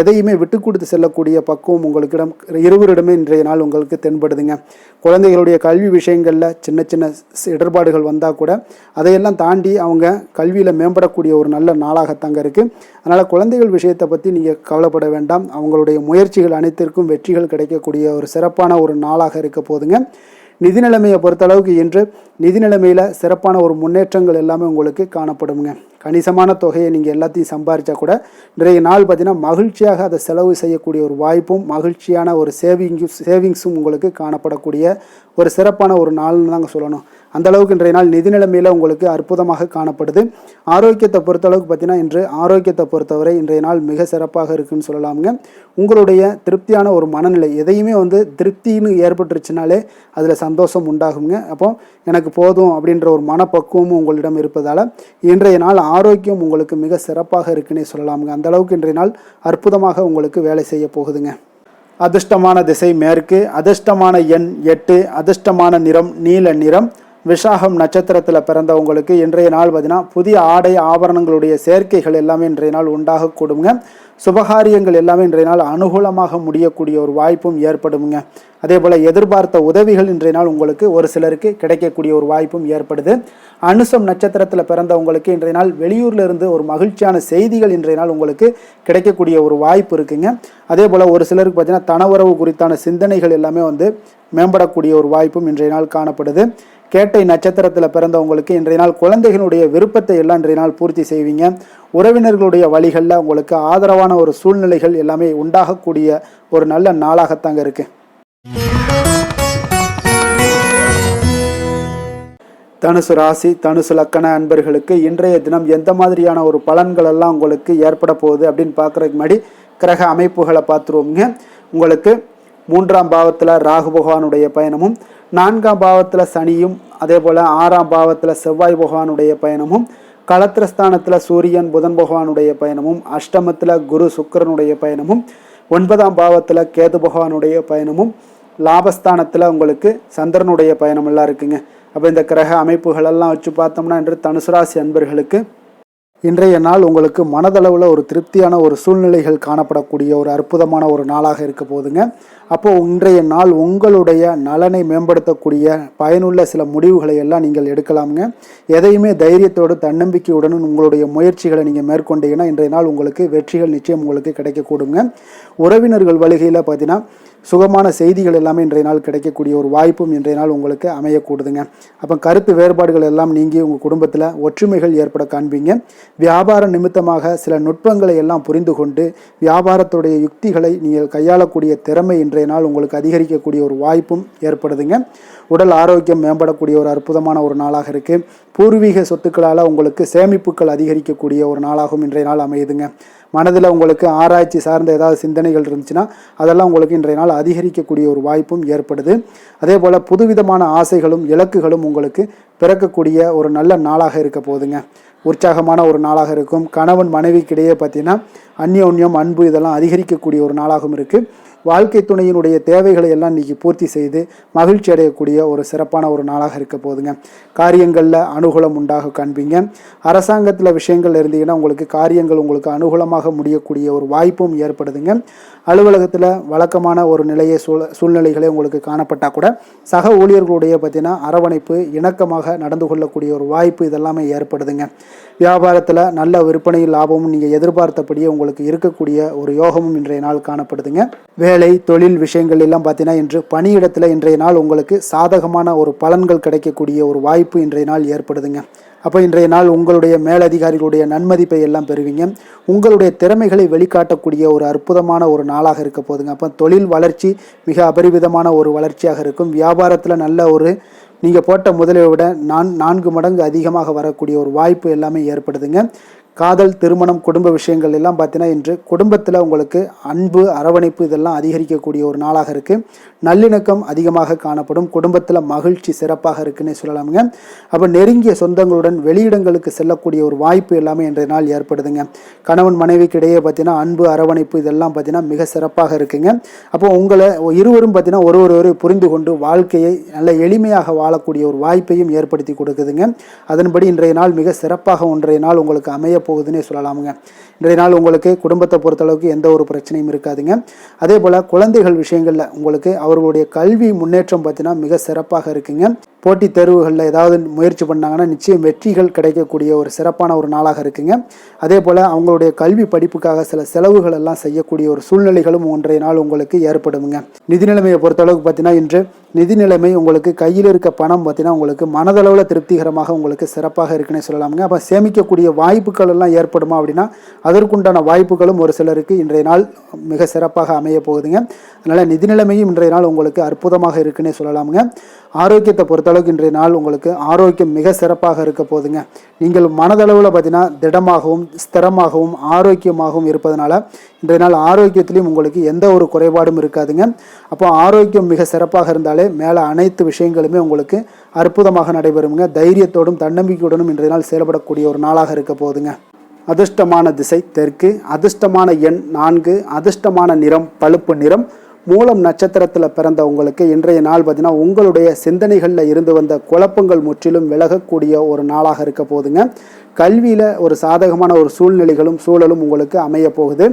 எதையுமே விட்டு கொடுத்து செல்லக்கூடிய பக்குவம் உங்களுக்கிடம் இருவரிடமே இன்றைய நாள் உங்களுக்கு தென்படுதுங்க. குழந்தைகளுடைய கல்வி விஷயங்களில் சின்ன சின்ன இடர்பாடுகள் வந்தால் கூட அதையெல்லாம் தாண்டி அவங்க கல்வியில் மேம்படக்கூடிய ஒரு நல்ல நாளாகத்தாங்க இருக்குது. அதனால் குழந்தைகள் விஷயத்தை பற்றி நீங்கள் கவலைப்பட வேண்டாம். அவங்களுடைய முயற்சிகள் அனைத்திற்கும் வெற்றிகள் கிடைக்கக்கூடிய ஒரு சிறப்பான ஒரு நாளாக இருக்க போதுங்க. நிதி நிலைமையை பொறுத்தளவுக்கு இன்று நிதி நிலைமையில் சிறப்பான ஒரு முன்னேற்றங்கள் எல்லாமே உங்களுக்கு காணப்படுங்க. கணிசமான தொகையை நீங்கள் எல்லாத்தையும் சம்பாதிச்சா கூட இன்றைய நாள் பார்த்தீங்கன்னா மகிழ்ச்சியாக அதை செலவு செய்யக்கூடிய ஒரு வாய்ப்பும் மகிழ்ச்சியான ஒரு சேவிங்ஸும் உங்களுக்கு காணப்படக்கூடிய ஒரு சிறப்பான ஒரு நாள்னு தாங்க சொல்லணும். அந்தளவுக்கு இன்றைய நாள் நிதி நிலைமையில் உங்களுக்கு அற்புதமாக காணப்படுது. ஆரோக்கியத்தை பொறுத்தளவுக்கு பார்த்தீங்கன்னா இன்று ஆரோக்கியத்தை பொறுத்தவரை இன்றைய நாள் மிக சிறப்பாக இருக்குன்னு சொல்லலாமுங்க. உங்களுடைய திருப்தியான ஒரு மனநிலை எதையுமே திருப்தின்னு ஏற்பட்டுருச்சுனாலே அதில் சந்தோஷம் உண்டாகுங்க. அப்போ எனக்கு போதும் அப்படின்ற ஒரு மனப்பக்குவமும் உங்களிடம் இருப்பதால் இன்றைய நாள் ஆரோக்கியம் உங்களுக்கு மிக சிறப்பாக இருக்குன்னே சொல்லலாமுங்க. அந்தளவுக்கு இன்றைய நாள் அற்புதமாக உங்களுக்கு வேலை செய்ய போகுதுங்க. அதிர்ஷ்டமான திசை மேற்கு, அதிர்ஷ்டமான எண் 8, அதிர்ஷ்டமான நிறம் நீல நிறம். விசாகம் நட்சத்திரத்தில் பிறந்தவங்களுக்கு இன்றைய நாள் பார்த்தீங்கன்னா புதிய ஆடை ஆபரணங்களுடைய சேர்க்கைகள் எல்லாமே இன்றைய நாள் உண்டாகக்கூடுங்க. சுபகாரியங்கள் எல்லாமே இன்றைய நாள் அனுகூலமாக முடியக்கூடிய ஒரு வாய்ப்பும் ஏற்படுங்க. அதே போல் எதிர்பார்த்த உதவிகள் இன்றைய நாள் உங்களுக்கு ஒரு சிலருக்கு கிடைக்கக்கூடிய ஒரு வாய்ப்பும் ஏற்படுது. அனுசம் நட்சத்திரத்தில் பிறந்தவங்களுக்கு இன்றைய நாள் வெளியூரில் இருந்து ஒரு மகிழ்ச்சியான செய்திகள் இன்றைய நாள் உங்களுக்கு கிடைக்கக்கூடிய ஒரு வாய்ப்பு இருக்குங்க. அதே போல் ஒரு சிலருக்கு பார்த்தீங்கன்னா தனவுறவு குறித்தான சிந்தனைகள் எல்லாமே மேம்படக்கூடிய ஒரு வாய்ப்பும் இன்றைய நாள் காணப்படுது. கேட்டை நட்சத்திரத்தில் பிறந்தவங்களுக்கு இன்றைய நாள் குழந்தைகளுடைய விருப்பத்தை எல்லாம் இன்றைய நாள் பூர்த்தி செய்வீங்க. உறவினர்களுடைய வழிகளில் உங்களுக்கு ஆதரவான ஒரு சூழ்நிலைகள் எல்லாமே உண்டாகக்கூடிய ஒரு நல்ல நாளாகத்தாங்க இருக்கு. தனுசு ராசி, தனுசு லக்கண அன்பர்களுக்கு இன்றைய தினம் எந்த மாதிரியான ஒரு பலன்கள் எல்லாம் உங்களுக்கு ஏற்பட போகுது அப்படின்னு பார்க்குறதுக்கு முன்னாடி கிரக அமைப்புகளை பார்த்துருவோங்க. உங்களுக்கு 3ஆம் பாவத்தில் ராகு பகவானுடைய பயணமும், 4ஆம் பாவத்தில் சனியும், அதே போல் 6ஆம் பாவத்தில் செவ்வாய் பகவானுடைய பயணமும், களத்திரஸ்தானத்தில் சூரியன் புதன் பகவானுடைய பயணமும், அஷ்டமத்தில் குரு சுக்கிரனுடைய பயணமும், 9ஆம் பாவத்தில் கேது பகவானுடைய பயணமும், லாபஸ்தானத்தில் உங்களுக்கு சந்திரனுடைய பயணம் எல்லாம் இருக்குங்க. அப்போ இந்த கிரக அமைப்புகளெல்லாம் வச்சு பார்த்தோம்னா இன்று தனுசு ராசி அன்பர்களுக்கு இன்றைய நாள் உங்களுக்கு மனதளவில் ஒரு திருப்தியான ஒரு சூழ்நிலைகள் காணப்படக்கூடிய ஒரு அற்புதமான ஒரு நாளாக இருக்க போதுங்க. அப்போது இன்றைய நாள் உங்களுடைய நலனை மேம்படுத்தக்கூடிய பயனுள்ள சில முடிவுகளை எல்லாம் நீங்கள் எடுக்கலாமுங்க. எதையுமே தைரியத்தோடு தன்னம்பிக்கையுடன் உங்களுடைய முயற்சிகளை நீங்கள் மேற்கொண்டீங்கன்னா இன்றைய நாள் உங்களுக்கு வெற்றிகள் நிச்சயம் உங்களுக்கு கிடைக்கக்கூடுங்க. உறவினர்கள் வழிகையில் பார்த்தீங்கன்னா சுகமான செய்திகள் எல்லாமே இன்றைய நாள் கிடைக்கக்கூடிய ஒரு வாய்ப்பும் இன்றைய நாள் உங்களுக்கு அமையக்கூடுதுங்க. அப்போ கருத்து வேறுபாடுகள் எல்லாம் நீங்கி உங்கள் குடும்பத்தில் ஒற்றுமைகள் ஏற்பட காண்பீங்க. வியாபார நிமித்தமாக சில நுட்பங்களை எல்லாம் புரிந்து கொண்டு வியாபாரத்துடைய யுக்திகளை நீங்கள் கையாளக்கூடிய திறமை இன்றைய நாள் உங்களுக்கு அதிகரிக்கக்கூடிய ஒரு வாய்ப்பும் ஏற்படுதுங்க. உடல் ஆரோக்கியம் மேம்படக்கூடிய ஒரு அற்புதமான ஒரு நாளாக இருக்குது. பூர்வீக சொத்துக்களால் உங்களுக்கு சேமிப்புகள் அதிகரிக்கக்கூடிய ஒரு நாளாகவும் இன்றைய நாள் அமையுதுங்க. மனதில் உங்களுக்கு ஆராய்ச்சி சார்ந்த ஏதாவது சிந்தனைகள் இருந்துச்சுன்னா அதெல்லாம் உங்களுக்கு இன்றைய நாள் அதிகரிக்கக்கூடிய ஒரு வாய்ப்பும் ஏற்படுது. அதே போல் புதுவிதமான ஆசைகளும் இலக்குகளும் உங்களுக்கு பிறக்கக்கூடிய ஒரு நல்ல நாளாக இருக்க போகுதுங்க. உற்சாகமான ஒரு நாளாக இருக்கும். கணவன் மனைவிக்கிடையே பார்த்தீங்கன்னா அந்யோன்யம் அன்பு இதெல்லாம் அதிகரிக்கக்கூடிய ஒரு நாளாகவும் இருக்குது. வாழ்க்கை துணையினுடைய தேவைகளை எல்லாம் இன்னைக்கு பூர்த்தி செய்து மகிழ்ச்சி அடையக்கூடிய ஒரு சிறப்பான ஒரு நாளாக இருக்க போகுதுங்க. காரியங்களில் அனுகூலம் உண்டாக காண்பீங்க. அரசாங்கத்தில் விஷயங்கள் இருந்தீங்கன்னா உங்களுக்கு காரியங்கள் உங்களுக்கு அனுகூலமாக முடியக்கூடிய ஒரு வாய்ப்பும் ஏற்படுதுங்க. அலுவலகத்தில் வழக்கமான ஒரு நிலையை சூழ்நிலைகளே உங்களுக்கு காணப்பட்டால் கூட சக ஊழியர்களுடைய பார்த்தீங்கன்னா அரவணைப்பு இணக்கமாக நடந்து கொள்ளக்கூடிய ஒரு வாய்ப்பு இதெல்லாமே ஏற்படுதுங்க. வியாபாரத்தில் நல்ல விற்பனை லாபமும் நீங்கள் எதிர்பார்த்தபடியே உங்களுக்கு இருக்கக்கூடிய ஒரு யோகமும் இன்றைய நாள் காணப்படுதுங்க. வேலை தொழில் விஷயங்கள் எல்லாம் பார்த்தீங்கன்னா இன்று பணியிடத்தில் இன்றைய நாள் உங்களுக்கு சாதகமான ஒரு பலன்கள் கிடைக்கக்கூடிய ஒரு வாய்ப்பு இன்றைய நாள் ஏற்படுதுங்க. அப்போ இன்றைய நாள் உங்களுடைய மேலதிகாரிகளுடைய நன்மதிப்பை எல்லாம் பெறுவீங்க. உங்களுடைய திறமைகளை வெளிக்காட்டக்கூடிய ஒரு அற்புதமான ஒரு நாளாக இருக்க போதுங்க. அப்போ தொழில் வளர்ச்சி மிக அபரிவிதமான ஒரு வளர்ச்சியாக இருக்கும். வியாபாரத்தில் நல்ல ஒரு நீங்கள் போட்ட முதலை விட 4 மடங்கு அதிகமாக வரக்கூடிய ஒரு வாய்ப்பு எல்லாமே ஏற்படுதுங்க. காதல் திருமணம் குடும்ப விஷயங்கள் எல்லாம் பார்த்தீங்கன்னா இன்று குடும்பத்தில் உங்களுக்கு அன்பு அரவணைப்பு இதெல்லாம் அதிகரிக்கக்கூடிய ஒரு நாளாக இருக்குது. நல்லிணக்கம் அதிகமாக காணப்படும். குடும்பத்தில் மகிழ்ச்சி சிறப்பாக இருக்குன்னு சொல்லலாமுங்க. அப்போ நெருங்கிய சொந்தங்களுடன் வெளியிடங்களுக்கு செல்லக்கூடிய ஒரு வாய்ப்பு எல்லாமே இன்றைய நாள் ஏற்படுதுங்க. கணவன் மனைவிக்கு இடையே பார்த்தீங்கன்னா அன்பு அரவணைப்பு இதெல்லாம் பார்த்தீங்கன்னா மிக சிறப்பாக இருக்குங்க. அப்போ உங்களை இருவரும் பார்த்தீங்கன்னா ஒருவரை புரிந்து கொண்டு வாழ்க்கையை நல்ல எளிமையாக வாழக்கூடிய ஒரு வாய்ப்பையும் ஏற்படுத்தி கொடுக்குதுங்க. அதன்படி இன்றைய நாள் மிக சிறப்பாக ஒன்றைய நாள் உங்களுக்கு அமைய போகுதுன்னே சொல்லலாமுங்க. இன்றைய நாள் உங்களுக்கு குடும்பத்தை பொறுத்தளவுக்கு எந்த ஒரு பிரச்சனையும் இருக்காதுங்க. அதே போல் குழந்தைகள் விஷயங்களில் உங்களுக்கு அவர்களுடைய கல்வி முன்னேற்றம் பார்த்தீங்கன்னா மிக சிறப்பாக இருக்குங்க. போட்டித் தேர்வுகளில் ஏதாவது முயற்சி பண்ணாங்கன்னா நிச்சயம் வெற்றிகள் கிடைக்கக்கூடிய ஒரு சிறப்பான ஒரு நாளாக இருக்குங்க. அதே போல் அவங்களுடைய கல்வி படிப்புக்காக சில செலவுகள் எல்லாம் செய்யக்கூடிய ஒரு சூழ்நிலைகளும் ஒன்றைய நாள் உங்களுக்கு ஏற்படுங்க. நிதி நிலைமையை பொறுத்தளவுக்கு பார்த்தீங்கன்னா இன்று நிதி நிலைமை உங்களுக்கு கையில் இருக்க பணம் பார்த்தீங்கன்னா உங்களுக்கு மனதளவில் திருப்திகரமாக உங்களுக்கு சிறப்பாக இருக்குன்னு சொல்லலாமுங்க. அப்போ சேமிக்கக்கூடிய வாய்ப்புகள் எல்லாம் ஏற்படுமா அப்படின்னா அதற்குண்டான வாய்ப்புகளும் ஒரு சிலருக்கு இன்றைய நாள் மிக சிறப்பாக அமைய போகுதுங்க. அதனால் நிதி நிலைமையும் இன்றைய நாள் உங்களுக்கு அற்புதமாக இருக்குன்னே சொல்லலாமுங்க. ஆரோக்கியத்தை பொறுத்தளவுக்கு இன்றைய நாள் உங்களுக்கு ஆரோக்கியம் மிக சிறப்பாக இருக்க போகுதுங்க. நீங்கள் மனதளவில் பார்த்தீங்கன்னா திடமாகவும் ஸ்திரமாகவும் ஆரோக்கியமாகவும் இருப்பதனால இன்றைய நாள் ஆரோக்கியத்திலையும் உங்களுக்கு எந்த ஒரு குறைபாடும் இருக்காதுங்க. அப்போ ஆரோக்கியம் மிக சிறப்பாக இருந்தாலே மேலே அனைத்து விஷயங்களுமே உங்களுக்கு அற்புதமாக நடைபெறுங்க. தைரியத்தோடும் தன்னம்பிக்கையுடனும் இன்றைய நாள் செயல்படக்கூடிய ஒரு நாளாக இருக்க போகுதுங்க. அதிர்ஷ்டமான திசை தெற்கு, அதிர்ஷ்டமான எண் 4, அதிர்ஷ்டமான நிறம் பழுப்பு நிறம். மூலம் நட்சத்திரத்தில் பிறந்த உங்களுக்கு இன்றைய நாள் பார்த்தீங்கன்னா உங்களுடைய சிந்தனைகளில் இருந்து வந்த குழப்பங்கள் முற்றிலும் விலகக்கூடிய ஒரு நாளாக இருக்க போகுதுங்க. கல்வியில் ஒரு சாதகமான ஒரு சூழலும் உங்களுக்கு அமைய போகுது.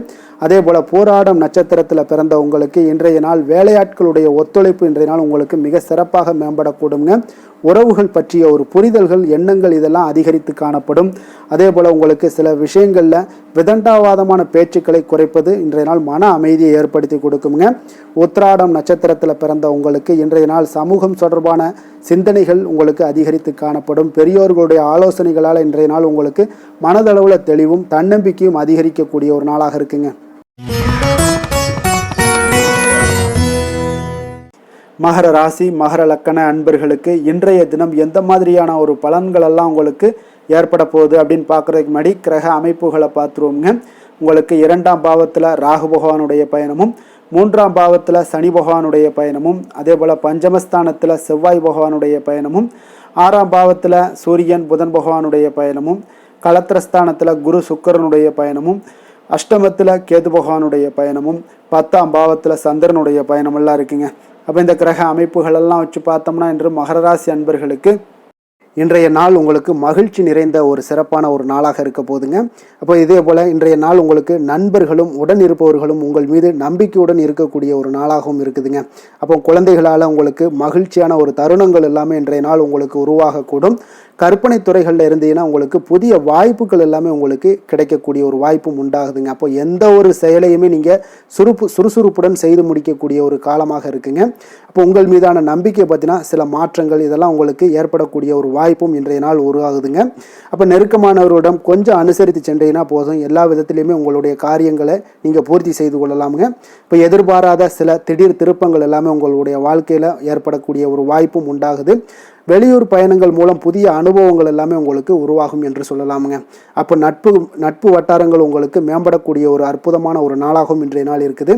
அதே போல் போராடம் நட்சத்திரத்தில் பிறந்த உங்களுக்கு இன்றைய நாள் வேலையாட்களுடைய ஒத்துழைப்பு இன்றைய நாள் உங்களுக்கு மிக சிறப்பாக மேம்படக்கூடுங்க. உறவுகள் பற்றிய ஒரு புரிதல்கள் எண்ணங்கள் இதெல்லாம் அதிகரித்து காணப்படும். அதே போல் உங்களுக்கு சில விஷயங்களில் விதண்டாவாதமான பேச்சுக்களை குறைப்பது இன்றைய நாள் மன அமைதியை ஏற்படுத்தி கொடுக்குங்க. உத்திராடம் நட்சத்திரத்தில் பிறந்த உங்களுக்கு இன்றைய நாள் சமூகம் தொடர்பான சிந்தனைகள் உங்களுக்கு அதிகரித்து காணப்படும். பெரியோர்களுடைய ஆலோசனைகளால் இன்றைய நாள் உங்களுக்கு மனதளவில் தெளிவும் தன்னம்பிக்கையும் அதிகரிக்கக்கூடிய ஒரு நாளாக இருக்குங்க. மகர ராசி மகர லக்கண அன்பர்களுக்கு இன்றைய தினம் எந்த மாதிரியான ஒரு பலன்கள் எல்லாம் உங்களுக்கு ஏற்பட போகுது அப்படின்னு பார்க்குறதுக்கு முன்னாடி கிரக அமைப்புகளை பார்த்துருவோங்க. உங்களுக்கு 2ஆம் பாவத்தில் ராகு பகவானுடைய பயணமும் 3ஆம் பாவத்தில் சனி பகவானுடைய பயணமும் அதே போல் பஞ்சமஸ்தானத்தில் செவ்வாய் பகவானுடைய பயணமும் 6ஆம் பாவத்தில் சூரியன் புதன் பகவானுடைய பயணமும் களத்திரஸ்தானத்தில் குரு சுக்கிரனுடைய பயணமும் அஷ்டமத்தில் கேது பகவானுடைய பயணமும் 10ஆம் பாவத்தில் சந்திரனுடைய பயணமெல்லாம் இருக்குங்க. அப்போ இந்த கிரக அமைப்புகளெல்லாம் வச்சு பார்த்தோம்னா இன்று மகர ராசி அன்பர்களுக்கு இன்றைய நாள் உங்களுக்கு மகிழ்ச்சி நிறைந்த ஒரு சிறப்பான ஒரு நாளாக இருக்க போதுங்க. அப்போ இதே போல் இன்றைய நாள் உங்களுக்கு நண்பர்களும் உடன் இருப்பவர்களும் உங்கள் மீது நம்பிக்கையுடன் இருக்கக்கூடிய ஒரு நாளாகவும் இருக்குதுங்க. அப்போ குழந்தைகளால் உங்களுக்கு மகிழ்ச்சியான ஒரு தருணங்கள் எல்லாமே இன்றைய நாள் உங்களுக்கு உருவாகக்கூடும். கற்பனை துறைகளில் இருந்தீங்கன்னா உங்களுக்கு புதிய வாய்ப்புகள் எல்லாமே உங்களுக்கு கிடைக்கக்கூடிய ஒரு வாய்ப்பும் உண்டாகுதுங்க. அப்போ எந்த ஒரு செயலையுமே நீங்கள் சுறுசுறுப்புடன் செய்து முடிக்கக்கூடிய ஒரு காலமாக இருக்குங்க. அப்போ உங்கள் மீதான நம்பிக்கை பார்த்தீங்கன்னா சில மாற்றங்கள் இதெல்லாம் உங்களுக்கு ஏற்படக்கூடிய ஒரு வாய்ப்பும் இன்றைய நாள் உருவாகுதுங்க. அப்போ நெருக்கமானவரிடம் கொஞ்சம் அனுசரித்து சென்றீங்கன்னா போதும், எல்லா விதத்திலையுமே உங்களுடைய காரியங்களை நீங்கள் பூர்த்தி செய்து கொள்ளலாமுங்க. இப்போ எதிர்பாராத சில திடீர் திருப்பங்கள் எல்லாமே உங்களுடைய வாழ்க்கையில் ஏற்படக்கூடிய ஒரு வாய்ப்பும் உண்டாகுது. வெளியூர் பயணங்கள் மூலம் புதிய அனுபவங்கள் எல்லாமே உங்களுக்கு உருவாகும் என்று சொல்லலாமுங்க. அப்போ நட்பு வட்டாரங்கள் உங்களுக்கு மேம்படக்கூடிய ஒரு அற்புதமான ஒரு நாளாகவும் இன்றைய நாள் இருக்குது.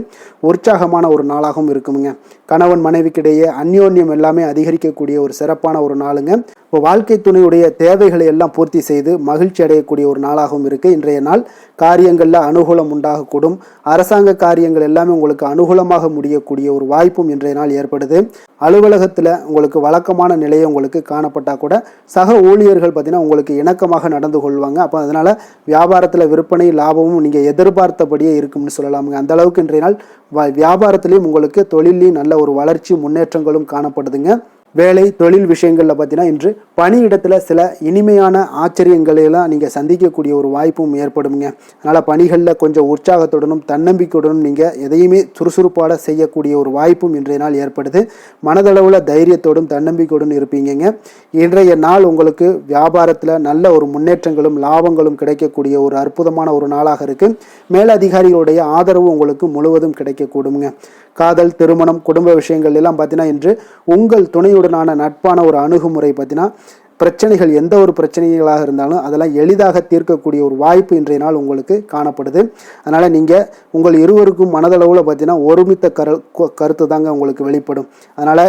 உற்சாகமான ஒரு நாளாகவும் இருக்குமுங்க. கணவன் மனைவிக்கிடையே அந்யோன்யம் எல்லாமே அதிகரிக்கக்கூடிய ஒரு சிறப்பான ஒரு நாளுங்க. இப்போ வாழ்க்கை துணையுடைய தேவைகளை எல்லாம் பூர்த்தி செய்து மகிழ்ச்சி அடையக்கூடிய ஒரு நாளாகவும் இருக்குது இன்றைய நாள். காரியங்களில் அனுகூலம் உண்டாகக்கூடும். அரசாங்க காரியங்கள் எல்லாமே உங்களுக்கு அனுகூலமாக முடியக்கூடிய ஒரு வாய்ப்பும் இன்றைய நாள் ஏற்படுது. அலுவலகத்தில் உங்களுக்கு வழக்கமான நிலையை உங்களுக்கு காணப்பட்டால் கூட சக ஊழியர்கள் பார்த்தீங்கன்னா உங்களுக்கு இணக்கமாக நடந்து கொள்வாங்க. அப்போ அதனால் வியாபாரத்தில் விற்பனை லாபமும் நீங்கள் எதிர்பார்த்தபடியே இருக்கும்னு சொல்லலாமுங்க. அந்த அளவுக்கு இன்றைய நாள் வியாபாரத்திலையும் உங்களுக்கு தொழிலையும் நல்ல ஒரு வளர்ச்சி முன்னேற்றங்களும் காணப்படுதுங்க. வேலை தொழில் விஷயங்களில் பார்த்தீங்கன்னா இன்று பணியிடத்தில் சில இனிமையான ஆச்சரியங்களையெல்லாம் நீங்கள் சந்திக்கக்கூடிய ஒரு வாய்ப்பும் ஏற்படுங்க. அதனால் பணிகளில் கொஞ்சம் உற்சாகத்துடனும் தன்னம்பிக்கையுடனும் நீங்கள் எதையுமே சுறுசுறுப்பாக செய்யக்கூடிய ஒரு வாய்ப்பும் இன்றைய நாள் ஏற்படுது. மனதளவில் தைரியத்தோடும் தன்னம்பிக்கையுடன் இருப்பீங்க. இன்றைய நாள் உங்களுக்கு வியாபாரத்தில் நல்ல ஒரு முன்னேற்றங்களும் லாபங்களும் கிடைக்கக்கூடிய ஒரு அற்புதமான ஒரு நாளாக இருக்குது. மேலதிகாரிகளுடைய ஆதரவு உங்களுக்கு முழுவதும் கிடைக்கக்கூடுங்க. காதல், திருமணம், குடும்ப விஷயங்கள் எல்லாம் பார்த்தீங்கன்னா இன்று உங்கள் துணையுடனான நட்பான ஒரு அணுகுமுறை பார்த்தீங்கன்னா பிரச்சனைகள் எந்த ஒரு பிரச்சனைகளாக இருந்தாலும் அதெல்லாம் எளிதாக தீர்க்கக்கூடிய ஒரு வாய்ப்பு இன்றைய நாள் உங்களுக்கு காணப்படுது. அதனால் நீங்கள் உங்கள் இருவருக்கும் மனதளவில் பார்த்தீங்கன்னா ஒருமித்த கருத்து தாங்க உங்களுக்கு வெளிப்படும். அதனால்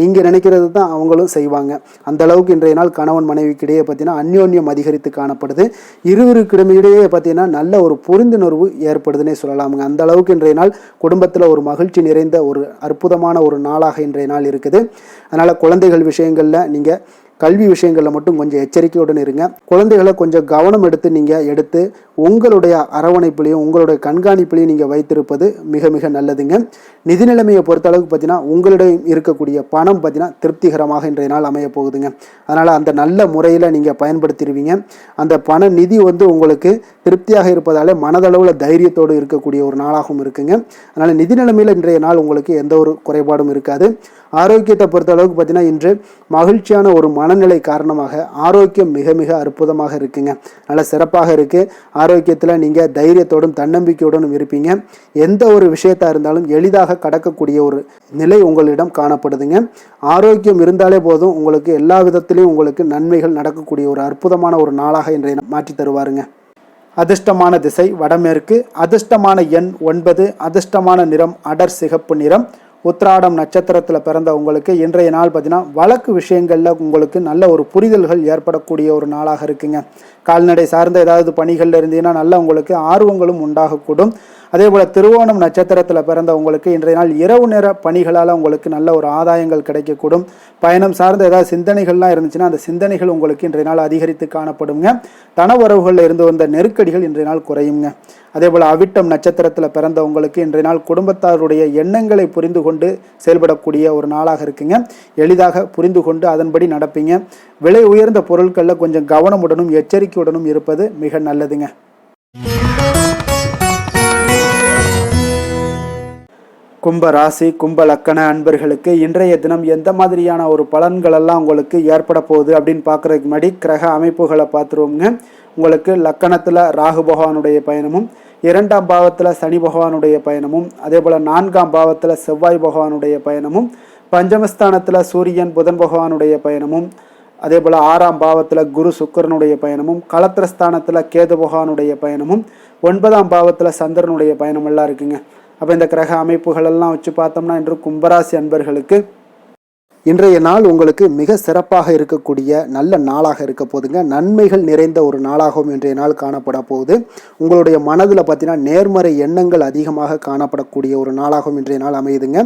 நீங்கள் நினைக்கிறது தான் அவங்களும் செய்வாங்க. அந்த அளவுக்கு இன்றைய நாள் கணவன் மனைவிக்கிடையே பார்த்தீங்கன்னா அந்யோன்யம் அதிகரித்து காணப்படுது. இருவருக்கிடையே பார்த்தீங்கன்னா நல்ல ஒரு புரிந்துணர்வு ஏற்படுதுன்னே சொல்லலாமுங்க. அந்த அளவுக்கு இன்றைய நாள் குடும்பத்தில் ஒரு மகிழ்ச்சி நிறைந்த ஒரு அற்புதமான ஒரு நாளாக இன்றைய நாள் இருக்குது. அதனால் குழந்தைகள் விஷயங்களில் நீங்கள் கல்வி விஷயங்களில் மட்டும் கொஞ்சம் எச்சரிக்கையுடன் இருங்க. குழந்தைகளை கொஞ்சம் கவனம் எடுத்து உங்களுடைய அரவணைப்புலையும் உங்களுடைய கண்காணிப்புலையும் நீங்கள் வைத்திருப்பது மிக மிக நல்லதுங்க. நிதி நிலைமையை பொறுத்த அளவுக்கு பார்த்தீங்கன்னா உங்களிடம் இருக்கக்கூடிய பணம் பார்த்தீங்கன்னா திருப்திகரமாக இன்றைய நாள் அமைய போகுதுங்க. அதனால் அந்த நல்ல முறையில் நீங்கள் பயன்படுத்திடுவீங்க. அந்த பண நிதி உங்களுக்கு திருப்தியாக இருப்பதாலே மனதளவில் தைரியத்தோடு இருக்கக்கூடிய ஒரு நாளாகவும் இருக்குங்க. அதனால் நிதி நிலைமையில் இன்றைய நாள் உங்களுக்கு எந்த ஒரு குறைபாடும் இருக்காது. ஆரோக்கியத்தை பொறுத்த அளவுக்கு பார்த்தீங்கன்னா இன்று மகிழ்ச்சியான ஒரு மனநிலை காரணமாக ஆரோக்கியம் மிக மிக அற்புதமாக இருக்குங்க. நல்ல சிறப்பாக இருக்குது. ஆரோக்கியத்தில் நீங்கள் தைரியத்தோடும் தன்னம்பிக்கையோடும் இருப்பீங்க. எந்த ஒரு விஷயத்தாக இருந்தாலும் எளிதாக கடக்கக்கூடிய ஒரு நிலை உங்களிடம் காணப்படுதுங்க. ஆரோக்கியம் இருந்தாலே போதும் உங்களுக்கு எல்லா விதத்திலையும் உங்களுக்கு நன்மைகள் நடக்கக்கூடிய ஒரு அற்புதமான ஒரு நாளாக இன்றைய மாற்றி தருவாருங்க. அதிர்ஷ்டமான திசை வடமேற்கு. அதிர்ஷ்டமான எண் 9. அதிர்ஷ்டமான நிறம் அடர் சிகப்பு நிறம். உத்திராடம் நட்சத்திரத்தில் பிறந்த உங்களுக்கு இன்றைய நாள் பார்த்தீங்கன்னா வழக்கு விஷயங்களில் உங்களுக்கு நல்ல ஒரு புரிதல்கள் ஏற்படக்கூடிய ஒரு நாளாக இருக்குங்க. கால்நடை சார்ந்த ஏதாவது பணிகளில் இருந்தீங்கன்னா நல்ல உங்களுக்கு ஆர்வங்களும் உண்டாகக்கூடும். அதே போல் திருவோணம் நட்சத்திரத்தில் பிறந்த உங்களுக்கு இன்றைய நாள் இரவு நேர பணிகளால் உங்களுக்கு நல்ல ஒரு ஆதாயங்கள் கிடைக்கக்கூடும். பயணம் சார்ந்த ஏதாவது சிந்தனைகள்லாம் இருந்துச்சுன்னா அந்த சிந்தனைகள் உங்களுக்கு இன்றைய நாள் அதிகரித்து காணப்படுங்க. தனவரவுகளில் இருந்து வந்த நெருக்கடிகள் இன்றைய நாள் குறையுங்க. அதே போல் அவிட்டம் நட்சத்திரத்தில் பிறந்த உங்களுக்கு இன்றைய நாள் குடும்பத்தாருடைய எண்ணங்களை புரிந்து கொண்டு செயல்படக்கூடிய ஒரு நாளாக இருக்குங்க. எளிதாக புரிந்து கொண்டு அதன்படி நடப்பீங்க. விலை உயர்ந்த பொருட்களில் கொஞ்சம் கவனமுடனும் எச்சரிக்கையுடனும் இருப்பது மிக நல்லதுங்க. கும்ப ராசி கும்ப லக்கண அன்பர்களுக்கு இன்றைய தினம் எந்த மாதிரியான ஒரு பலன்களெல்லாம் உங்களுக்கு ஏற்பட போகுது அப்படின்னு பார்க்குறதுக்கு முன்னாடி கிரக அமைப்புகளை பார்த்துருவோங்க. உங்களுக்கு லக்கணத்தில் ராகு பகவானுடைய பயணமும், 2ஆம் பாவத்தில் சனி பகவானுடைய பயணமும், அதே போல் 4ஆம் பாவத்தில் செவ்வாய் பகவானுடைய பயணமும், பஞ்சமஸ்தானத்தில் சூரியன் புதன் பகவானுடைய பயணமும், அதே போல் 6ஆம் பாவத்தில் குரு சுக்கரனுடைய பயணமும், களத்திரஸ்தானத்தில் கேது பகவானுடைய பயணமும், 9ஆம் பாவத்தில் சந்திரனுடைய பயணமெல்லாம் இருக்குங்க. அப்போ இந்த கிரக அமைப்புகளெல்லாம் வச்சு பார்த்தோம்னா இன்று கும்பராசி அன்பர்களுக்கு இன்றைய நாள் உங்களுக்கு மிக சிறப்பாக இருக்கக்கூடிய நல்ல நாளாக இருக்க போதுங்க. நன்மைகள் நிறைந்த ஒரு நாளாகவும் இன்றைய நாள் காணப்பட போகுது. உங்களுடைய மனதில் பார்த்தீங்கன்னா நேர்மறை எண்ணங்கள் அதிகமாக காணப்படக்கூடிய ஒரு நாளாகவும் இன்றைய நாள் அமையுதுங்க.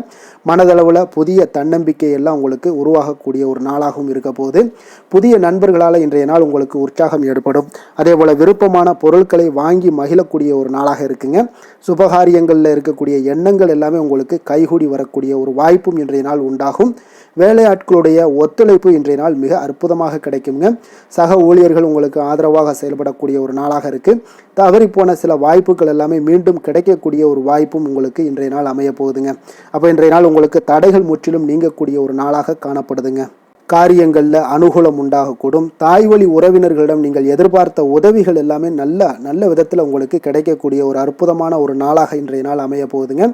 மனதளவில் புதிய தன்னம்பிக்கை எல்லாம் உங்களுக்கு உருவாகக்கூடிய ஒரு நாளாகவும் இருக்க போகுது. புதிய நண்பர்களால் இன்றைய நாள் உங்களுக்கு உற்சாகம் ஏற்படும். அதே போல் விருப்பமான பொருட்களை வாங்கி மகிழக்கூடிய ஒரு நாளாக இருக்குங்க. சுபகாரியங்களில் இருக்கக்கூடிய எண்ணங்கள் எல்லாமே உங்களுக்கு கைகூடி வரக்கூடிய ஒரு வாய்ப்பும் இன்றைய நாள் உண்டாகும். வேலையாட்களுடைய ஒத்துழைப்பு இன்றைய நாள் மிக அற்புதமாக கிடைக்குங்க. சக ஊழியர்கள் உங்களுக்கு ஆதரவாக செயல்படக்கூடிய ஒரு நாளாக இருக்குது. தவறி போன சில வாய்ப்புகள் எல்லாமே மீண்டும் கிடைக்கக்கூடிய ஒரு வாய்ப்பும் உங்களுக்கு இன்றைய நாள் அமைய போகுதுங்க. அப்போ இன்றைய நாள் உங்களுக்கு தடைகள் முற்றிலும் நீங்கக்கூடிய ஒரு நாளாக காணப்படுதுங்க. காரியங்களில் அனுகூலம் உண்டாகக்கூடும். தாய் வழி உறவினர்களிடம் நீங்கள் எதிர்பார்த்த உதவிகள் எல்லாமே நல்ல விதத்தில் உங்களுக்கு கிடைக்கக்கூடிய ஒரு அற்புதமான ஒரு நாளாக இன்றைய நாள் அமைய போகுதுங்க.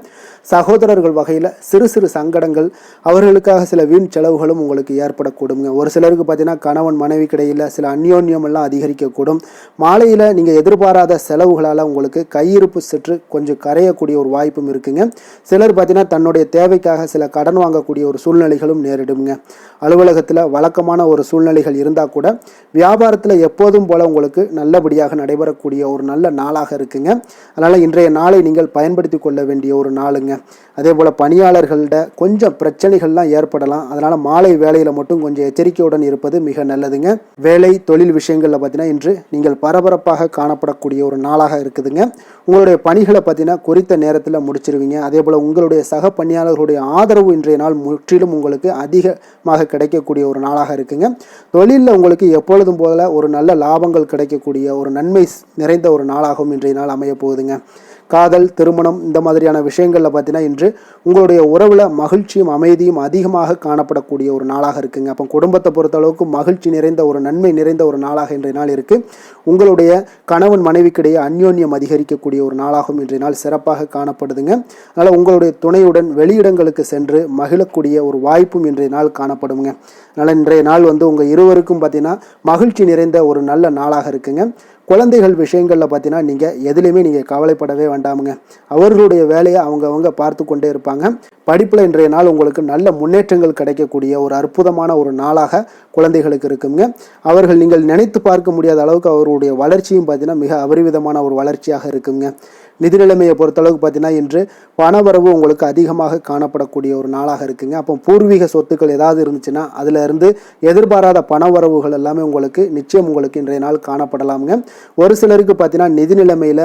சகோதரர்கள் வகையில் சிறு சிறு சங்கடங்கள், அவர்களுக்காக சில வீண் செலவுகளும் உங்களுக்கு ஏற்படக்கூடுங்க. ஒரு சிலருக்கு பார்த்தீங்கன்னா கணவன் மனைவி கிடையில் சில அந்யோன்யம் எல்லாம் அதிகரிக்கக்கூடும். மாலையில் நீங்கள் எதிர்பாராத செலவுகளால் உங்களுக்கு கையிருப்பு சற்று கொஞ்சம் கரையக்கூடிய ஒரு வாய்ப்பும் இருக்குங்க. சிலர் பார்த்தீங்கன்னா தன்னுடைய தேவைக்காக சில கடன் வாங்கக்கூடிய ஒரு சூழ்நிலைகளும் நேரிடுங்க. அலுவலகத்தில் வழக்கமான ஒரு சூழ்நிலைகள் இருந்தால் கூட வியாபாரத்தில் எப்போதும் போல உங்களுக்கு நல்லபடியாக நடைபெறக்கூடிய ஒரு நல்ல நாளாக இருக்குங்க. அதனால் இன்றைய நாளை நீங்கள் பயன்படுத்தி கொள்ள வேண்டிய ஒரு நாளுங்க. அதே போல் பணியாளர்கள்ட கொஞ்சம் பிரச்சனைகள்லாம் ஏற்படலாம். அதனால் மாலை வேலையில் மட்டும் கொஞ்சம் எச்சரிக்கையுடன் இருப்பது மிக நல்லதுங்க. வேலை தொழில் விஷயங்களில் பார்த்தீங்கன்னா இன்று நீங்கள் பரபரப்பாக காணப்படக்கூடிய ஒரு நாளாக இருக்குதுங்க. உங்களுடைய பணிகளை பார்த்தீங்கன்னா குறித்த நேரத்தில் முடிச்சிருவீங்க. அதே போல் உங்களுடைய சக பணியாளர்களுடைய ஆதரவு இன்றைய நாள் முற்றிலும் உங்களுக்கு அதிகமாக கிடைக்கக்கூடிய ஒரு நாளாக இருக்குங்க. தொழிலில் உங்களுக்கு எப்பொழுதும் போல ஒரு நல்ல லாபங்கள் கிடைக்கக்கூடிய ஒரு நன்மை நிறைந்த ஒரு நாளாகவும் இன்றைய நாள் அமைய போகுதுங்க. காதல், திருமணம் இந்த மாதிரியான விஷயங்களில் பார்த்தீங்கன்னா இன்று உங்களுடைய உறவில் மகிழ்ச்சியும் அமைதியும் அதிகமாக காணப்படக்கூடிய ஒரு நாளாக இருக்குங்க. அப்போ குடும்பத்தை பொறுத்தளவுக்கு மகிழ்ச்சி நிறைந்த ஒரு நன்மை நிறைந்த ஒரு நாளாக இன்றைய நாள் இருக்குது. உங்களுடைய கணவன் மனைவிக்கிடையே அந்யோன்யம் அதிகரிக்கக்கூடிய ஒரு நாளாகவும் இன்றைய நாள் சிறப்பாக காணப்படுதுங்க. அதனால் உங்களுடைய துணையுடன் வெளியிடங்களுக்கு சென்று மகிழக்கூடிய ஒரு வாய்ப்பும் இன்றைய நாள் காணப்படுங்க. அதனால் இன்றைய நாள் உங்கள் இருவருக்கும் பார்த்தீங்கன்னா மகிழ்ச்சி நிறைந்த ஒரு நல்ல நாளாக இருக்குங்க. குழந்தைகள் விஷயங்களில் பார்த்தீங்கன்னா நீங்கள் எதுலேயுமே நீங்கள் கவலைப்படவே வேண்டாமுங்க. அவர்களுடைய வேலையை அவங்க பார்த்து கொண்டே இருப்பாங்க. படிப்பில் இன்றைய நாள் உங்களுக்கு நல்ல முன்னேற்றங்கள் கிடைக்கக்கூடிய ஒரு அற்புதமான ஒரு நாளாக குழந்தைகளுக்கு இருக்குங்க. அவர்கள் நீங்கள் நினைத்து பார்க்க முடியாத அளவுக்கு அவருடைய வளர்ச்சியும் பார்த்தீங்கன்னா மிக அபரிவிதமான ஒரு வளர்ச்சியாக இருக்குங்க. நிதி நிலைமையை பொறுத்தளவுக்கு பார்த்தீங்கன்னா இன்று பணவரவு உங்களுக்கு அதிகமாக காணப்படக்கூடிய ஒரு நாளாக இருக்குங்க. அப்போ பூர்வீக சொத்துக்கள் ஏதாவது இருந்துச்சுன்னா அதில் இருந்து எதிர்பாராத பணவரவுகள் எல்லாமே உங்களுக்கு நிச்சயம் உங்களுக்கு இன்றைய நாள் காணப்படலாமுங்க. ஒரு சிலருக்கு பார்த்தீங்கன்னா நிதி நிலைமையில்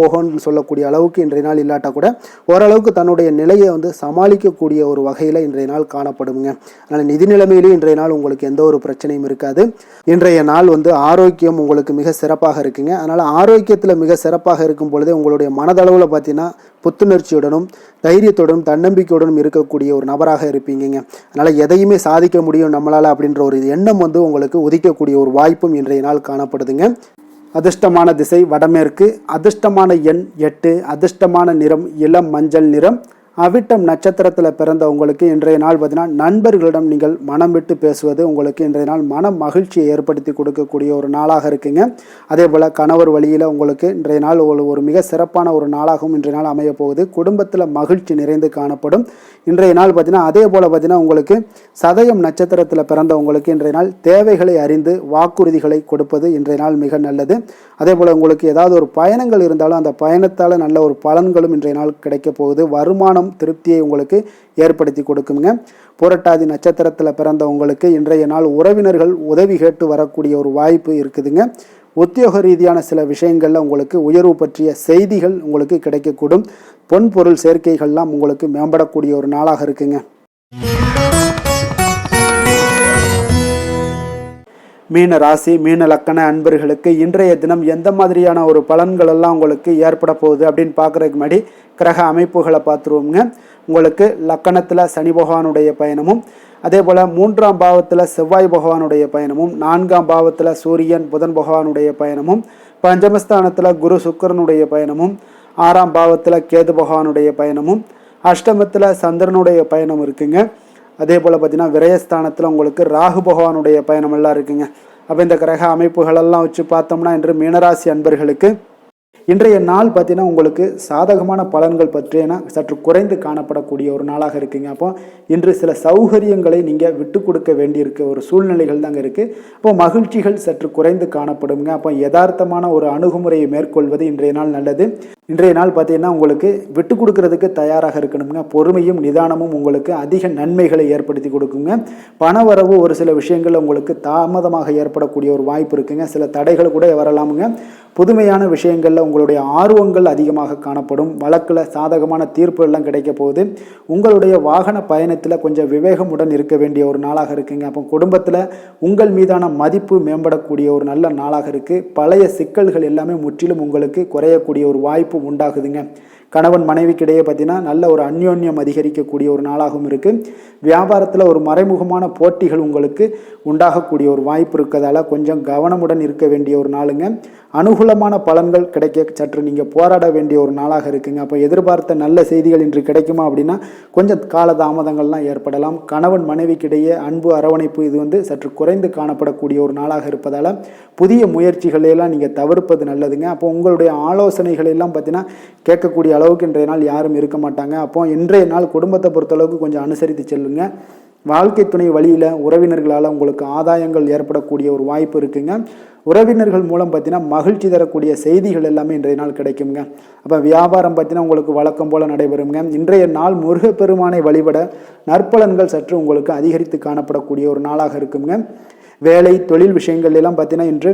ஓஹோன்னு சொல்லக்கூடிய அளவுக்கு இன்றைய நாள் இல்லாட்டா கூட ஓரளவுக்கு தன்னுடைய நிலையை சமாளிக்கக்கூடிய ஒரு வகையில் இன்றைய நாள் காணப்படுங்க. அதனால் நிதி நிலைமையிலும் இன்றைய நாள் உங்களுக்கு எந்த ஒரு பிரச்சனையும் இருக்காது. இன்றைய நாள் ஆரோக்கியம் உங்களுக்கு மிக சிறப்பாக இருக்குங்க. அதனால் ஆரோக்கியத்தில் மிக சிறப்பாக இருக்கும் பொழுதே உங்களுடைய மனதளவில் பார்த்தீங்கன்னா புத்துணர்ச்சியுடனும் தைரியத்துடனும் தன்னம்பிக்கையுடனும் இருக்கக்கூடிய ஒரு நபராக இருப்பீங்க. அதனால் எதையுமே சாதிக்க முடியும் நம்மளால் அப்படின்ற ஒரு எண்ணம் உங்களுக்கு உதிக்கக்கூடிய ஒரு வாய்ப்பும் இன்றைய நாள் காணப்படுதுங்க. அதிர்ஷ்டமான திசை வடமேற்கு, அதிர்ஷ்டமான எண் 8, அதிர்ஷ்டமான நிறம் இளம் மஞ்சள் நிறம். அவிட்டம் நட்சத்திரத்தில் பிறந்த உங்களுக்கு இன்றைய நாள் பார்த்தீங்கன்னா நண்பர்களிடம் நீங்கள் மனம் விட்டு பேசுவது உங்களுக்கு இன்றைய நாள் மன மகிழ்ச்சியை ஏற்படுத்தி கொடுக்கக்கூடிய ஒரு நாளாக இருக்குங்க. அதே போல் கணவர் வழியில் உங்களுக்கு இன்றைய நாள் ஒரு மிக சிறப்பான ஒரு நாளாகவும் இன்றைய நாள் அமைய போகுது. குடும்பத்தில் மகிழ்ச்சி நிறைந்து காணப்படும் இன்றைய நாள் பார்த்தீங்கன்னா. அதே போல் பார்த்தீங்கன்னா உங்களுக்கு சதயம் நட்சத்திரத்தில் பிறந்த உங்களுக்கு இன்றைய நாள் தேவைகளை அறிந்து வாக்குறுதிகளை கொடுப்பது இன்றைய நாள் மிக நல்லது. அதே போல் உங்களுக்கு ஏதாவது ஒரு பயணங்கள் இருந்தாலும் அந்த பயணத்தால் நல்ல ஒரு பலன்களும் இன்றைய நாள் கிடைக்க போகுது. வருமானம் திருப்தியை உங்களுக்கு ஏற்படுத்தி கொடுக்குங்க. புரட்டாதி நட்சத்திரத்தில் பிறந்த உங்களுக்கு இன்றைய நாள் உறவினர்கள் உதவி கேட்டு வரக்கூடிய ஒரு வாய்ப்பு இருக்குதுங்க. உத்தியோக ரீதியான சில விஷயங்களில் உங்களுக்கு உயர்வு பற்றிய செய்திகள் உங்களுக்கு கிடைக்கக்கூடும். பொன் பொருள் சேர்க்கைகள்லாம் உங்களுக்கு மேம்படக்கூடிய ஒரு நாளாக இருக்குங்க. மீன ராசி மீன லக்கண அன்பர்களுக்கு இன்றைய தினம் எந்த மாதிரியான ஒரு பலன்கள் எல்லாம் உங்களுக்கு ஏற்பட போகுது அப்படின்னு பார்க்குறதுக்கு முன்னாடி கிரக அமைப்புகளை பார்த்துருவோங்க. உங்களுக்கு லக்கணத்தில் சனி பகவானுடைய பயணமும், அதே போல் 3ஆம் பாவத்தில் செவ்வாய் பகவானுடைய பயணமும், 4ஆம் பாவத்தில் சூரியன் புதன் பகவானுடைய பயணமும், பஞ்சமஸ்தானத்தில் குரு சுக்கிரனுடைய பயணமும், 6ஆம் பாவத்தில் கேது பகவானுடைய பயணமும், அஷ்டமத்தில் சந்திரனுடைய பயணம் இருக்குங்க. அதே போல் பார்த்தீங்கன்னா விரயஸ்தானத்தில் உங்களுக்கு ராகு பகவானுடைய பயணமெல்லாம் இருக்குங்க. அப்போ இந்த கிரக அமைப்புகளெல்லாம் வச்சு பார்த்தோம்னா இன்று மீனராசி அன்பர்களுக்கு இன்றைய நாள் பார்த்தீங்கன்னா உங்களுக்கு சாதகமான பலன்கள் பற்றினா சற்று குறைந்து காணப்படக்கூடிய ஒரு நாளாக இருக்குங்க. அப்போ இன்று சில சௌகரியங்களை நீங்கள் விட்டு கொடுக்க வேண்டியிருக்க ஒரு சூழ்நிலைகள் தாங்க இருக்குது. அப்போ மகிழ்ச்சிகள் சற்று குறைந்து காணப்படுங்க. அப்போ யதார்த்தமான ஒரு அணுகுமுறையை மேற்கொள்வது இன்றைய நாள் நல்லது. இன்றைய நாள் பார்த்தீங்கன்னா உங்களுக்கு விட்டு கொடுக்கறதுக்கு தயாராக இருக்கணுங்க. பொறுமையும் நிதானமும் உங்களுக்கு அதிக நன்மைகளை ஏற்படுத்தி கொடுக்குங்க. பணவரவு ஒரு சில விஷயங்கள் உங்களுக்கு தாமதமாக ஏற்படக்கூடிய ஒரு வாய்ப்பு இருக்குங்க. சில தடைகள் கூட வரலாமுங்க. புதுமையான விஷயங்களில் உங்களுடைய ஆர்வங்கள் அதிகமாக காணப்படும். வழக்கில் சாதகமான தீர்ப்பு எல்லாம் கிடைக்க போகுது. உங்களுடைய வாகன பயணத்தில் கொஞ்சம் விவேகமுடன் இருக்க வேண்டிய ஒரு நாளாக இருக்குங்க. அப்போ குடும்பத்தில் உங்கள் மீதான மதிப்பு மேம்படக்கூடிய ஒரு நல்ல நாளாக இருக்குது. பழைய சிக்கல்கள் எல்லாமே முற்றிலும் உங்களுக்கு குறையக்கூடிய ஒரு வாய்ப்பு உண்டாகுதுங்க. கணவன் மனைவிக்கிடையே பார்த்தீங்கன்னா நல்ல ஒரு அந்யோன்யம் அதிகரிக்கக்கூடிய ஒரு நாளாகவும் இருக்குது. வியாபாரத்தில் ஒரு மறைமுகமான போட்டிகள் உங்களுக்கு உண்டாகக்கூடிய ஒரு வாய்ப்பு இருக்கிறதால கொஞ்சம் கவனமுடன் இருக்க வேண்டிய ஒரு நாளுங்க. அனுகூலமான பலன்கள் கிடைக்க சற்று நீங்கள் போராட வேண்டிய ஒரு நாளாக இருக்குங்க. அப்போ எதிர்பார்த்த நல்ல செய்திகள் இன்று கிடைக்குமா அப்படின்னா கொஞ்சம் காலதாமதங்கள்லாம் ஏற்படலாம். கணவன் மனைவிக்கிடையே அன்பு அரவணைப்பு இது சற்று குறைந்து காணப்படக்கூடிய ஒரு நாளாக இருப்பதால் புதிய முயற்சிகளையெல்லாம் நீங்கள் தவிர்ப்பது நல்லதுங்க. அப்போ உங்களுடைய ஆலோசனைகள் எல்லாம் பார்த்தீங்கன்னா கேட்கக்கூடிய அளவுக்கு இன்றைய நாள் யாரும் இருக்க மாட்டாங்க. அப்போ இன்றைய நாள் குடும்பத்தை பொறுத்தளவுக்கு கொஞ்சம் அனுசரித்து செல்லுங்க. வாழ்க்கை துணை வழியில் உறவினர்களால் உங்களுக்கு ஆதாயங்கள் ஏற்படக்கூடிய ஒரு வாய்ப்பு இருக்குங்க. உறவினர்கள் மூலம் பார்த்தீங்கன்னா மகிழ்ச்சி தரக்கூடிய செய்திகள் எல்லாமே இன்றைய நாள் கிடைக்குங்க. அப்போ வியாபாரம் பார்த்தீங்கன்னா உங்களுக்கு வழக்கம் போல் நடைபெறுங்க. இன்றைய நாள் முருகப்பெருமானை வழிபட நற்பலன்கள் சற்று உங்களுக்கு அதிகரித்து காணப்படக்கூடிய ஒரு நாளாக இருக்குங்க. வேலை தொழில் விஷயங்கள் எல்லாம் பார்த்தீங்கன்னா இன்று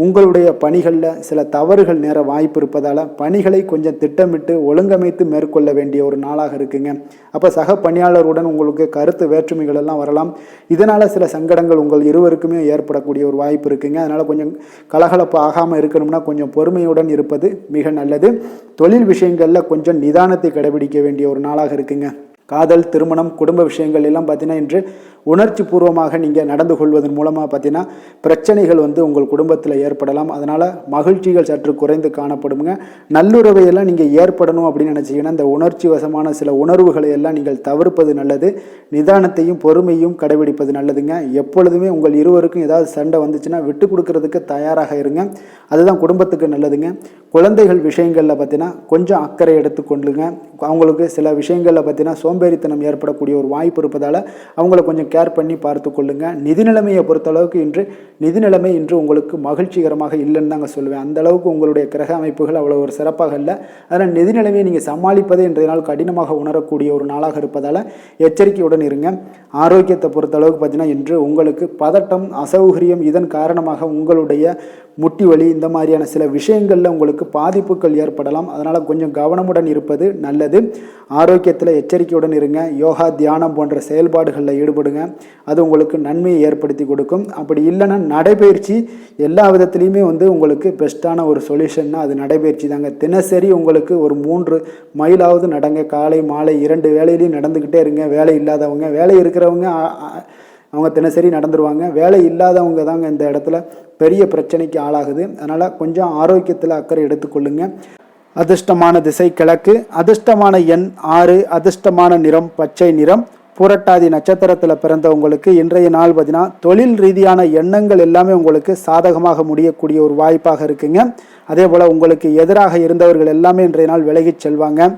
உங்களுடைய பணிகளில் சில தவறுகள் நேர வாய்ப்பு இருப்பதால் பணிகளை கொஞ்சம் திட்டமிட்டு ஒழுங்கமைத்து மேற்கொள்ள வேண்டிய ஒரு நாளாக இருக்குங்க. அப்போ சக பணியாளருடன் உங்களுக்கு கருத்து வேற்றுமைகள் எல்லாம் வரலாம். இதனால் சில சங்கடங்கள் உங்கள் இருவருக்குமே ஏற்படக்கூடிய ஒரு வாய்ப்பு இருக்குங்க. அதனால் கொஞ்சம் கலகலப்பு ஆகாமல் இருக்கணும்னா கொஞ்சம் பொறுமையுடன் இருப்பது மிக நல்லது. தொழில் விஷயங்களில் கொஞ்சம் நிதானத்தை கடைபிடிக்க வேண்டிய ஒரு நாளாக இருக்குங்க. காதல், திருமணம், குடும்ப விஷயங்கள் எல்லாம் பார்த்தீங்கன்னா இன்று உணர்ச்சி பூர்வமாக நீங்கள் நடந்து கொள்வதன் மூலமாக பார்த்தீங்கன்னா பிரச்சனைகள் உங்கள் குடும்பத்தில் ஏற்படலாம். அதனால் மகிழ்ச்சிகள் சற்று குறைந்து காணப்படுங்க. நல்லுறவையெல்லாம் நீங்கள் ஏற்படணும் அப்படின்னு நினச்சிங்கன்னா இந்த உணர்ச்சி வசமான சில உணர்வுகளை எல்லாம் நீங்கள் தவிர்ப்பது நல்லது. நிதானத்தையும் பொறுமையும் கடைபிடிப்பது நல்லதுங்க. எப்பொழுதுமே உங்கள் இருவருக்கும் ஏதாவது சண்டை வந்துச்சுன்னா விட்டு கொடுக்கறதுக்கு தயாராக இருங்க. அதுதான் குடும்பத்துக்கு நல்லதுங்க. குழந்தைகள் விஷயங்களில் பார்த்தீங்கன்னா கொஞ்சம் அக்கறை எடுத்துக்கொள்ளுங்க. அவங்களுக்கு சில விஷயங்களில் பார்த்தீங்கன்னா சோம்பேறித்தனம் ஏற்படக்கூடிய ஒரு வாய்ப்பு இருப்பதால் அவங்கள கொஞ்சம் கேர் பண்ணி பார்த்து கொள்ளுங்க. நிதி நிலைமையை பொறுத்தளவுக்கு நிதி நிலைமை இன்று உங்களுக்கு மகிழ்ச்சிகரமாக இல்லைன்னு தாங்க சொல்லுவேன். அந்த அளவுக்கு உங்களுடைய கிரக அமைப்புகள் அவ்வளோ ஒரு சிறப்பாக இல்லை. அதனால் நிதி நிலைமையை நீங்கள் சமாளிப்பதே இன்றைய நாள் கடினமாக உணரக்கூடிய ஒரு நாளாக இருப்பதால் எச்சரிக்கையுடன் இருங்க. ஆரோக்கியத்தை பொறுத்தளவுக்கு பார்த்தீங்கன்னா இன்று உங்களுக்கு பதட்டம், அசௌகரியம் இதன் காரணமாக உங்களுடைய முட்டி வலி இந்த மாதிரியான சில விஷயங்களில் உங்களுக்கு பாதிப்புகள் ஏற்படலாம். அதனால் கொஞ்சம் கவனமுடன் இருப்பது நல்லது. ஆரோக்கியத்தில் எச்சரிக்கையுடன் இருங்க. யோகா, தியானம் போன்ற செயல்பாடுகளில் ஈடுபடுங்க. அது உங்களுக்கு நன்மையை ஏற்படுத்தி கொடுக்கும். அப்படி இல்லைன்னா நடைபயிற்சி எல்லா விதத்துலேயுமே உங்களுக்கு பெஸ்ட்டான ஒரு சொல்யூஷன்னா அது நடைபயிற்சி தாங்க. தினசரி உங்களுக்கு ஒரு 3 மைலாவது நடங்க. காலை மாலை 2 வேளையிலையும் நடந்துக்கிட்டே இருங்க. வேலை இல்லாதவங்க, வேலை இருக்கிறவங்க அவங்க தினசரி நடந்துருவாங்க. வேலை இல்லாதவங்க தாங்க இந்த இடத்துல பெரிய பிரச்சனைக்கு ஆளாகுது. அதனால் கொஞ்சம் ஆரோக்கியத்தில் அக்கறை எடுத்துக்கொள்ளுங்க. அதிர்ஷ்டமான திசை கிழக்கு, அதிர்ஷ்டமான எண் 6, அதிர்ஷ்டமான நிறம் பச்சை நிறம். புரட்டாதி நட்சத்திரத்தில் பிறந்தவங்களுக்கு இன்றைய நாள் பார்த்தீங்கன்னா தொழில் ரீதியான எண்ணங்கள் எல்லாமே உங்களுக்கு சாதகமாக முடியக்கூடிய ஒரு வாய்ப்பாக இருக்குங்க. அதே போல் உங்களுக்கு எதிராக இருந்தவர்கள் எல்லாமே இன்றைய நாள் விலகிச் செல்வாங்க.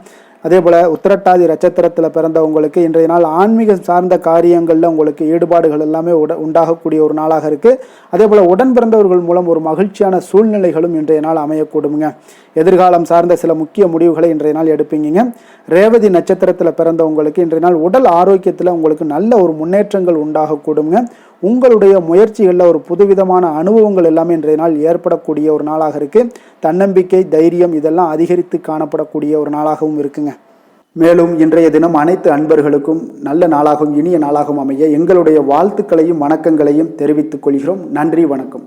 அதே போல் உத்திரட்டாதி நட்சத்திரத்தில் பிறந்தவங்களுக்கு இன்றைய நாள் ஆன்மீகம் சார்ந்த காரியங்களில் உங்களுக்கு ஈடுபாடுகள் எல்லாமே உண்டாகக்கூடிய ஒரு நாளாக இருக்குது. அதே போல் உடன் பிறந்தவர்கள் மூலம் ஒரு மகிழ்ச்சியான சூழ்நிலைகளும் இன்றைய நாள் அமையக்கூடுங்க. எதிர்காலம் சார்ந்த சில முக்கிய முடிவுகளை இன்றைய நாள் எடுப்பீங்க. ரேவதி நட்சத்திரத்தில் பிறந்தவங்களுக்கு இன்றைய நாள் உடல் ஆரோக்கியத்தில் உங்களுக்கு நல்ல ஒரு முன்னேற்றங்கள் உண்டாகக்கூடுங்க. உங்களுடைய முயற்சிகளில் ஒரு புதுவிதமான அனுபவங்கள் எல்லாமே இன்றைய நாள் ஏற்படக்கூடிய ஒரு நாளாக இருக்குது. தன்னம்பிக்கை, தைரியம் இதெல்லாம் அதிகரித்து காணப்படக்கூடிய ஒரு நாளாகவும் இருக்குங்க. மேலும் இன்றைய தினம் அனைத்து அன்பர்களுக்கும் நல்ல நாளாகவும் இனிய நாளாகவும் அமைய எங்களுடைய வாழ்த்துக்களையும் வணக்கங்களையும் தெரிவித்துக் கொள்கிறோம். நன்றி, வணக்கம்.